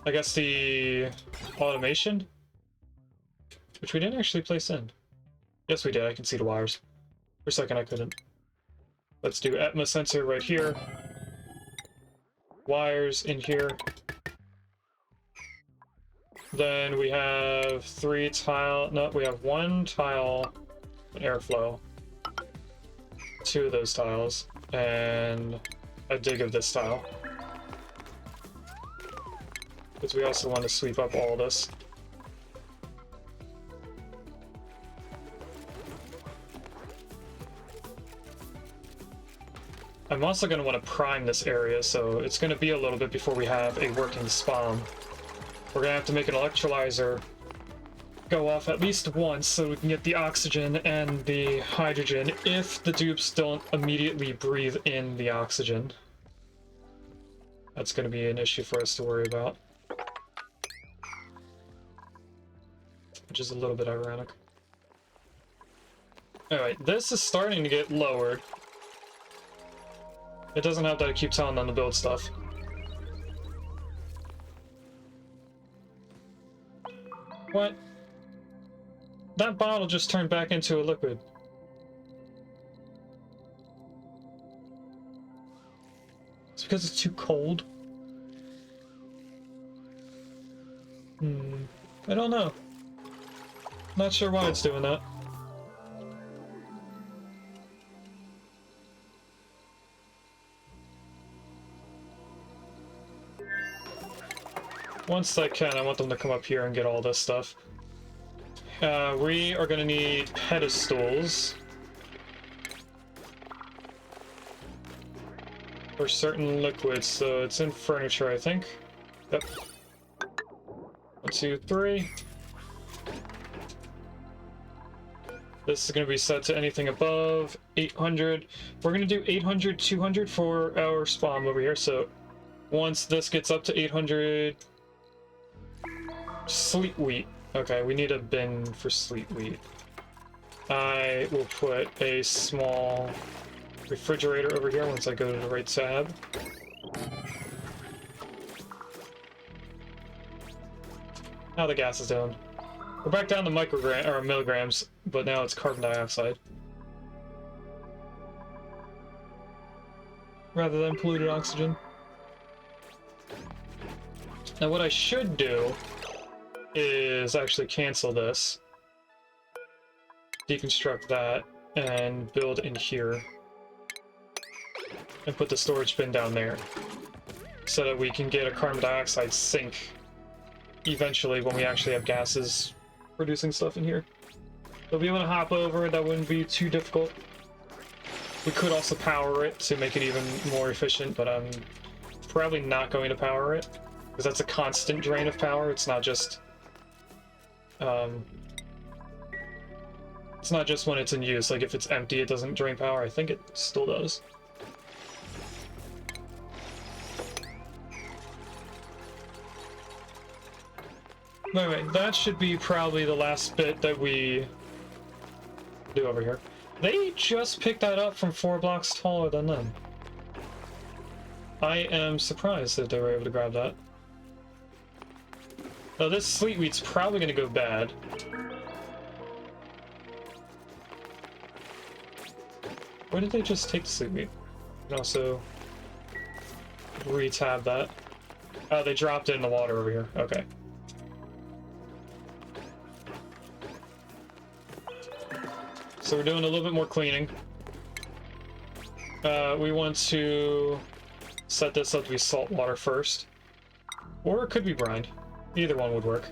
I guess the automation, which we didn't actually place in. Yes, we did. I can see the wires. For a second, I couldn't. Let's do Atmos sensor right here. Wires in here. Then we have 3 tile. No, we have 1 tile and airflow. 2 of those tiles and a dig of this tile. Because we also want to sweep up all this. I'm also going to want to prime this area, so it's going to be a little bit before we have a working SPOM. We're going to have to make an electrolyzer go off at least once so we can get the oxygen and the hydrogen if the dupes don't immediately breathe in the oxygen. That's going to be an issue for us to worry about. Which is a little bit ironic. Alright, this is starting to get lowered. It doesn't help that it keeps telling them to build stuff. What? That bottle just turned back into a liquid. It's because it's too cold? I don't know. Not sure why it's doing that. Once I can, I want them to come up here and get all this stuff. We are going to need pedestals for certain liquids, so it's in furniture, I think. Yep. 1, 2, 3. This is going to be set to anything above 800. We're going to do 800, 200 for our SPOM over here, so once this gets up to 800... Sleet wheat. Okay, we need a bin for sleet wheat. I will put a small refrigerator over here once I go to the right tab. Now the gas is down. We're back down to milligrams, but now it's carbon dioxide. Rather than polluted oxygen. Now what I should do is actually cancel this deconstruct that and build in here. And put the storage bin down there. So that we can get a carbon dioxide sink eventually when we actually have gases producing stuff in here. We'll be able to hop over, that wouldn't be too difficult. We could also power it to make it even more efficient, but I'm probably not going to power it, because that's a constant drain of power. It's not just it's not just when it's in use. Like if it's empty it doesn't drain power. I think it still does. Anyway, that should be probably the last bit that we do over here. They just picked that up from 4 blocks taller than them. I am surprised that they were able to grab that. Now this sleet wheat's probably going to go bad. Where did they just take the sleet wheat? You can also re-tab that. Oh, they dropped it in the water over here. Okay. So we're doing a little bit more cleaning. We want to set this up to be salt water first. Or it could be brined. Either one would work.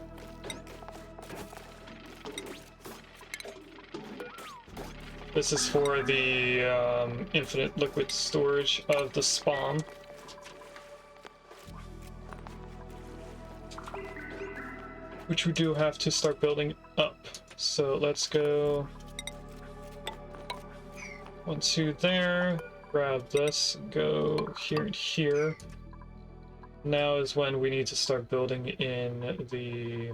This is for the infinite liquid storage of the SPOM. Which we do have to start building up. So let's go 1, 2 there, grab this, go here and here. Now is when we need to start building in the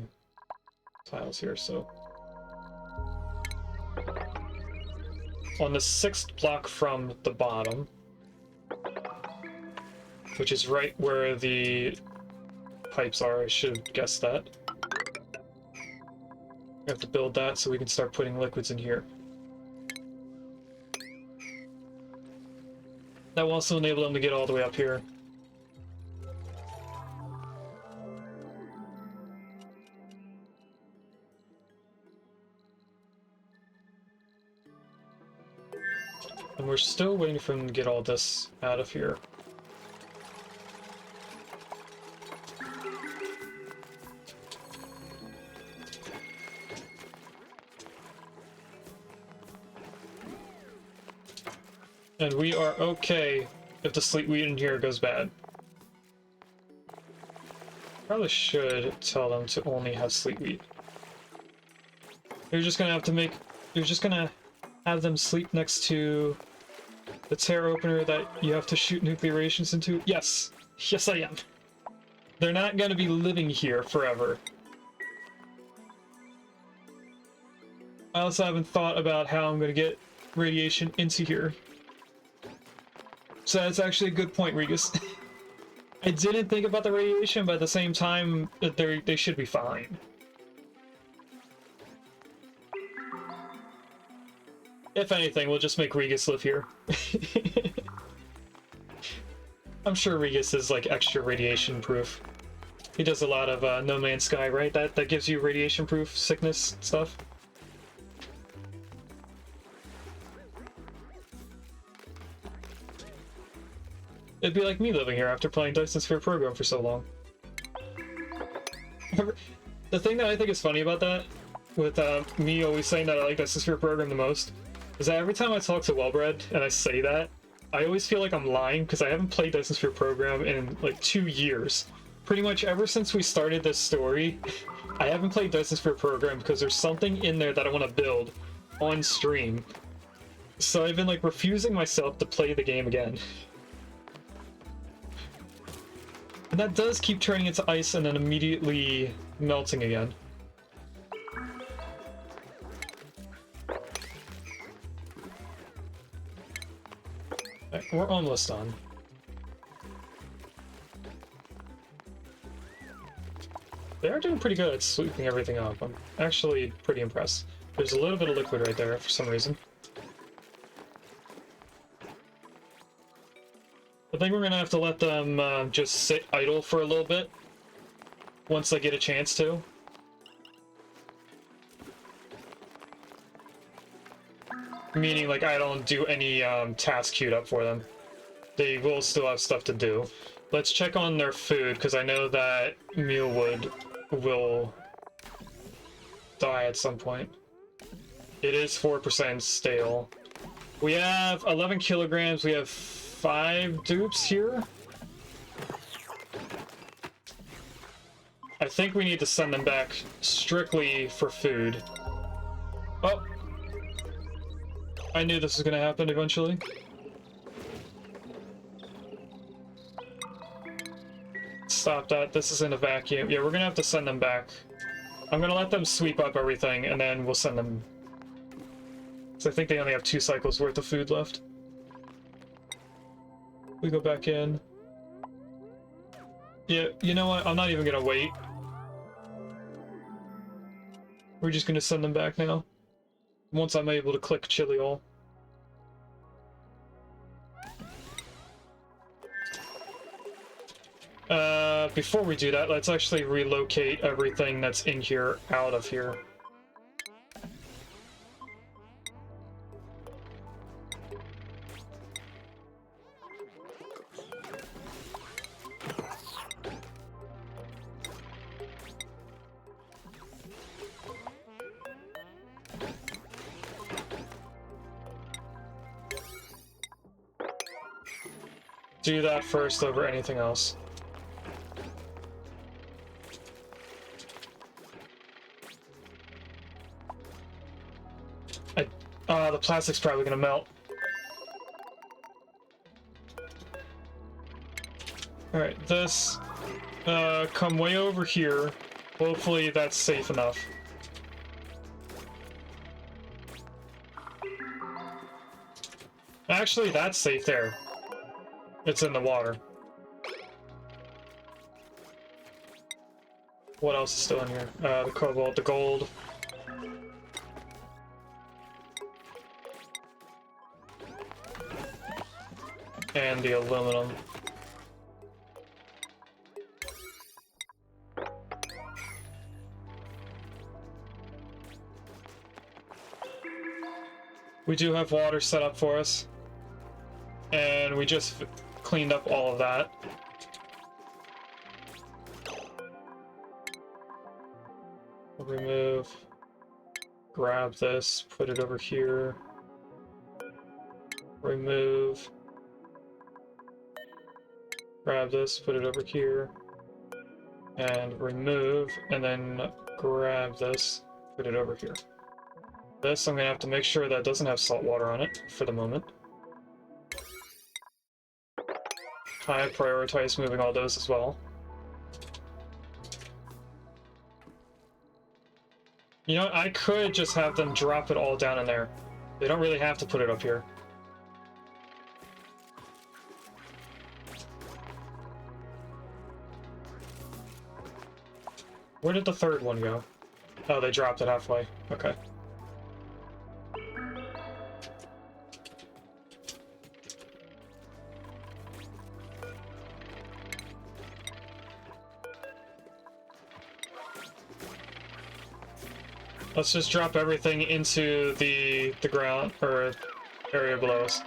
tiles here, so. On the 6th block from the bottom, which is right where the pipes are, I should guess that. We have to build that so we can start putting liquids in here. That will also enable them to get all the way up here. And we're still waiting for them to get all this out of here. And we are okay if the sleet wheat in here goes bad. Probably should tell them to only have sleet wheat. You're just gonna have to make... You're just gonna have them sleep next to the tear opener that you have to shoot nuclear rations into? Yes! Yes, I am. They're not gonna be living here forever. I also haven't thought about how I'm gonna get radiation into here. So that's actually a good point, Regis. I didn't think about the radiation, but at the same time, they should be fine. If anything, we'll just make Regis live here. I'm sure Regis is like extra radiation proof. He does a lot of No Man's Sky, right? That gives you radiation proof sickness stuff. It'd be like me living here after playing Dyson Sphere Program for so long. The thing that I think is funny about that, with me always saying that I like Dyson Sphere Program the most, is that every time I talk to Wellbred and I say that, I always feel like I'm lying because I haven't played Dyson Sphere Program in like 2 years. Pretty much ever since we started this story, I haven't played Dyson Sphere Program because there's something in there that I want to build on stream. So I've been like refusing myself to play the game again. And that does keep turning into ice and then immediately melting again. Right, we're almost done. They are doing pretty good at sweeping everything up. I'm actually pretty impressed. There's a little bit of liquid right there for some reason. I think we're gonna have to let them just sit idle for a little bit once they get a chance to. Meaning, like, I don't do any tasks queued up for them. They will still have stuff to do. Let's check on their food, because I know that mealwood will die at some point. It is 4% stale. We have 11 kilograms. We have 5 dupes here. I think we need to send them back strictly for food. Oh! I knew this was going to happen eventually. Stop that. This is in a vacuum. Yeah, we're going to have to send them back. I'm going to let them sweep up everything, and then we'll send them... So I think they only have 2 cycles worth of food left. We go back in. Yeah, you know what? I'm not even going to wait. We're just going to send them back now. Once I'm able to click chili all. Before we do that, let's actually relocate everything that's in here out of here. Do that first over anything else. The plastic's probably gonna melt. Alright, this, come way over here. Hopefully that's safe enough. Actually, that's safe there. It's in the water. What else is still in here? The cobalt, the gold. And the aluminum. We do have water set up for us. And we just cleaned up all of that. Remove. Grab this, put it over here. Remove. Grab this, put it over here. And remove, and then grab this, put it over here. This, I'm gonna have to make sure that doesn't have salt water on it for the moment. I prioritize moving all those as well. You know, I could just have them drop it all down in there. They don't really have to put it up here. Where did the third one go? Oh, they dropped it halfway. Okay. Let's just drop everything into the ground, or area below us.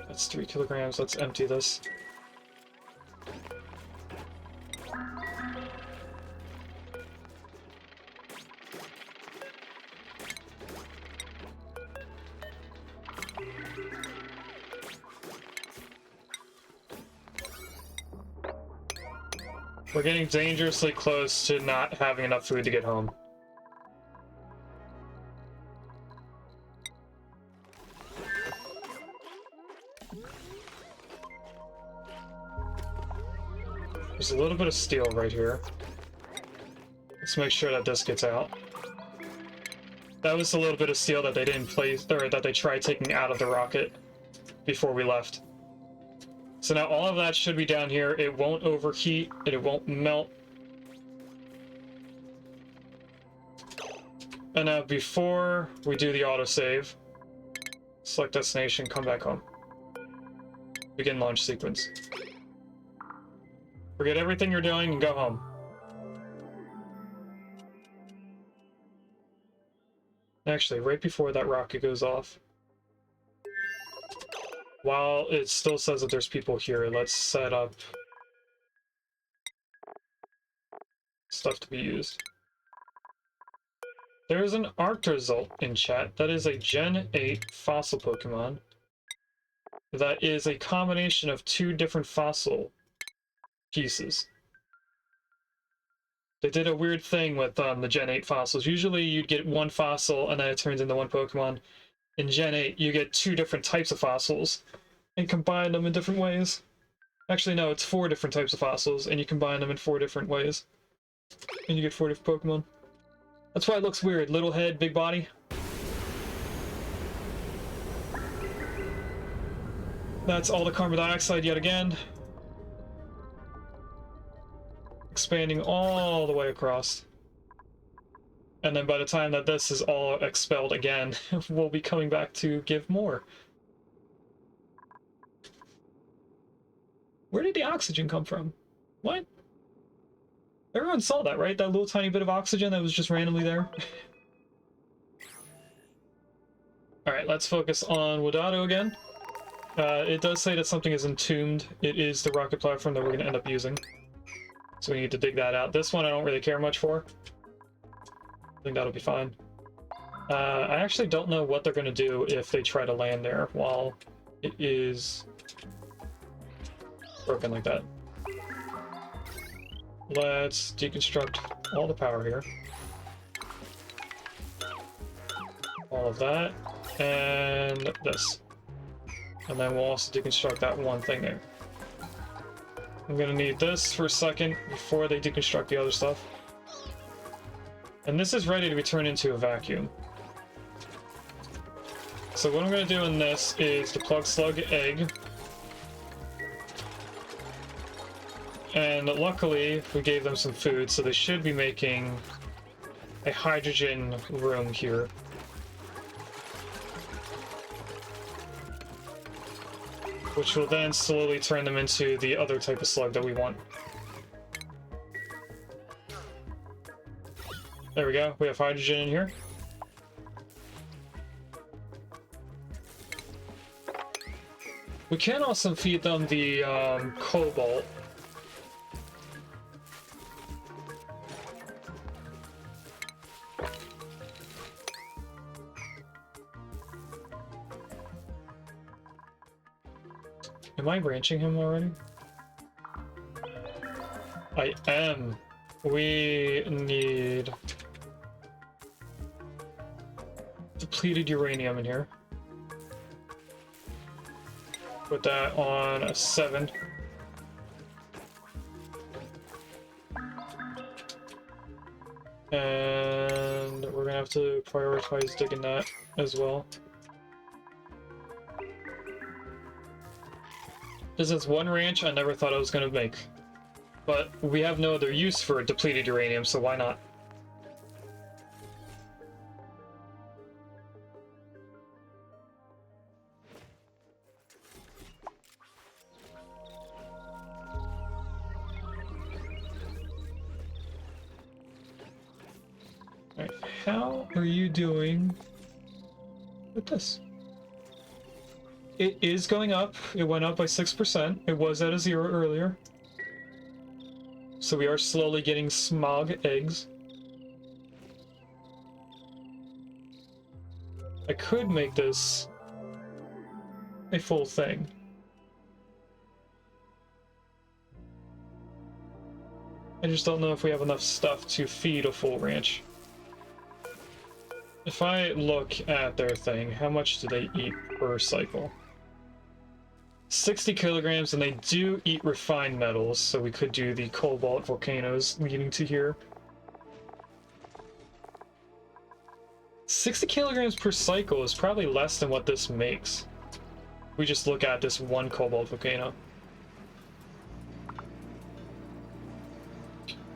That's 3 kilograms, let's empty this. We're getting dangerously close to not having enough food to get home. There's a little bit of steel right here. Let's make sure that this gets out. That was a little bit of steel that they didn't place, or that they tried taking out of the rocket before we left. So now all of that should be down here. It won't overheat, it won't melt. And now before we do the autosave, select destination, come back home. Begin launch sequence. Forget everything you're doing and go home. Actually, right before that rocket goes off, while it still says that there's people here, let's set up stuff to be used. There's an Arctozolt in chat. That is a Gen 8 fossil Pokemon. That is a combination of two different fossil pieces. They did a weird thing with the Gen 8 fossils. Usually you'd get one fossil and then it turns into one Pokemon. In Gen 8, you get two different types of fossils and combine them in different ways. Actually, no, it's 4 different types of fossils and you combine them in 4 different ways. And you get 4 different Pokemon. That's why it looks weird. Little head, big body. That's all the carbon dioxide yet again. Expanding all the way across. And then by the time that this is all expelled again, we'll be coming back to give more. Where did the oxygen come from? What? Everyone saw that, right? That little tiny bit of oxygen that was just randomly there? Alright, let's focus on Wadado again. It does say that something is entombed. It is the rocket platform that we're going to end up using. So we need to dig that out. This one I don't really care much for. I think that'll be fine. I actually don't know what they're going to do if they try to land there while it is broken like that. Let's deconstruct all the power here. All of that. And this. And then we'll also deconstruct that one thing there. I'm gonna need this for a second before they deconstruct the other stuff. And this is ready to be turned into a vacuum. So what I'm gonna do in this is the plug slug egg. And luckily, we gave them some food, so they should be making a hydrogen room here. Which will then slowly turn them into the other type of slug that we want. There we go, we have hydrogen in here. We can also feed them the cobalt. Am I branching him already? I am. We need depleted uranium in here. Put that on a 7. And we're gonna have to prioritize digging that as well. This is one ranch I never thought I was going to make. But we have no other use for depleted uranium, so why not? Alright, how are you doing with this? It is going up. It went up by 6%. It was at a 0 earlier. So we are slowly getting smog eggs. I could make this a full thing. I just don't know if we have enough stuff to feed a full ranch. If I look at their thing, how much do they eat per cycle? 60 kilograms, and they do eat refined metals, so we could do the cobalt volcanoes leading to here. 60 kilograms per cycle is probably less than what this makes. We just look at this one cobalt volcano.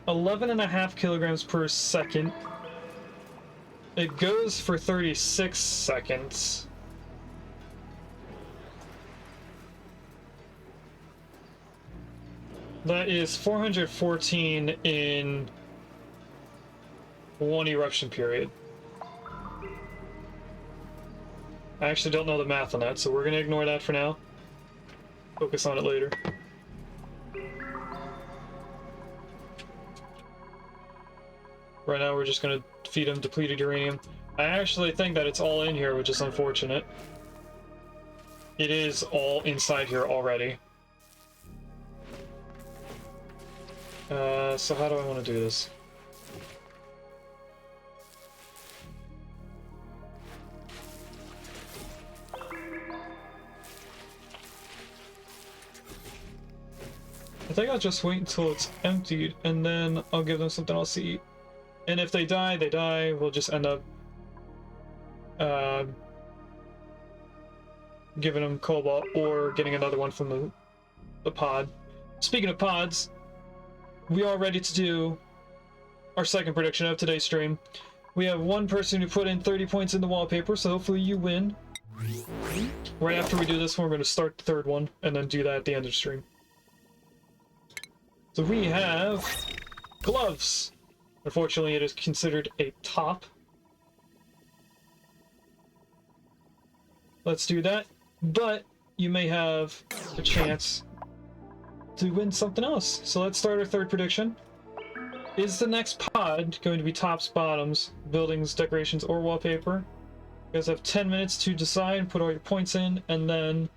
11.5 kilograms per second. It goes for 36 seconds. That is 414 in one eruption period. I actually don't know the math on that, so we're going to ignore that for now. Focus on it later. Right now we're just going to feed him depleted uranium. I actually think that it's all in here, which is unfortunate. It is all inside here already. So how do I want to do this? I think I'll just wait until it's emptied, and then I'll give them something else to eat. And if they die, they die. We'll just end up giving them cobalt or getting another one from the pod. Speaking of pods, we are ready to do our second prediction of today's stream. We have one person who put in 30 points in the wallpaper, so hopefully you win. Right after we do this one, we're going to start the third one and then do that at the end of the stream. So we have gloves. Unfortunately, it is considered a top. Let's do that. But you may have a chance to win something else. So let's start our third prediction. Is the next pod going to be tops, bottoms, buildings, decorations, or wallpaper? You guys have 10 minutes to decide, put all your points in, and then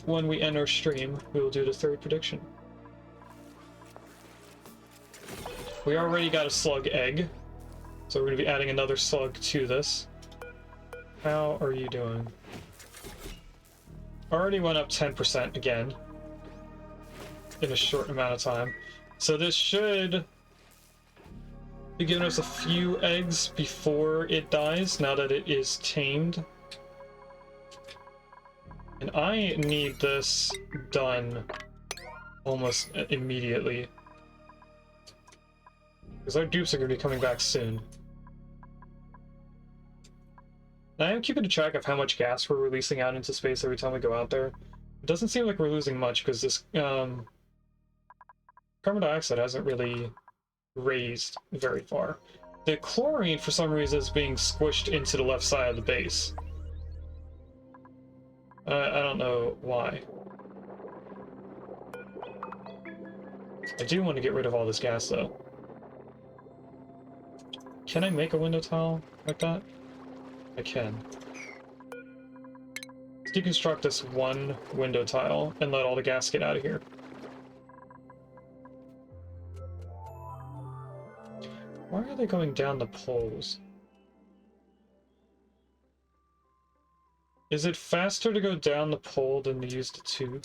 when we end our stream, we will do the third prediction. We already got a slug egg, so we're going to be adding another slug to this. How are you doing? Already went up 10% again in a short amount of time. So this should be giving us a few eggs before it dies, now that it is tamed. And I need this done almost immediately, because our dupes are going to be coming back soon. I am keeping a track of how much gas we're releasing out into space every time we go out there. It doesn't seem like we're losing much, because this carbon dioxide hasn't really raised very far. The chlorine, for some reason, is being squished into the left side of the base. I don't know why. I do want to get rid of all this gas, though. Can I make a window tile like that? I can. Let's deconstruct this one window tile and let all the gas get out of here. Why are they going down the poles? Is it faster to go down the pole than to use the tube?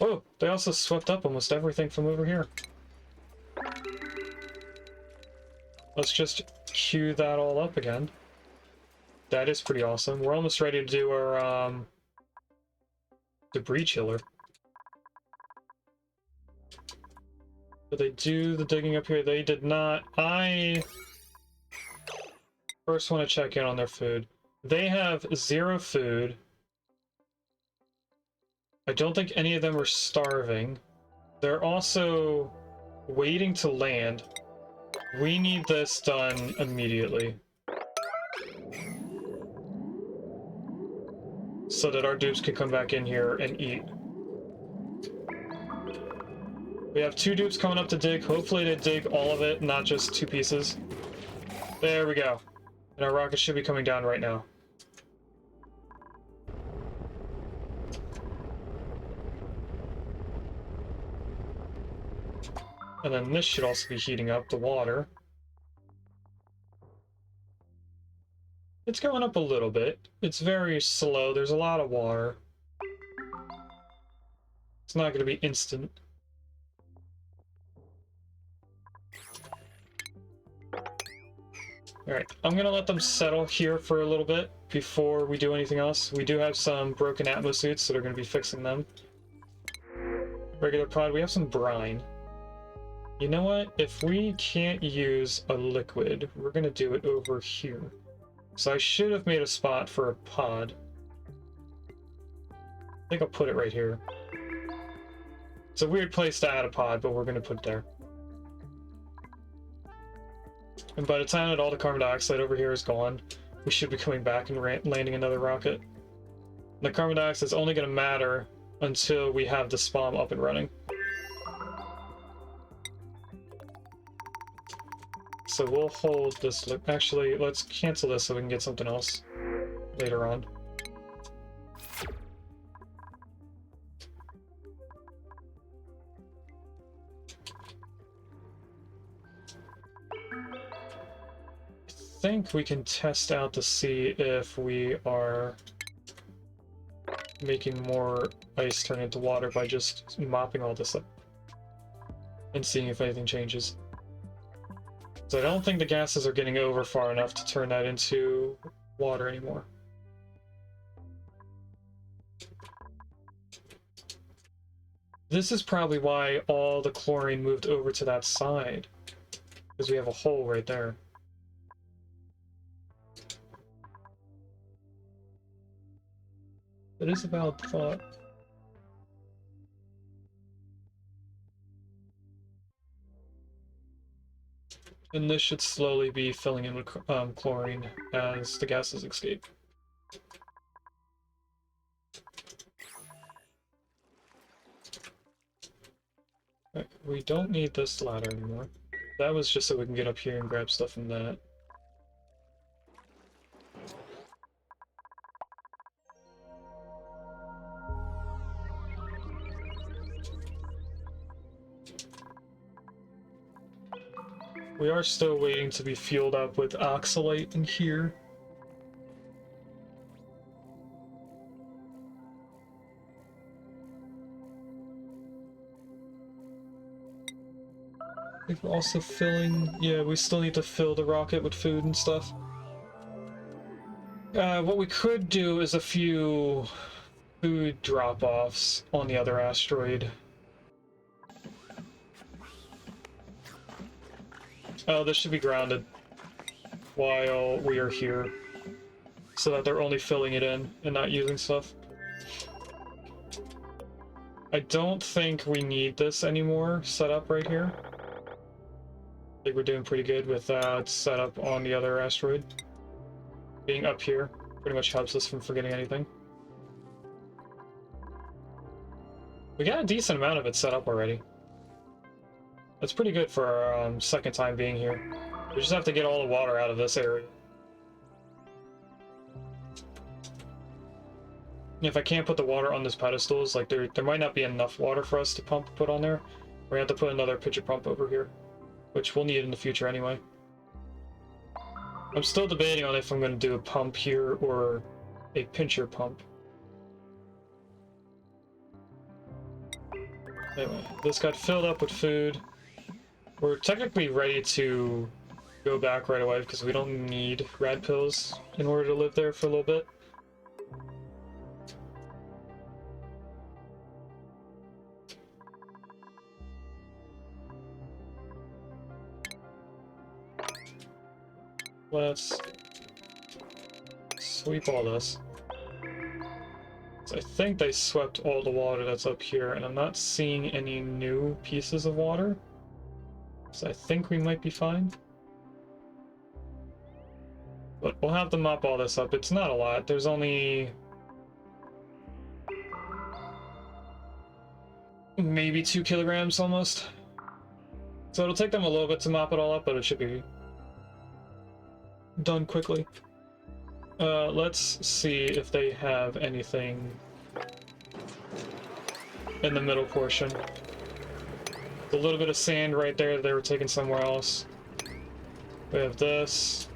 Oh, they also swept up almost everything from over here. Let's just queue that all up again. That is pretty awesome. We're almost ready to do our debris chiller. Did they do the digging up here? They did not. I first want to check in on their food. They have 0 food. I don't think any of them are starving. They're also waiting to land. We need this done immediately, so that our dupes can come back in here and eat. We have 2 dupes coming up to dig. Hopefully they dig all of it, not just 2 pieces. There we go. And our rocket should be coming down right now. And then this should also be heating up the water. It's going up a little bit. It's very slow. There's a lot of water. It's not going to be instant. Alright, I'm going to let them settle here for a little bit before we do anything else. We do have some broken Atmos suits that are going to be fixing them. Regular pod, we have some brine. You know what? If we can't use a liquid, we're going to do it over here. So I should have made a spot for a pod. think I'll put it right here. It's a weird place to add a pod, but we're going to put it there. And by the time that all the carbon dioxide over here is gone, we should be coming back and landing another rocket. The carbon dioxide is only going to matter until we have the SPOM up and running. So we'll hold this. Actually, let's cancel this so we can get something else later on. I think we can test out to see if we are making more ice turn into water by just mopping all this up and seeing if anything changes. So I don't think the gases are getting over far enough to turn that into water anymore. This is probably why all the chlorine moved over to that side, because we have a hole right there. That is a valid thought. And this should slowly be filling in with chlorine as the gases escape. Right, we don't need this ladder anymore. That was just so we can get up here and grab stuff from that. We are still waiting to be fueled up with oxalate in here. I think we're also filling... Yeah, we still need to fill the rocket with food and stuff. What we could do is a few food drop-offs on the other asteroid. Oh, this should be grounded while we are here, so that they're only filling it in and not using stuff. I don't think we need this anymore set up right here. I think we're doing pretty good with that setup on the other asteroid. Being up here pretty much helps us from forgetting anything. We got a decent amount of it set up already. That's pretty good for our second time being here. We just have to get all the water out of this area. If I can't put the water on these pedestals, like there might not be enough water for us to put on there. We're gonna have to put another pitcher pump over here, which we'll need in the future anyway. I'm still debating on if I'm gonna do a pump here or a pincher pump. Anyway, this got filled up with food. We're technically ready to go back right away because we don't need rad pills in order to live there for a little bit. Let's sweep all this. So I think they swept all the water that's up here, and I'm not seeing any new pieces of water. So I think we might be fine. But we'll have to mop all this up. It's not a lot. There's only... maybe 2 kilograms almost. So it'll take them a little bit to mop it all up, but it should be done quickly. Let's see if they have anything in the middle portion. A little bit of sand right there that they were taking somewhere else. We have this.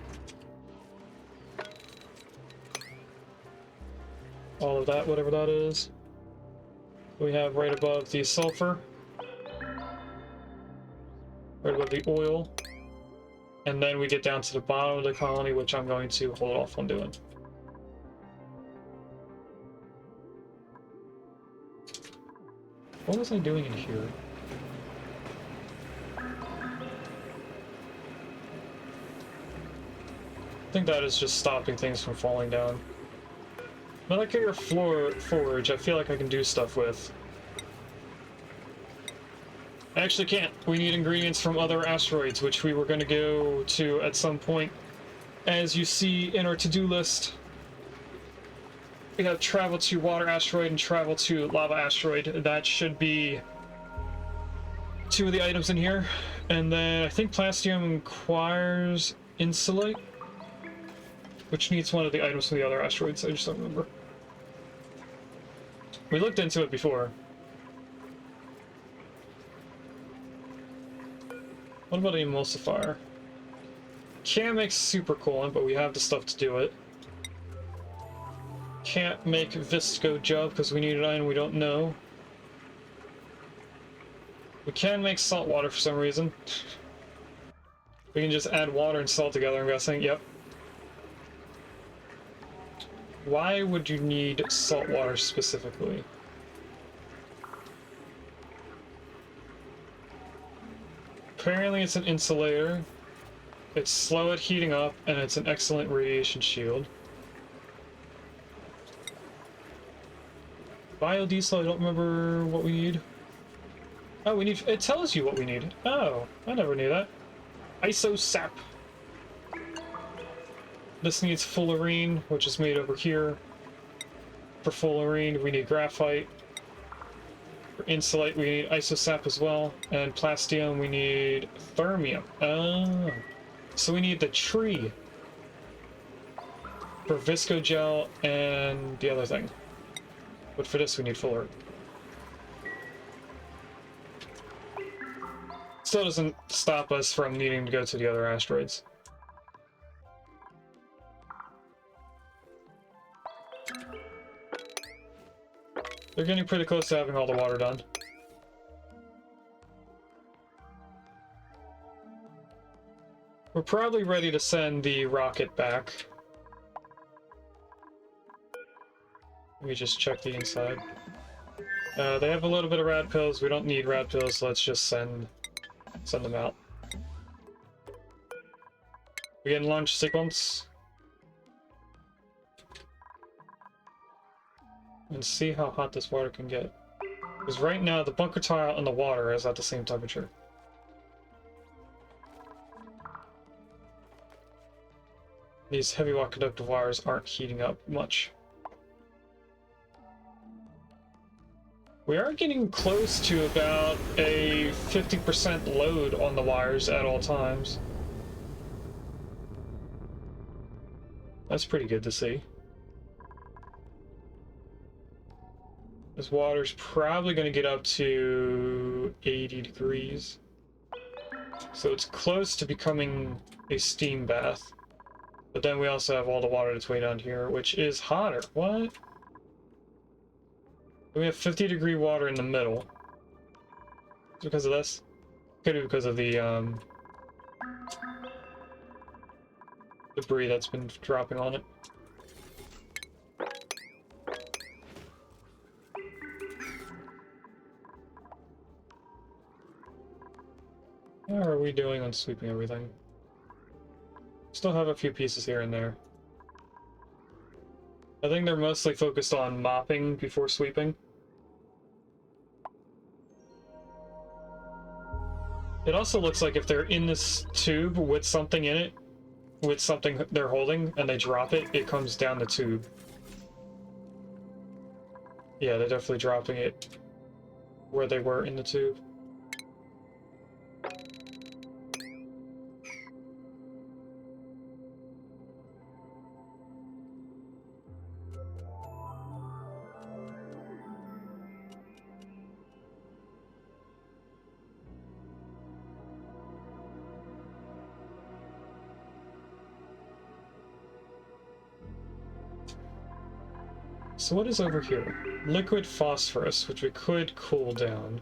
All of that, whatever that is. We have right above the sulfur. Right above the oil. And then we get down to the bottom of the colony, which I'm going to hold off on doing. What was I doing in here? I think that is just stopping things from falling down. Molecular forge, I feel like I can do stuff with. I actually can't. We need ingredients from other asteroids, which we were going to go to at some point. As you see in our to-do list, we have travel to water asteroid and travel to lava asteroid. That should be 2 of the items in here. And then I think plastium requires insulate, which needs 1 of the items from the other asteroids. I just don't remember. We looked into it before. What about an emulsifier? Can't make super coolant, but we have the stuff to do it. Can't make visco gel because we need an item we don't know. We can make salt water for some reason. We can just add water and salt together, I'm guessing. Yep. Why would you need salt water specifically? Apparently it's an insulator. It's slow at heating up, and it's an excellent radiation shield. Biodiesel, I don't remember what we need. Oh, we need... It tells you what we need. Oh, I never knew that. Isosap. This needs fullerene, which is made over here. For fullerene, we need graphite. For insulate, we need isosap as well. And plastium, we need thermium. Oh. So we need the tree for visco gel and the other thing. But for this, we need fullerene. Still doesn't stop us from needing to go to the other asteroids. They're getting pretty close to having all the water done. We're probably ready to send the rocket back. Let me just check the inside. They have a little bit of rad pills. We don't need rad pills, so let's just send them out. We get launch sequence. And see how hot this water can get. Because right now, the bunker tile and the water is at the same temperature. These heavy watt conductive wires aren't heating up much. We are getting close to about a 50% load on the wires at all times. That's pretty good to see. This water's probably going to get up to 80 degrees. So it's close to becoming a steam bath. But then we also have all the water that's way down here, which is hotter. What? We have 50-degree water in the middle. Because of this? Could be because of the debris that's been dropping on it. How are we doing on sweeping everything? Still have a few pieces here and there. I think they're mostly focused on mopping before sweeping. It also looks like if they're in this tube with something in it, with something they're holding, and they drop it, it comes down the tube. Yeah, they're definitely dropping it where they were in the tube. So what is over here? Liquid phosphorus, which we could cool down.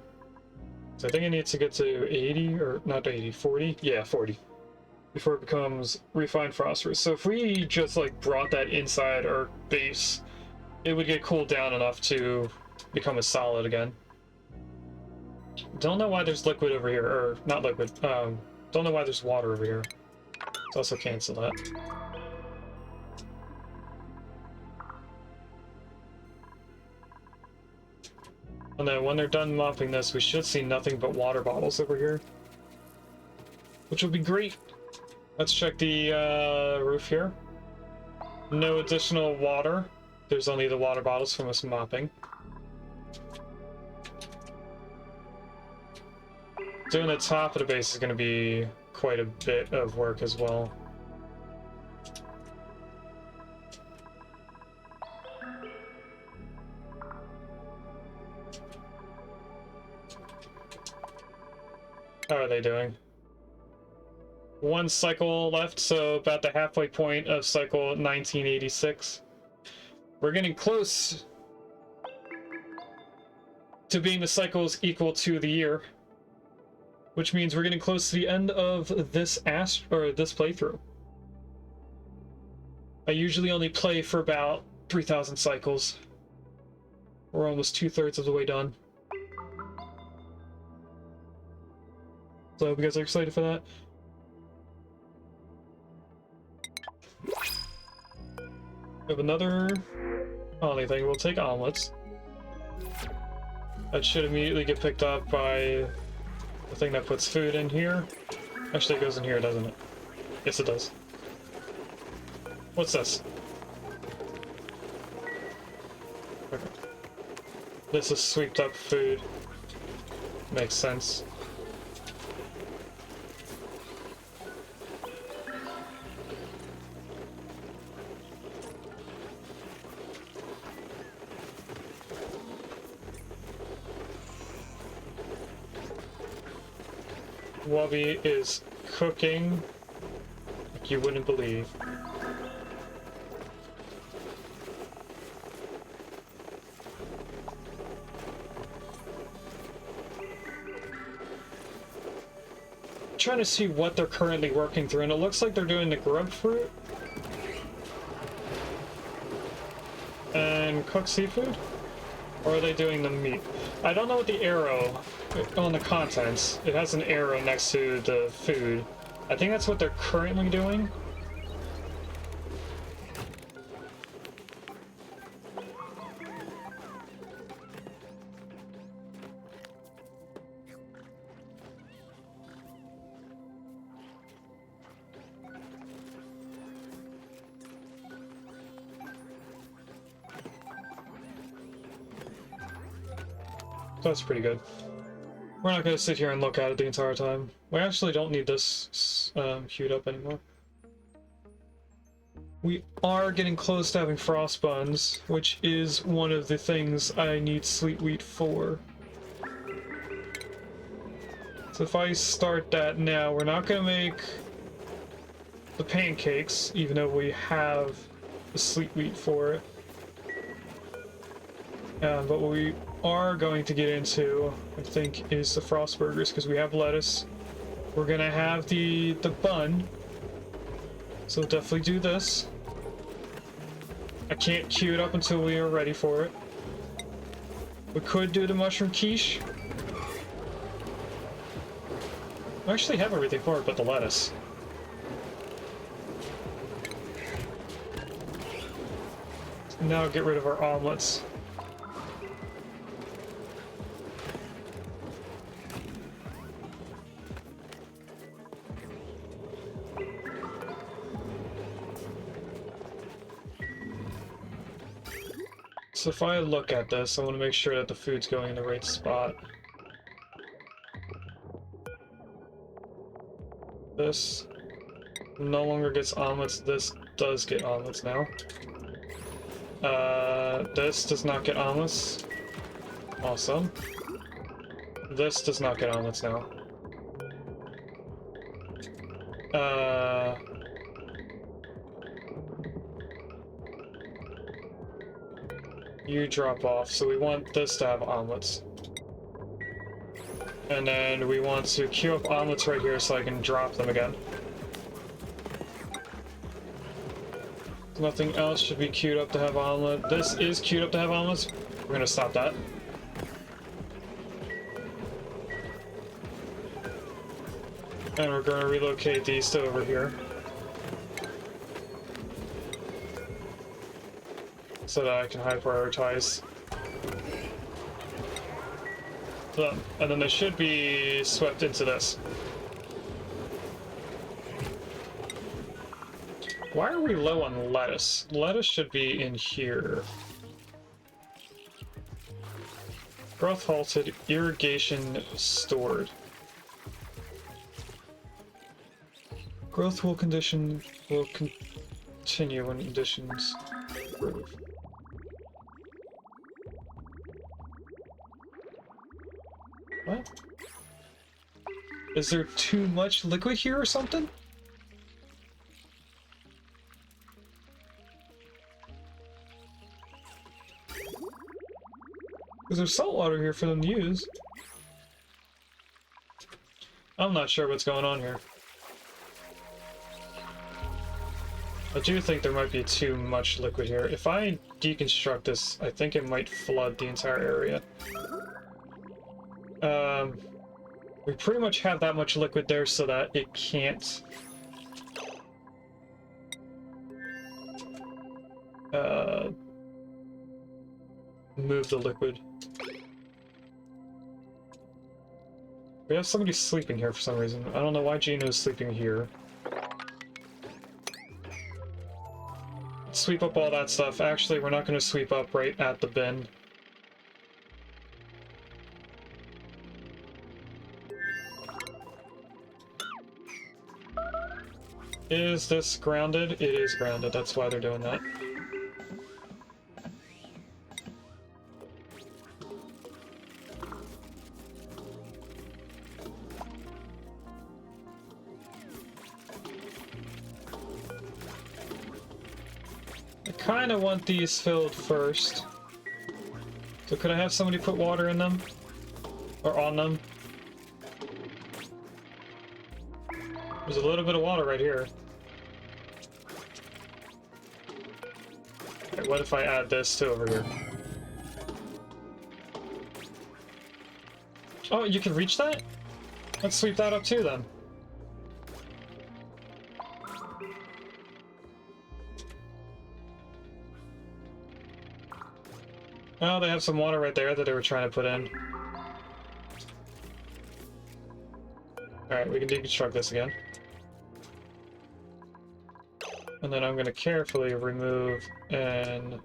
So I think it needs to get to 80, or not 80, 40? Yeah, 40. Before it becomes refined phosphorus. So if we just like brought that inside our base, it would get cooled down enough to become a solid again. Don't know why there's liquid over here, or not liquid, don't know why there's water over here. Let's also cancel that. And then when they're done mopping this, we should see nothing but water bottles over here, which will be great. Let's check the roof here. No additional water. There's only the water bottles from us mopping. Doing the top of the base is going to be quite a bit of work as well. How are they doing? One cycle left, so about the halfway point of cycle 1986. We're getting close to being the cycles equal to the year, which means we're getting close to the end of this this playthrough. I usually only play for about 3,000 cycles. We're almost 2/3 of the way done. So I hope you guys are excited for that. We have another only thing. We'll take omelets. That should immediately get picked up by the thing that puts food in here. Actually, it goes in here, doesn't it? Yes, it does. What's this? Okay. This is sweeped up food. Makes sense. Wubby is cooking like you wouldn't believe. Trying to see what they're currently working through, and it looks like they're doing the grub fruit and cooked seafood, or are they doing the meat? I don't know what the arrow on the contents. It has an arrow next to the food. I think that's what they're currently doing. That's pretty good. We're not going to sit here and look at it the entire time. We actually don't need this queued up anymore. We are getting close to having frost buns, which is one of the things I need sleet wheat for. So if I start that now, we're not going to make the pancakes, even though we have the sleet wheat for it. But what we are going to get into, I think, is the frost burgers, because we have lettuce. We're gonna have the bun, so we'll definitely do this. I can't queue it up until we are ready for it. We could do the mushroom quiche. I actually have everything for it but the lettuce. Now get rid of our omelets. So if I look at this, I want to make sure that the food's going in the right spot. This no longer gets omelets. This does get omelets now. This does not get omelets. Awesome. This does not get omelets now. You drop off, so we want this to have omelets. And then we want to queue up omelets right here so I can drop them again. Nothing else should be queued up to have omelet. This is queued up to have omelets. We're gonna stop that. And we're gonna relocate these to over here, so that I can high prioritize. And then they should be swept into this. Why are we low on lettuce? Lettuce should be in here. Growth halted, irrigation stored. Growth will continue when conditions improve. What? Is there too much liquid here or something? Because there's salt water here for them to use. I'm not sure what's going on here. I do think there might be too much liquid here. If I deconstruct this, I think it might flood the entire area. We pretty much have that much liquid there so that it can't move the liquid. We have somebody sleeping here for some reason. I don't know why Gino is sleeping here. Sweep up all that stuff. Actually, we're not going to sweep up right at the bin. Is this grounded? It is grounded. That's why they're doing that. I kind of want these filled first. So could I have somebody put water in them? Or on them? There's a little bit of water right here. Okay, what if I add this to over here? Oh, you can reach that? Let's sweep that up too then. Oh, they have some water right there that they were trying to put in. Alright, we can deconstruct this again. And then I'm going to carefully remove and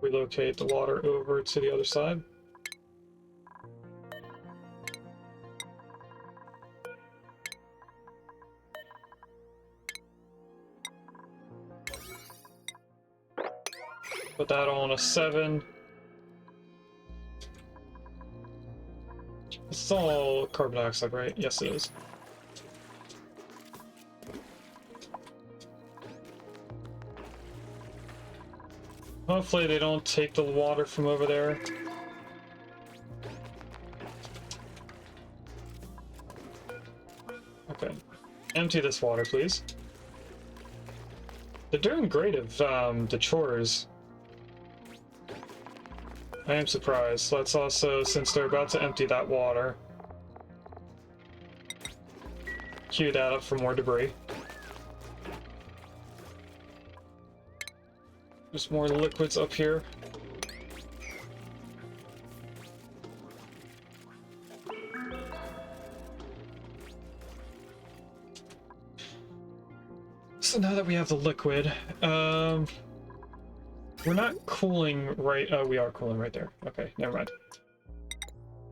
relocate the water over to the other side. Put that all on a 7. This is all carbon dioxide, right? Yes, it is. Hopefully they don't take the water from over there. Okay. Empty this water, please. They're doing great at the chores. I am surprised. Let's also, since they're about to empty that water, queue that up for more debris. There's more liquids up here. So now that we have the liquid, we're not cooling right... Oh, we are cooling right there. Okay, never mind.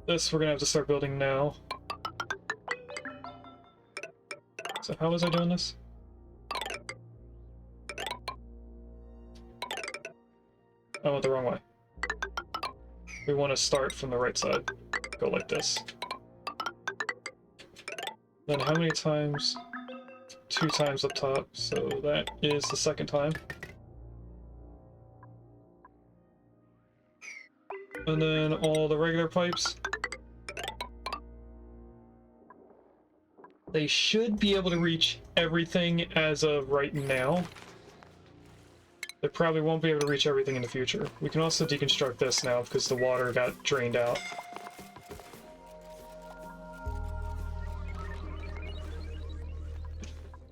This we're gonna have to start building now. So how was I doing this? I went the wrong way. We want to start from the right side. Go like this. Then how many times? 2 times up top, so that is the second time. And then all the regular pipes. They should be able to reach everything as of right now. They probably won't be able to reach everything in the future. We can also deconstruct this now because the water got drained out.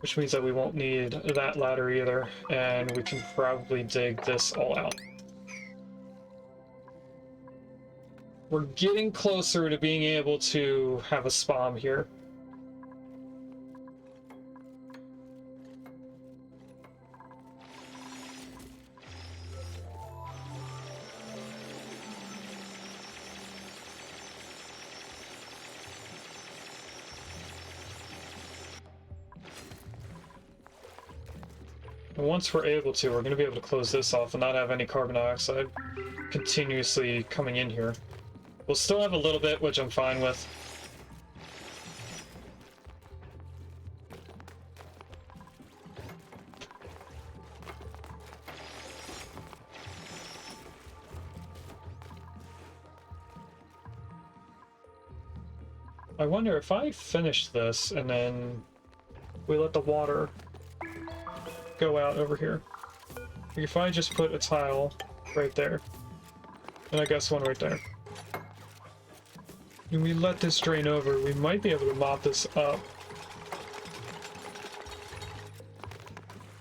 Which means that we won't need that ladder either, and we can probably dig this all out. We're getting closer to being able to have a SPOM here. And once we're able to, we're going to be able to close this off and not have any carbon dioxide continuously coming in here. We'll still have a little bit, which I'm fine with. I wonder if I finish this and then we let the water go out over here. If I just put a tile right there, and I guess one right there, and we let this drain over, we might be able to mop this up.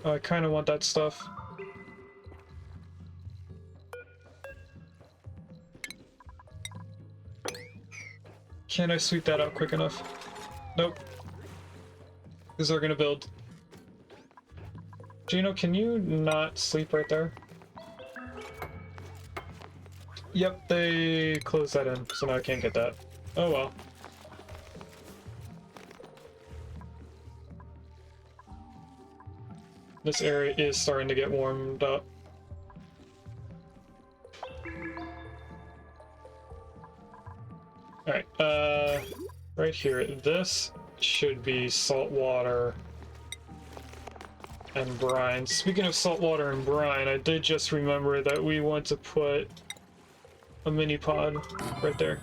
I kind of want that stuff. Can I sweep that out quick enough? Nope. Because they're gonna build. Gino, can you not sleep right there? Yep, they closed that in, so now I can't get that. Oh well. This area is starting to get warmed up. Alright, right here, this should be salt water and brine. Speaking of salt water and brine, I did just remember that we want to put a mini pod right there.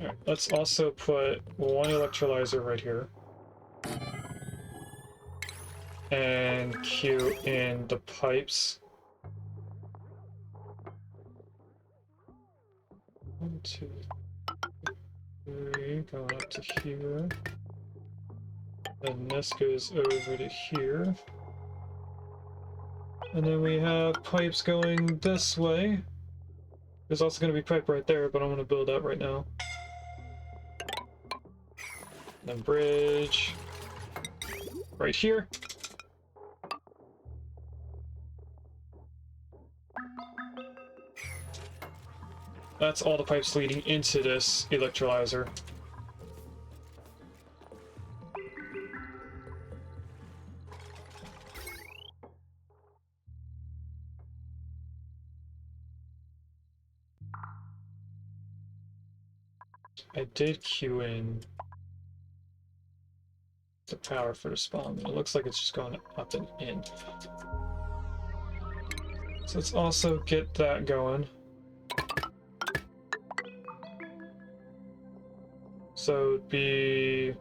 Alright, let's also put one electrolyzer right here. And queue in the pipes. 1, 2, 3, going up to here. Then this goes over to here. And then we have pipes going this way. There's also going to be pipe right there, but I'm going to build that right now. Then bridge right here. That's all the pipes leading into this electrolyzer. I did queue in the power for the spawn, but it looks like it's just going up and in. So let's also get that going. So it'd be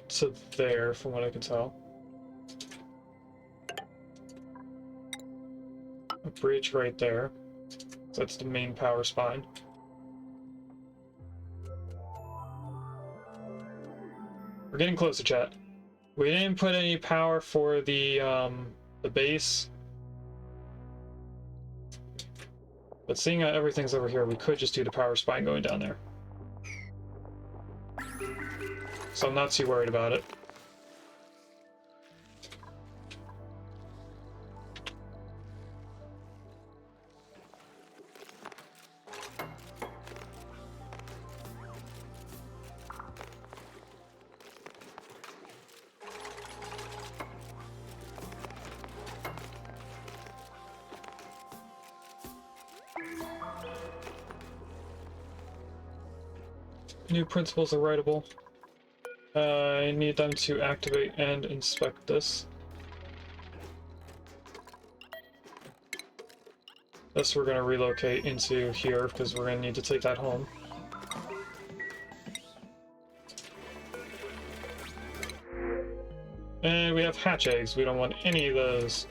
to there, from what I can tell. A bridge right there. So that's the main power spine. We're getting closer, chat. We didn't put any power for the base. But seeing that everything's over here, we could just do the power spine going down there. So I'm not too worried about it. New principles are writable. I need them to activate and inspect this. This we're going to relocate into here because we're going to need to take that home. And we have hatch eggs. We don't want any of those.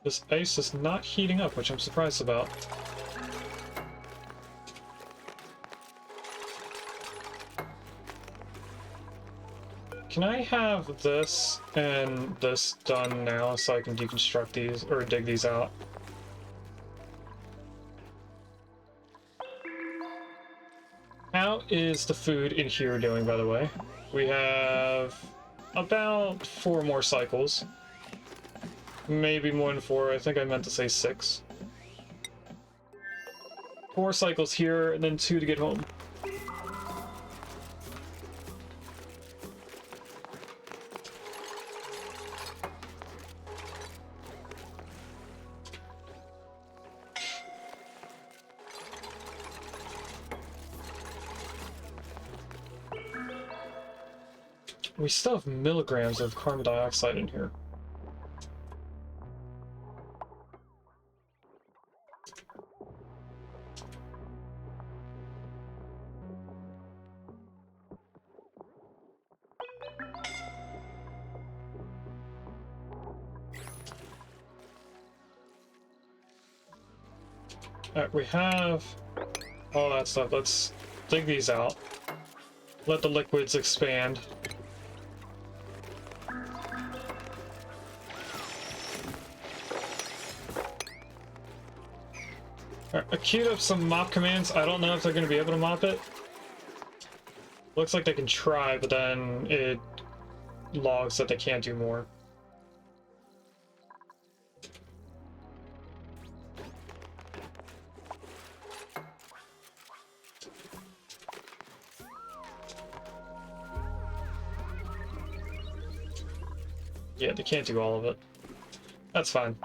This ice is not heating up, which I'm surprised about. Can I have this and this done now so I can deconstruct these or dig these out? How is the food in here doing, by the way? We have about 4 more cycles. Maybe more than 4. I think I meant to say 6. 4 cycles here, and then 2 to get home. We still have milligrams of carbon dioxide in here. Alright, we have all that stuff. Let's dig these out. Let the liquids expand. Alright, I queued up some mop commands. I don't know if they're going to be able to mop it. Looks like they can try, but then it logs that they can't do more. Yeah, they can't do all of it. That's fine.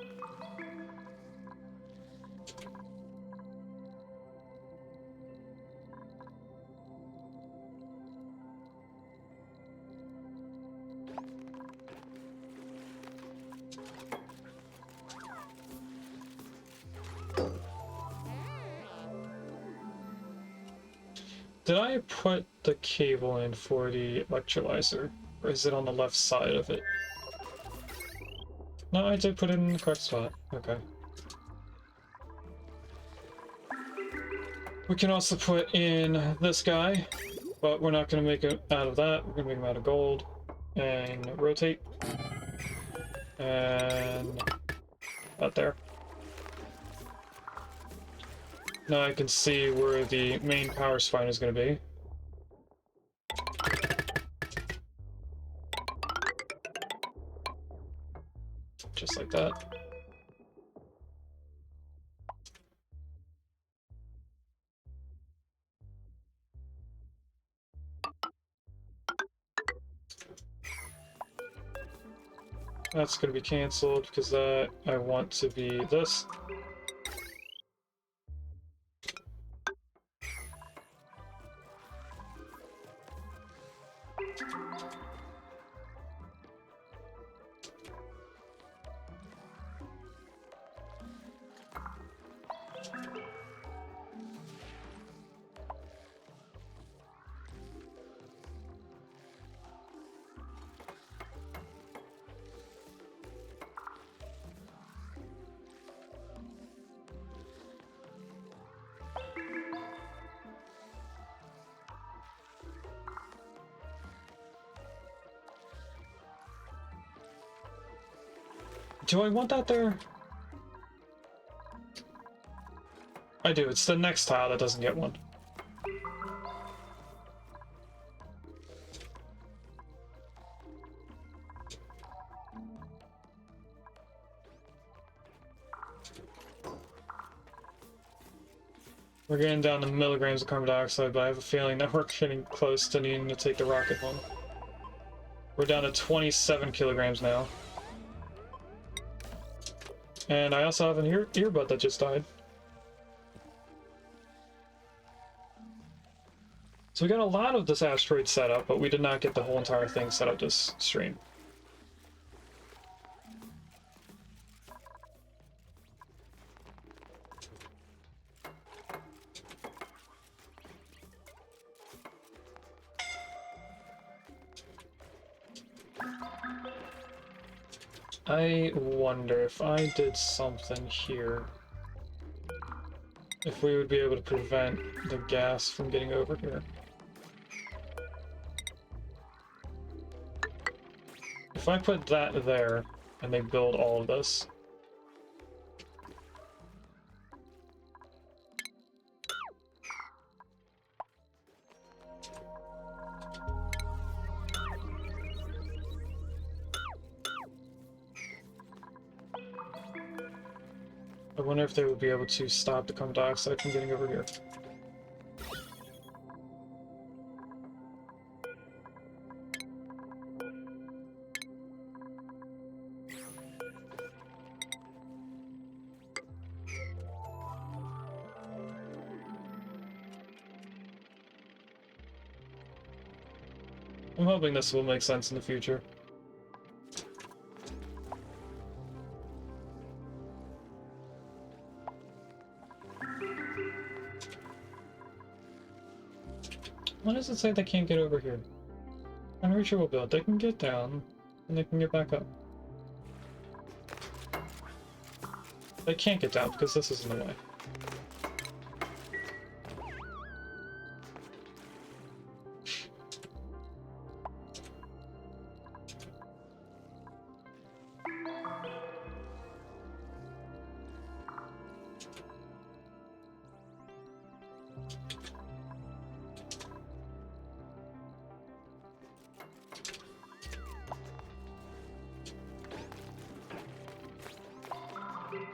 Did I put the cable in for the electrolyzer? Or is it on the left side of it? No, I did put it in the correct spot. Okay. We can also put in this guy, but we're not going to make it out of that. We're going to make him out of gold. And rotate. And out there. Now I can see where the main power spine is going to be. Just like that. That's going to be canceled because that I want to be this. Do I want that there? I do. It's the next tile that doesn't get one. We're getting down to milligrams of carbon dioxide, but I have a feeling that we're getting close to needing to take the rocket home. We're down to 27 kilograms now. And I also have an earbud that just died. So we got a lot of this asteroid set up, but we did not get the whole entire thing set up this stream. I wonder if I did something here, if we would be able to prevent the gas from getting over here. I put that there and they build all of this, I wonder if they would be able to stop the carbon dioxide from getting over here. I'm hoping this will make sense in the future. Why does it say they can't get over here? Unreachable build. They can get down, and they can get back up. They can't get down because this is in the way.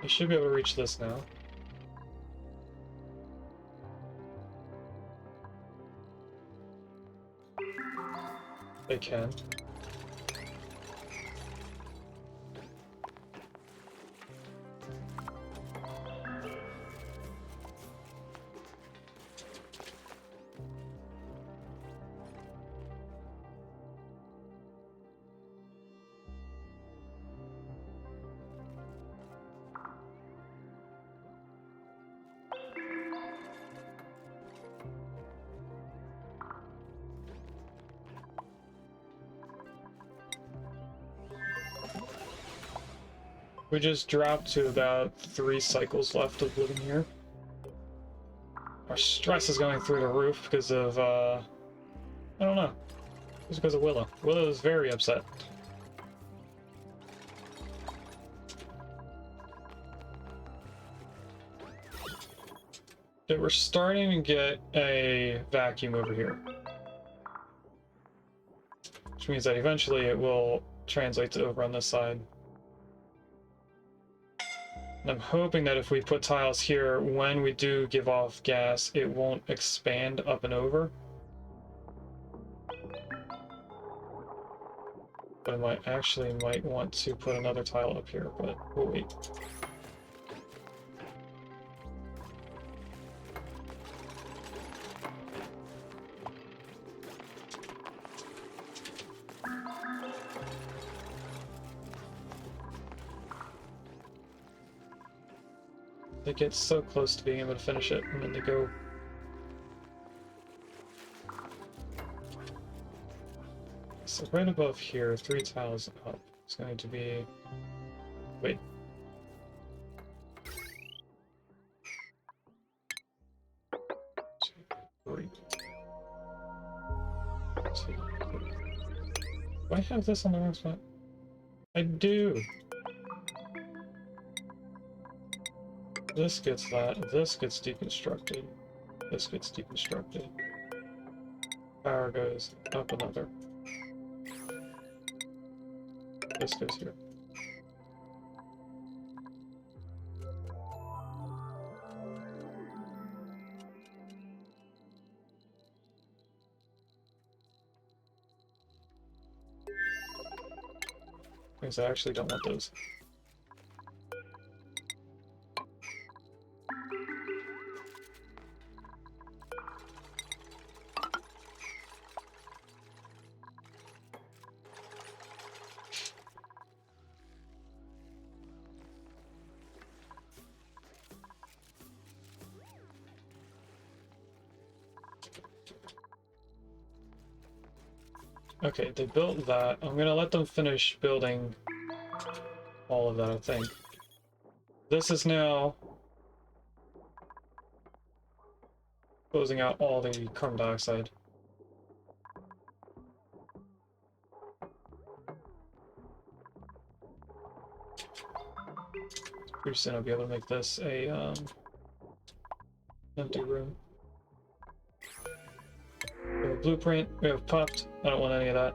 I should be able to reach this now. They can. We just dropped to about 3 cycles left of living here. Our stress is going through the roof because of, I don't know. It's because of Willow. Willow is very upset. Okay, we're starting to get a vacuum over here. Which means that eventually it will translate to over on this side. And I'm hoping that if we put tiles here, when we do give off gas, it won't expand up and over. But I might want to put another tile up here, but we'll wait. They get so close to being able to finish it, and then they go. So right above here, 3 tiles up, it's going to be... Wait. Three. Two. Do I have this on the wrong spot? I do! This gets that, this gets deconstructed, this gets deconstructed. Power goes up another. This goes here. Because I actually don't want those. Okay, they built that. I'm gonna let them finish building all of that, I think. This is now closing out all the carbon dioxide. soon I'll be able to make this a empty room. We have a blueprint, we have puffed, I don't want any of that.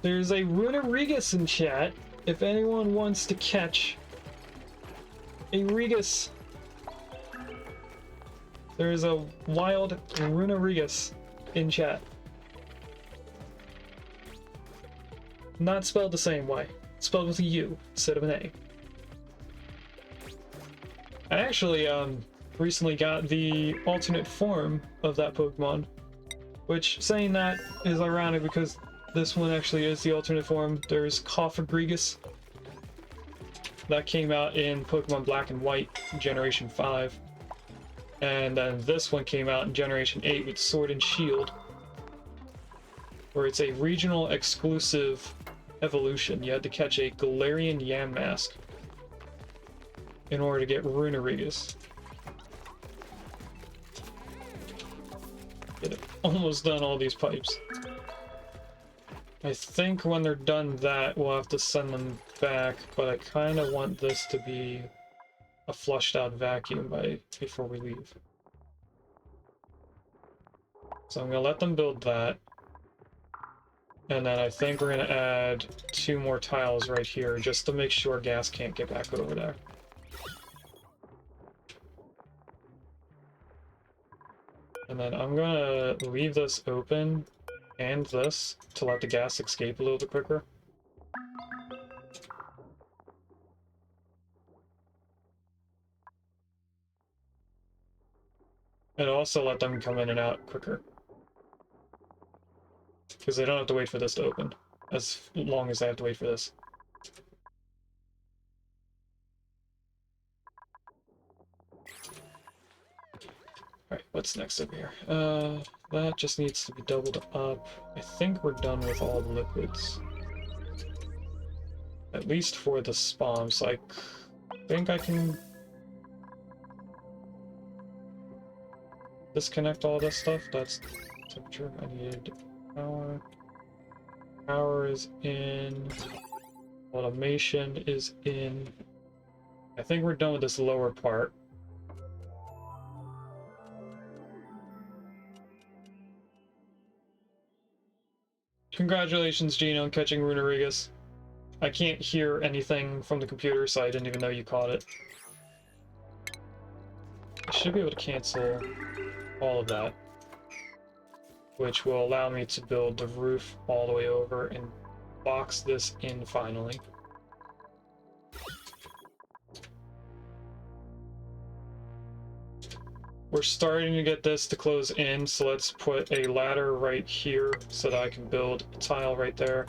There's a Runarigus in chat, if anyone wants to catch a Regus. There's a wild Runarigus in chat. Not spelled the same way. Spelled with a U instead of an A. I actually recently got the alternate form of that Pokemon, which, saying that, is ironic because this one actually is the alternate form. There's Cofagrigus. That came out in Pokemon Black and White, Generation 5. And then this one came out in Generation 8 with Sword and Shield, where it's a regional exclusive evolution. You had to catch a Galarian Yamask in order to get Runarigus. Almost done all these pipes. I think when they're done that, we'll have to send them back, but I kind of want this to be a flushed out vacuum before we leave. So I'm going to let them build that. And then I think we're going to add 2 more tiles right here, just to make sure gas can't get back over there. And then I'm going to leave this open and this to let the gas escape a little bit quicker. And also let them come in and out quicker. Because they don't have to wait for this to open, as long as they have to wait for this. Alright, what's next over here? That just needs to be doubled up. I think we're done with all the liquids. At least for the SPOM, so I think I can disconnect all this stuff. That's temperature. I need power. Power is in. Automation is in. I think we're done with this lower part. Congratulations, Gino, on catching Runarigus. I can't hear anything from the computer, so I didn't even know you caught it. I should be able to cancel all of that, which will allow me to build the roof all the way over and box this in finally. We're starting to get this to close in, so let's put a ladder right here so that I can build a tile right there.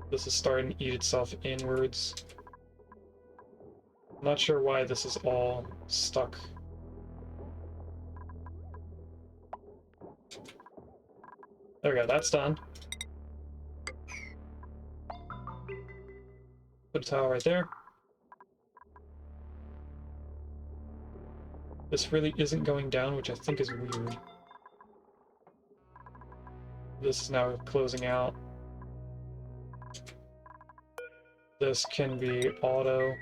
This is starting to eat itself inwards. I'm not sure why this is all stuck. There we go, that's done. Put a tile right there. This really isn't going down, which I think is weird. This is now closing out. This can be auto.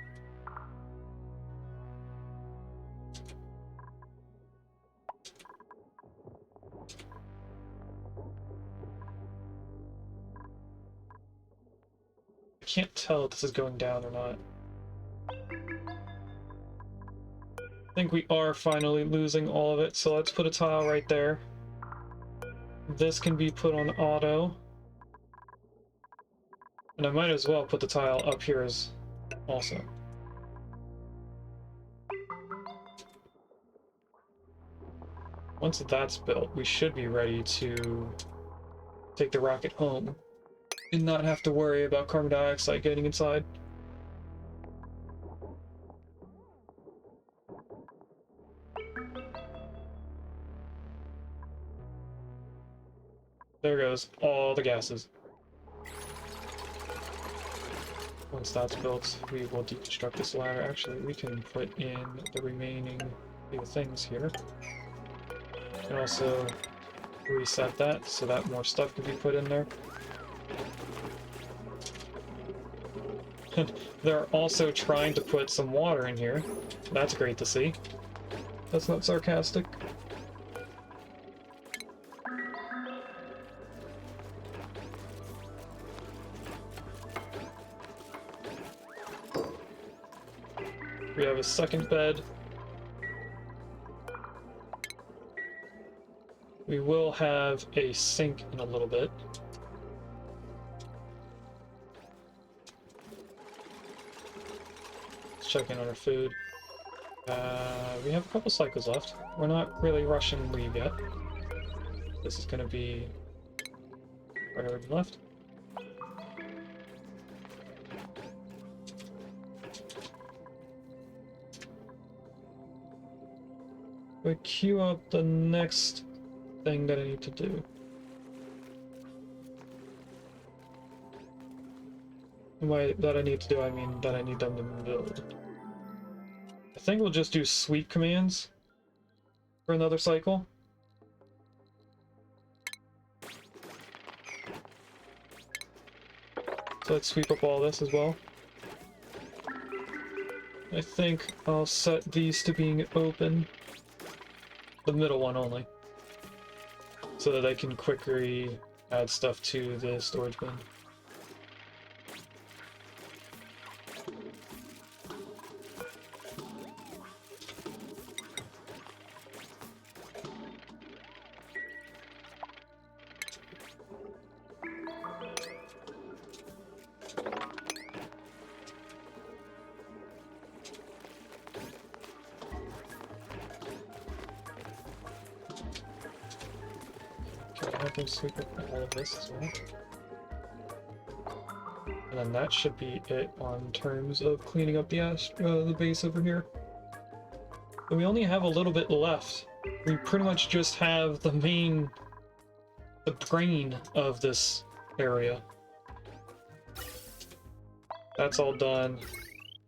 I can't tell if this is going down or not. I think we are finally losing all of it, so let's put a tile right there. This can be put on auto. And I might as well put the tile up here as also. Once that's built, we should be ready to take the rocket home and not have to worry about carbon dioxide getting inside. There goes all the gases. Once that's built, we will deconstruct this ladder. Actually, we can put in the remaining things here. And also reset that so that more stuff can be put in there. They're also trying to put some water in here. That's great to see. That's not sarcastic. We have a second bed. We will have a sink in a little bit. Let's check in on our food. We have a couple cycles left. We're not really rushing to leave yet. This is going to be right over to the left. We queue up the next thing that I need to do. And by that I need to do, I mean that I need them to build. I think we'll just do sweep commands for another cycle. So let's sweep up all this as well. I think I'll set these to being open. The middle one only. So that I can quickly add stuff to the storage bin. Sweep up all of this as well. And then that should be it on terms of cleaning up the base over here. And we only have a little bit left. We pretty much just have the brain of this area. That's all done.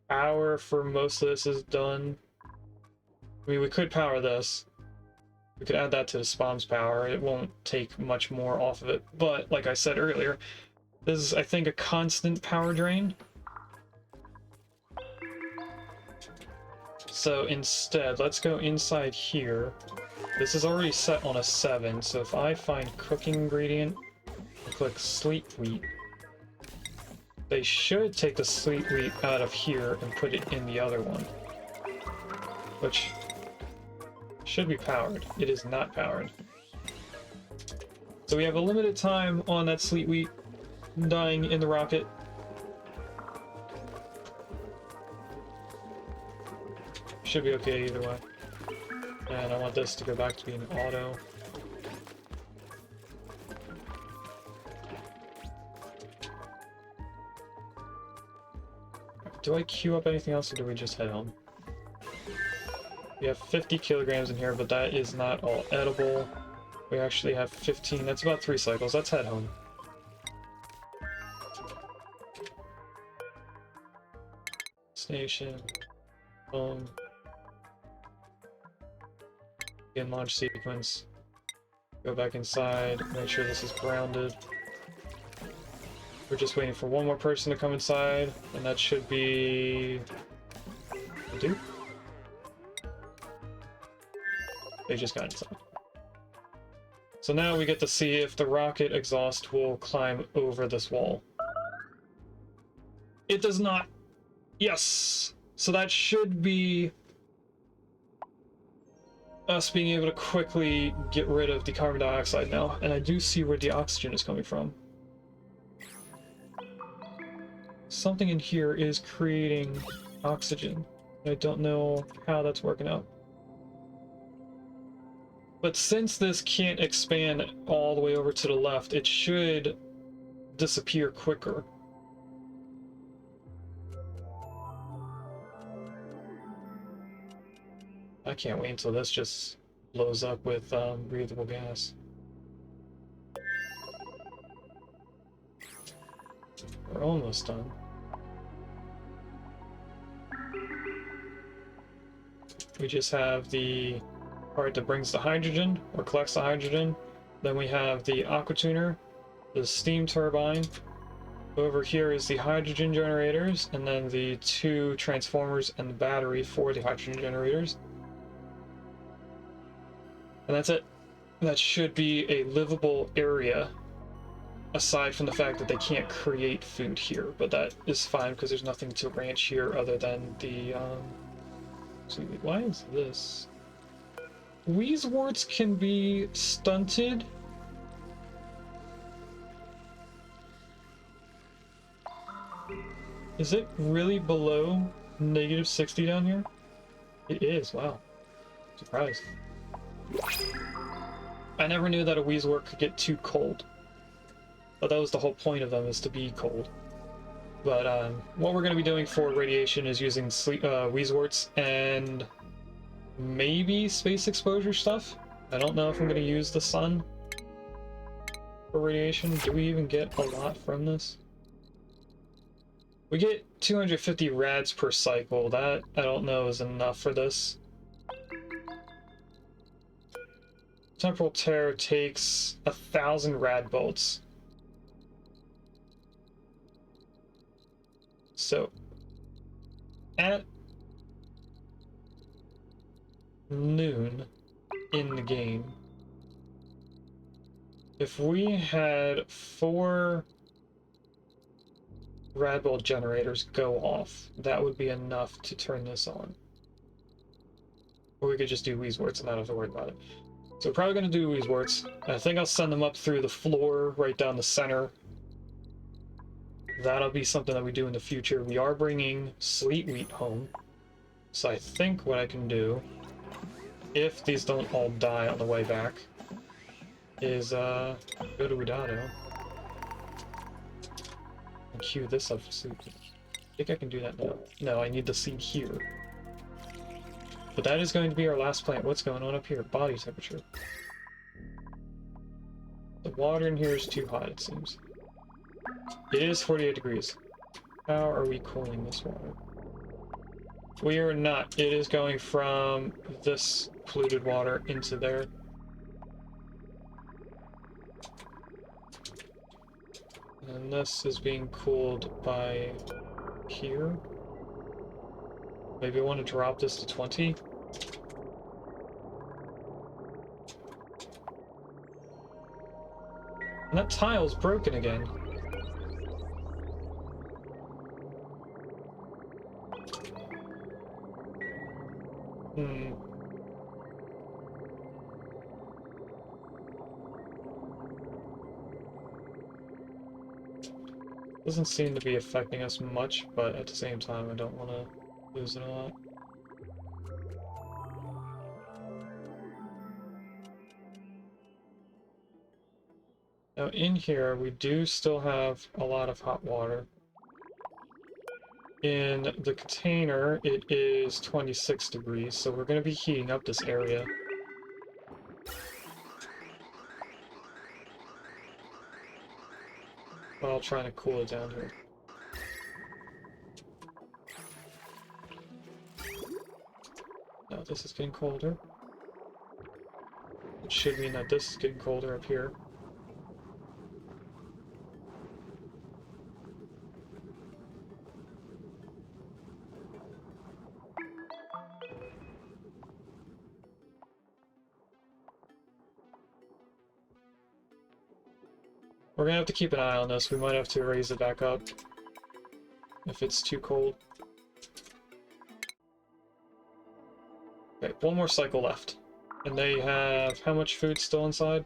Power for most of this is done. I mean, we could power this. We could add that to the SPOM's power. It won't take much more off of it. But, like I said earlier, this is, I think, a constant power drain. So instead, let's go inside here. This is already set on a 7, so if I find cooking ingredient, click sleep wheat, they should take the sleep wheat out of here and put it in the other one. Which should be powered. It is not powered. So we have a limited time on that sleep wheat dying in the rocket. Should be okay either way. And I want this to go back to being auto. Do I queue up anything else or do we just head home? We have 50 kilograms in here, but that is not all edible. We actually have 15. That's about 3 cycles. Let's head home. Station. Home. Begin launch sequence. Go back inside. Make sure this is grounded. We're just waiting for one more person to come inside, and that should be a dude. They just got inside. So now we get to see if the rocket exhaust will climb over this wall. It does not. Yes! So that should be us being able to quickly get rid of the carbon dioxide now. And I do see where the oxygen is coming from. Something in here is creating oxygen. I don't know how that's working out. But since this can't expand all the way over to the left, it should disappear quicker. I can't wait until this just blows up with breathable gas. We're almost done. We just have the part that brings the hydrogen, or collects the hydrogen, Then we have the aqua tuner, the steam turbine. Over here is the hydrogen generators, and then the 2 transformers and the battery for the hydrogen generators. And that's it. That should be a livable area, aside from the fact that they can't create food here, but that is fine because there's nothing to ranch here other than the, so why is this? Weezeworts can be stunted. Is it really below -60 down here? It is, wow. Surprised. I never knew that a Weezewort could get too cold. But that was the whole point of them, is to be cold. But what we're going to be doing for radiation is using Weezeworts and maybe space exposure stuff. I don't know if I'm going to use the sun for radiation. Do we even get a lot from this? We get 250 rads per cycle. That, I don't know, is enough for this. Temporal Tear takes 1,000 rad bolts. So, at noon in the game, if we had 4 rad bolt generators go off, that would be enough to turn this on. Or we could just do Weezeworts and not have to worry about it. So we're probably going to do Weezeworts. I think I'll send them up through the floor, right down the center. That'll be something that we do in the future. We are bringing Sleet Wheat home. So I think what I can do, if these don't all die on the way back, is go to Udado and queue this up for Sleet Wheat. I think I can do that now. No, I need the seed here. But that is going to be our last plant. What's going on up here? Body temperature. The water in here is too hot, it seems. It is 48 degrees. How are we cooling this water? We are not. It is going from this polluted water into there. And this is being cooled by here. Maybe I want to drop this to 20. And that tile's broken again. Doesn't seem to be affecting us much, but at the same time, I don't want to lose it a lot. Now in here, we do still have a lot of hot water. In the container, it is 26 degrees, so we're going to be heating up this area. While trying to cool it down here. Now this is getting colder. It should mean that this is getting colder up here. We're gonna have to keep an eye on this. We might have to raise it back up if it's too cold. Okay, one more cycle left. And they have how much food still inside?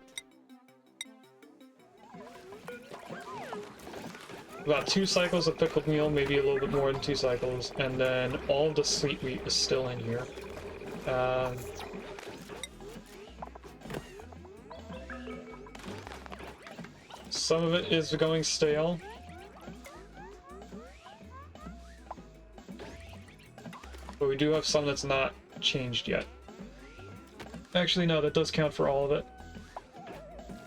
About 2 cycles of pickled meal, maybe a little bit more than 2 cycles, and then all of the Sleet Wheat is still in here. Some of it is going stale. But we do have some that's not changed yet. Actually, no, that does count for all of it.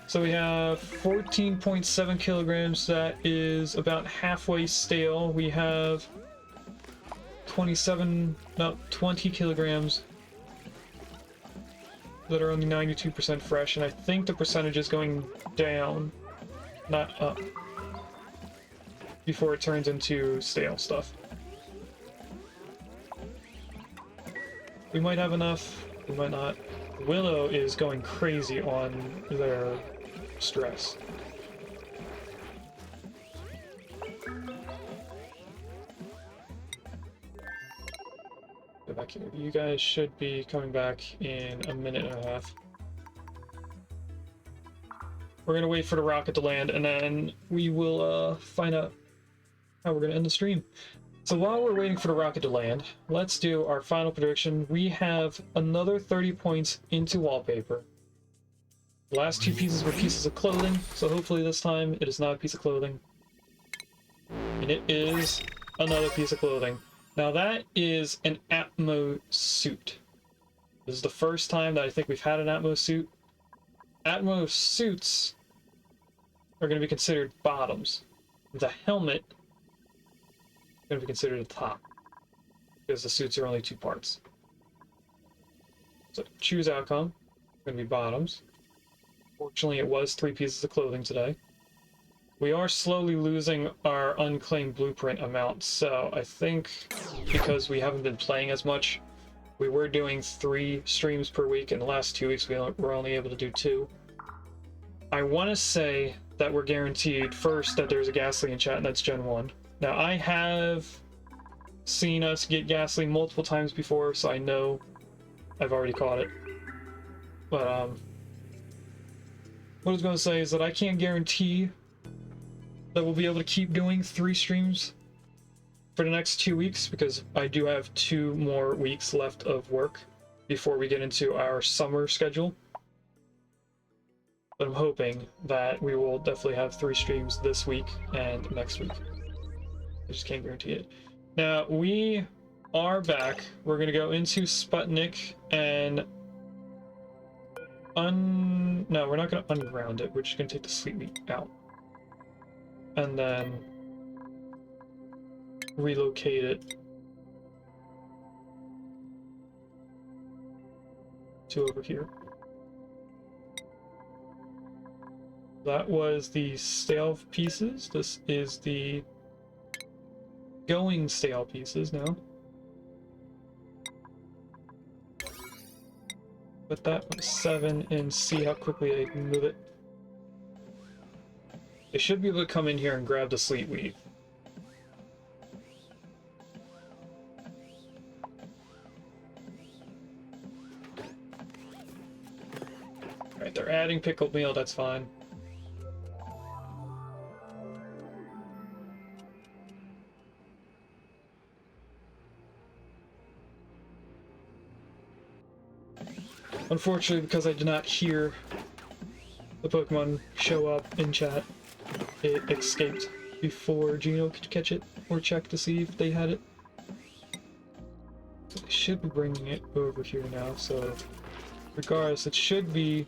So we have 14.7 kilograms, that is about halfway stale. We have 20 kilograms that are only 92% fresh, and I think the percentage is going down, not up, before it turns into stale stuff. We might have enough, we might not. Willow is going crazy on their stress. Go back here. You guys should be coming back in a minute and a half. We're gonna wait for the rocket to land, and then we will find out how we're gonna end the stream. So while we're waiting for the rocket to land, let's do our final prediction. We have another 30 points into wallpaper. The last two pieces were pieces of clothing, so hopefully this time it is not a piece of clothing. And it is another piece of clothing. Now that is an Atmo suit. This is the first time that I think we've had an Atmo suit. Atmo suits are going to be considered bottoms. The helmet is going to be considered a top, because the suits are only two parts. So choose outcome. It's going to be bottoms. Fortunately, it was 3 pieces of clothing today. We are slowly losing our unclaimed blueprint amount, so I think because we haven't been playing as much, we were doing 3 streams per week. In the last 2 weeks, we were only able to do 2. I want to say that we're guaranteed first that there's a Ghastly in chat, and that's Gen 1. Now, I have seen us get Ghastly multiple times before, so I know I've already caught it. But, what I was going to say is that I can't guarantee that we'll be able to keep doing 3 streams for the next 2 weeks, because I do have 2 more weeks left of work before we get into our summer schedule. But I'm hoping that we will definitely have 3 streams this week and next week. I just can't guarantee it. Now, we are back. We're going to go into Sputnik and no, we're not going to unground it. We're just going to take the sleep meat out. And then relocate it to over here. That was the stale pieces. This is the going stale pieces now. Put that on 7 and see how quickly I can move it. They should be able to come in here and grab the sleet wheat. Alright, they're adding pickled meal, that's fine. Unfortunately, because I did not hear the Pokemon show up in chat, it escaped before Gino could catch it or check to see if they had it. So they should be bringing it over here now, so regardless, it should be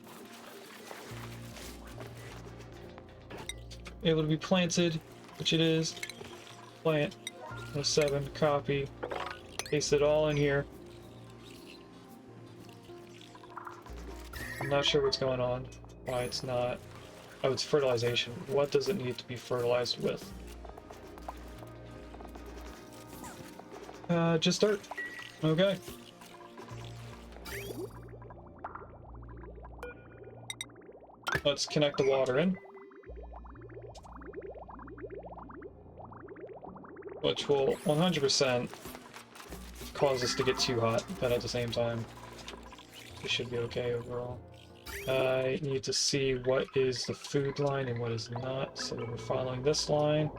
able to be planted, which it is. Plant, 7, copy, paste it all in here. I'm not sure what's going on, why it's not. Oh, it's fertilization. What does it need to be fertilized with? Just dirt. Okay. Let's connect the water in. Which will 100% cause us to get too hot, but at the same time, we should be okay overall. I need to see what is the food line and what is not, so we're following this line.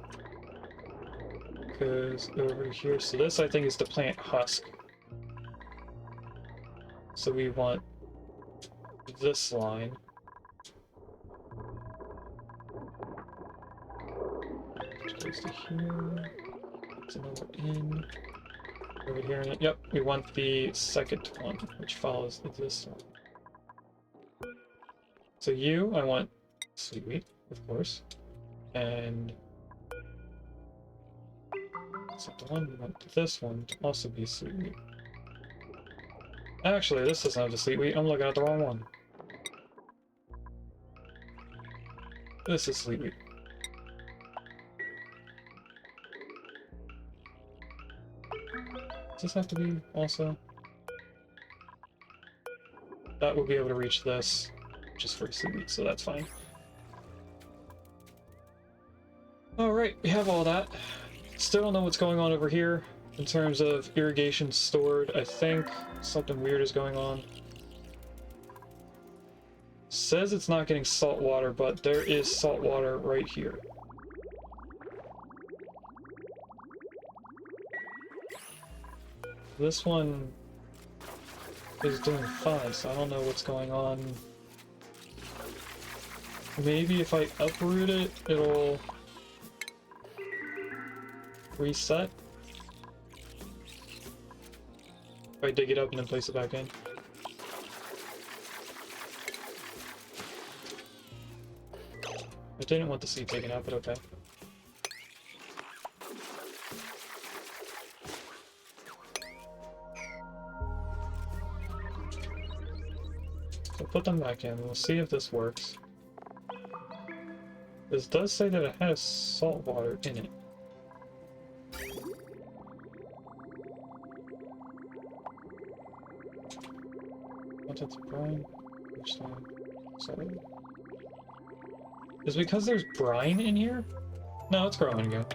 Goes over here, so this I think is the plant husk. So we want this line. Which goes to here. It's another in. Over here, yep, we want the second one, which follows this one. So you, I want sweet wheat, of course, and that's not the one. We want this one to also be sweet wheat. Actually, this doesn't have the seaweed. I'm looking at the wrong one. This is seaweed. Does this have to be also? That will be able to reach this, just for seaweed, so that's fine. Alright, we have all that. Still don't know what's going on over here in terms of irrigation stored. I think something weird is going on. Says it's not getting salt water, but there is salt water right here. This one is doing fine, so I don't know what's going on. Maybe if I uproot it, it'll reset. If I dig it up and then place it back in. I didn't want the seed taken out, but okay. So put them back in. We'll see if this works. This does say that it has salt water in it. What's its brine? Which one? Sorry. Is it because there's brine in here? No, it's growing again.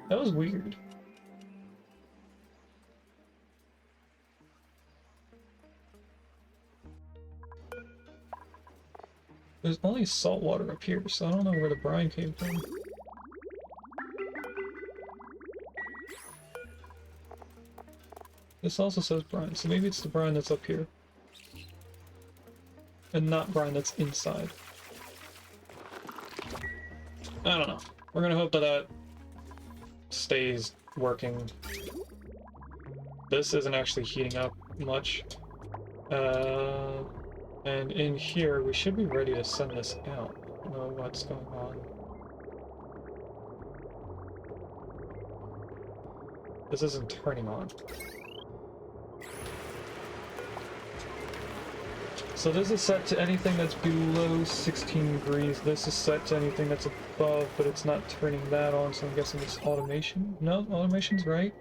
That was weird. There's only salt water up here, so I don't know where the brine came from. This also says brine, so maybe it's the brine that's up here. And not brine that's inside. I don't know. We're gonna hope that that stays working. This isn't actually heating up much. And in here, we should be ready to send this out. I don't know what's going on. This isn't turning on. So this is set to anything that's below 16 degrees. This is set to anything that's above, but it's not turning that on, so I'm guessing it's automation. No, automation's right.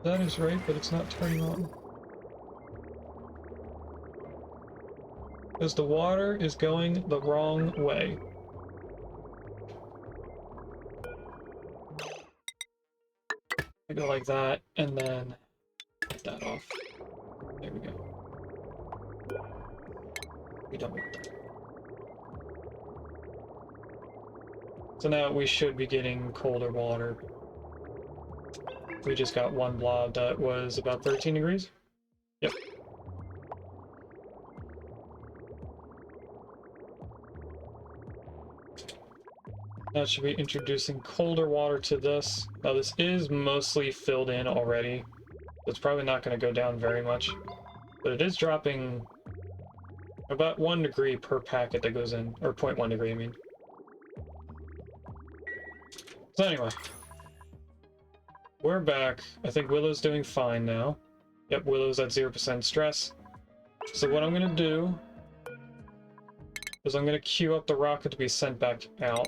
That is right, but it's not turning on. Because the water is going the wrong way. I go like that, and then get that off. There we go. We don't want that. So now we should be getting colder water. We just got one blob that was about 13 degrees. Yep. That should be introducing colder water to this. Now this is mostly filled in already. So it's probably not going to go down very much. But it is dropping about 1 degree per packet that goes in. Or 0.1 degree, I mean. So anyway. We're back. I think Willow's doing fine now. Yep, Willow's at 0% stress. So what I'm going to do is I'm going to queue up the rocket to be sent back out.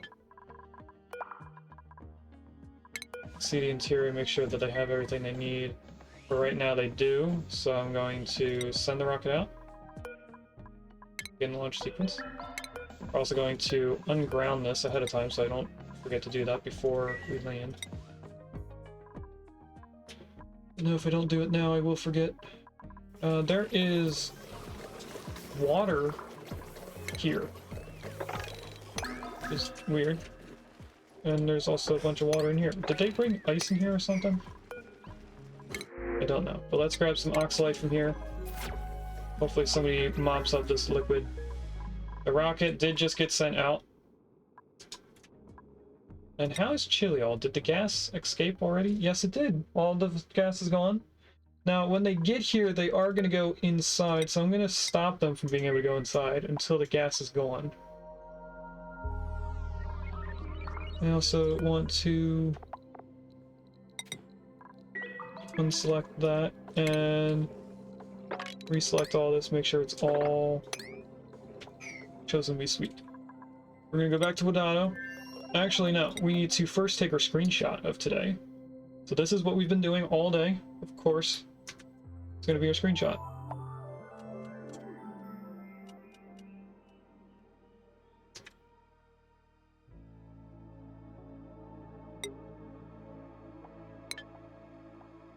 See the interior, make sure that they have everything they need. But right now they do, so I'm going to send the rocket out. Begin the launch sequence. We're also going to unground this ahead of time so I don't forget to do that before we land. No, if I don't do it now, I will forget. There is water here. It's weird. And there's also a bunch of water in here. Did they bring ice in here or something? I don't know. But let's grab some oxalite from here. Hopefully somebody mops up this liquid. The rocket did just get sent out. And how is Chiliol? Did the gas escape already? Yes, it did. All the gas is gone. Now, when they get here, they are going to go inside, so I'm going to stop them from being able to go inside until the gas is gone. I also want to unselect that and reselect all this, make sure it's all chosen to be sweet. We're gonna go back to Wadado. Actually, no, we need to first take our screenshot of today. So this is what we've been doing all day. Of course, it's gonna be our screenshot.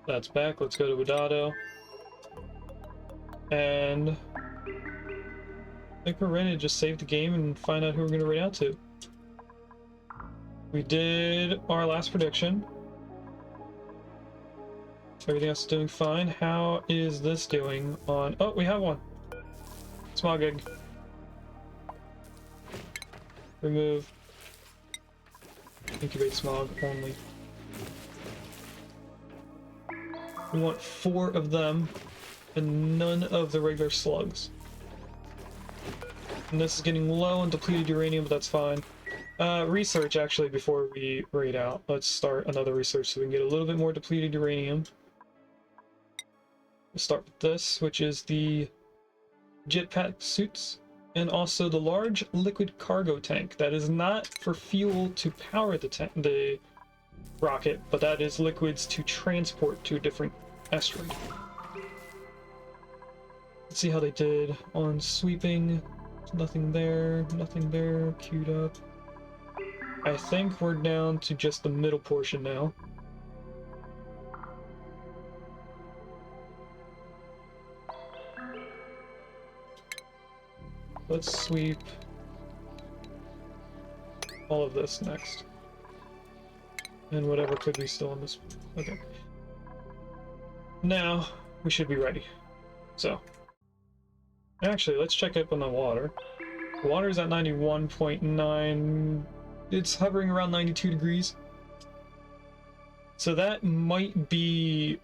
That's back. Let's go to Wadado. And I think we're ready to just save the game and find out who we're going to raid out to. We did our last prediction. Everything else is doing fine. How is this doing on... Oh, we have one. Small gig. Remove. Incubate smog only. We want 4 of them and none of the regular slugs. And this is getting low on depleted uranium, but that's fine. Research, actually, before we raid out. Let's start another research so we can get a little bit more depleted uranium. We'll start with this, which is the jetpack suits, and also the large liquid cargo tank. That is not for fuel to power the rocket, but that is liquids to transport to a different asteroid. Let's see how they did on sweeping. Nothing there, queued up. I think we're down to just the middle portion now. Let's sweep all of this next. And whatever could be still on this. Okay. Now, we should be ready. So, actually, let's check up on the water. The water's at 91.9. It's hovering around 92 degrees. So that might be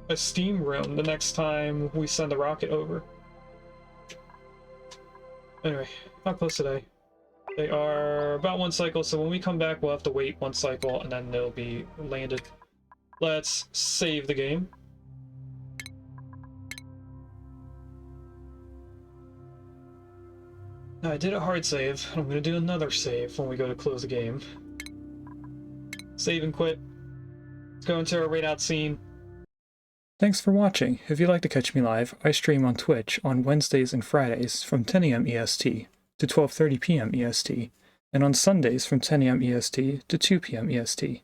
a steam room the next time we send a rocket over. Anyway, how close today? They are about 1 cycle, so when we come back, we'll have to wait 1 cycle, and then they'll be landed. Let's save the game. Now, I did a hard save. I'm going to do another save when we go to close the game. Save and quit. Let's go into our raid out scene. Thanks for watching. If you'd like to catch me live, I stream on Twitch on Wednesdays and Fridays from 10 AM EST to 12:30 PM EST, and on Sundays from 10 AM EST to 2 PM EST.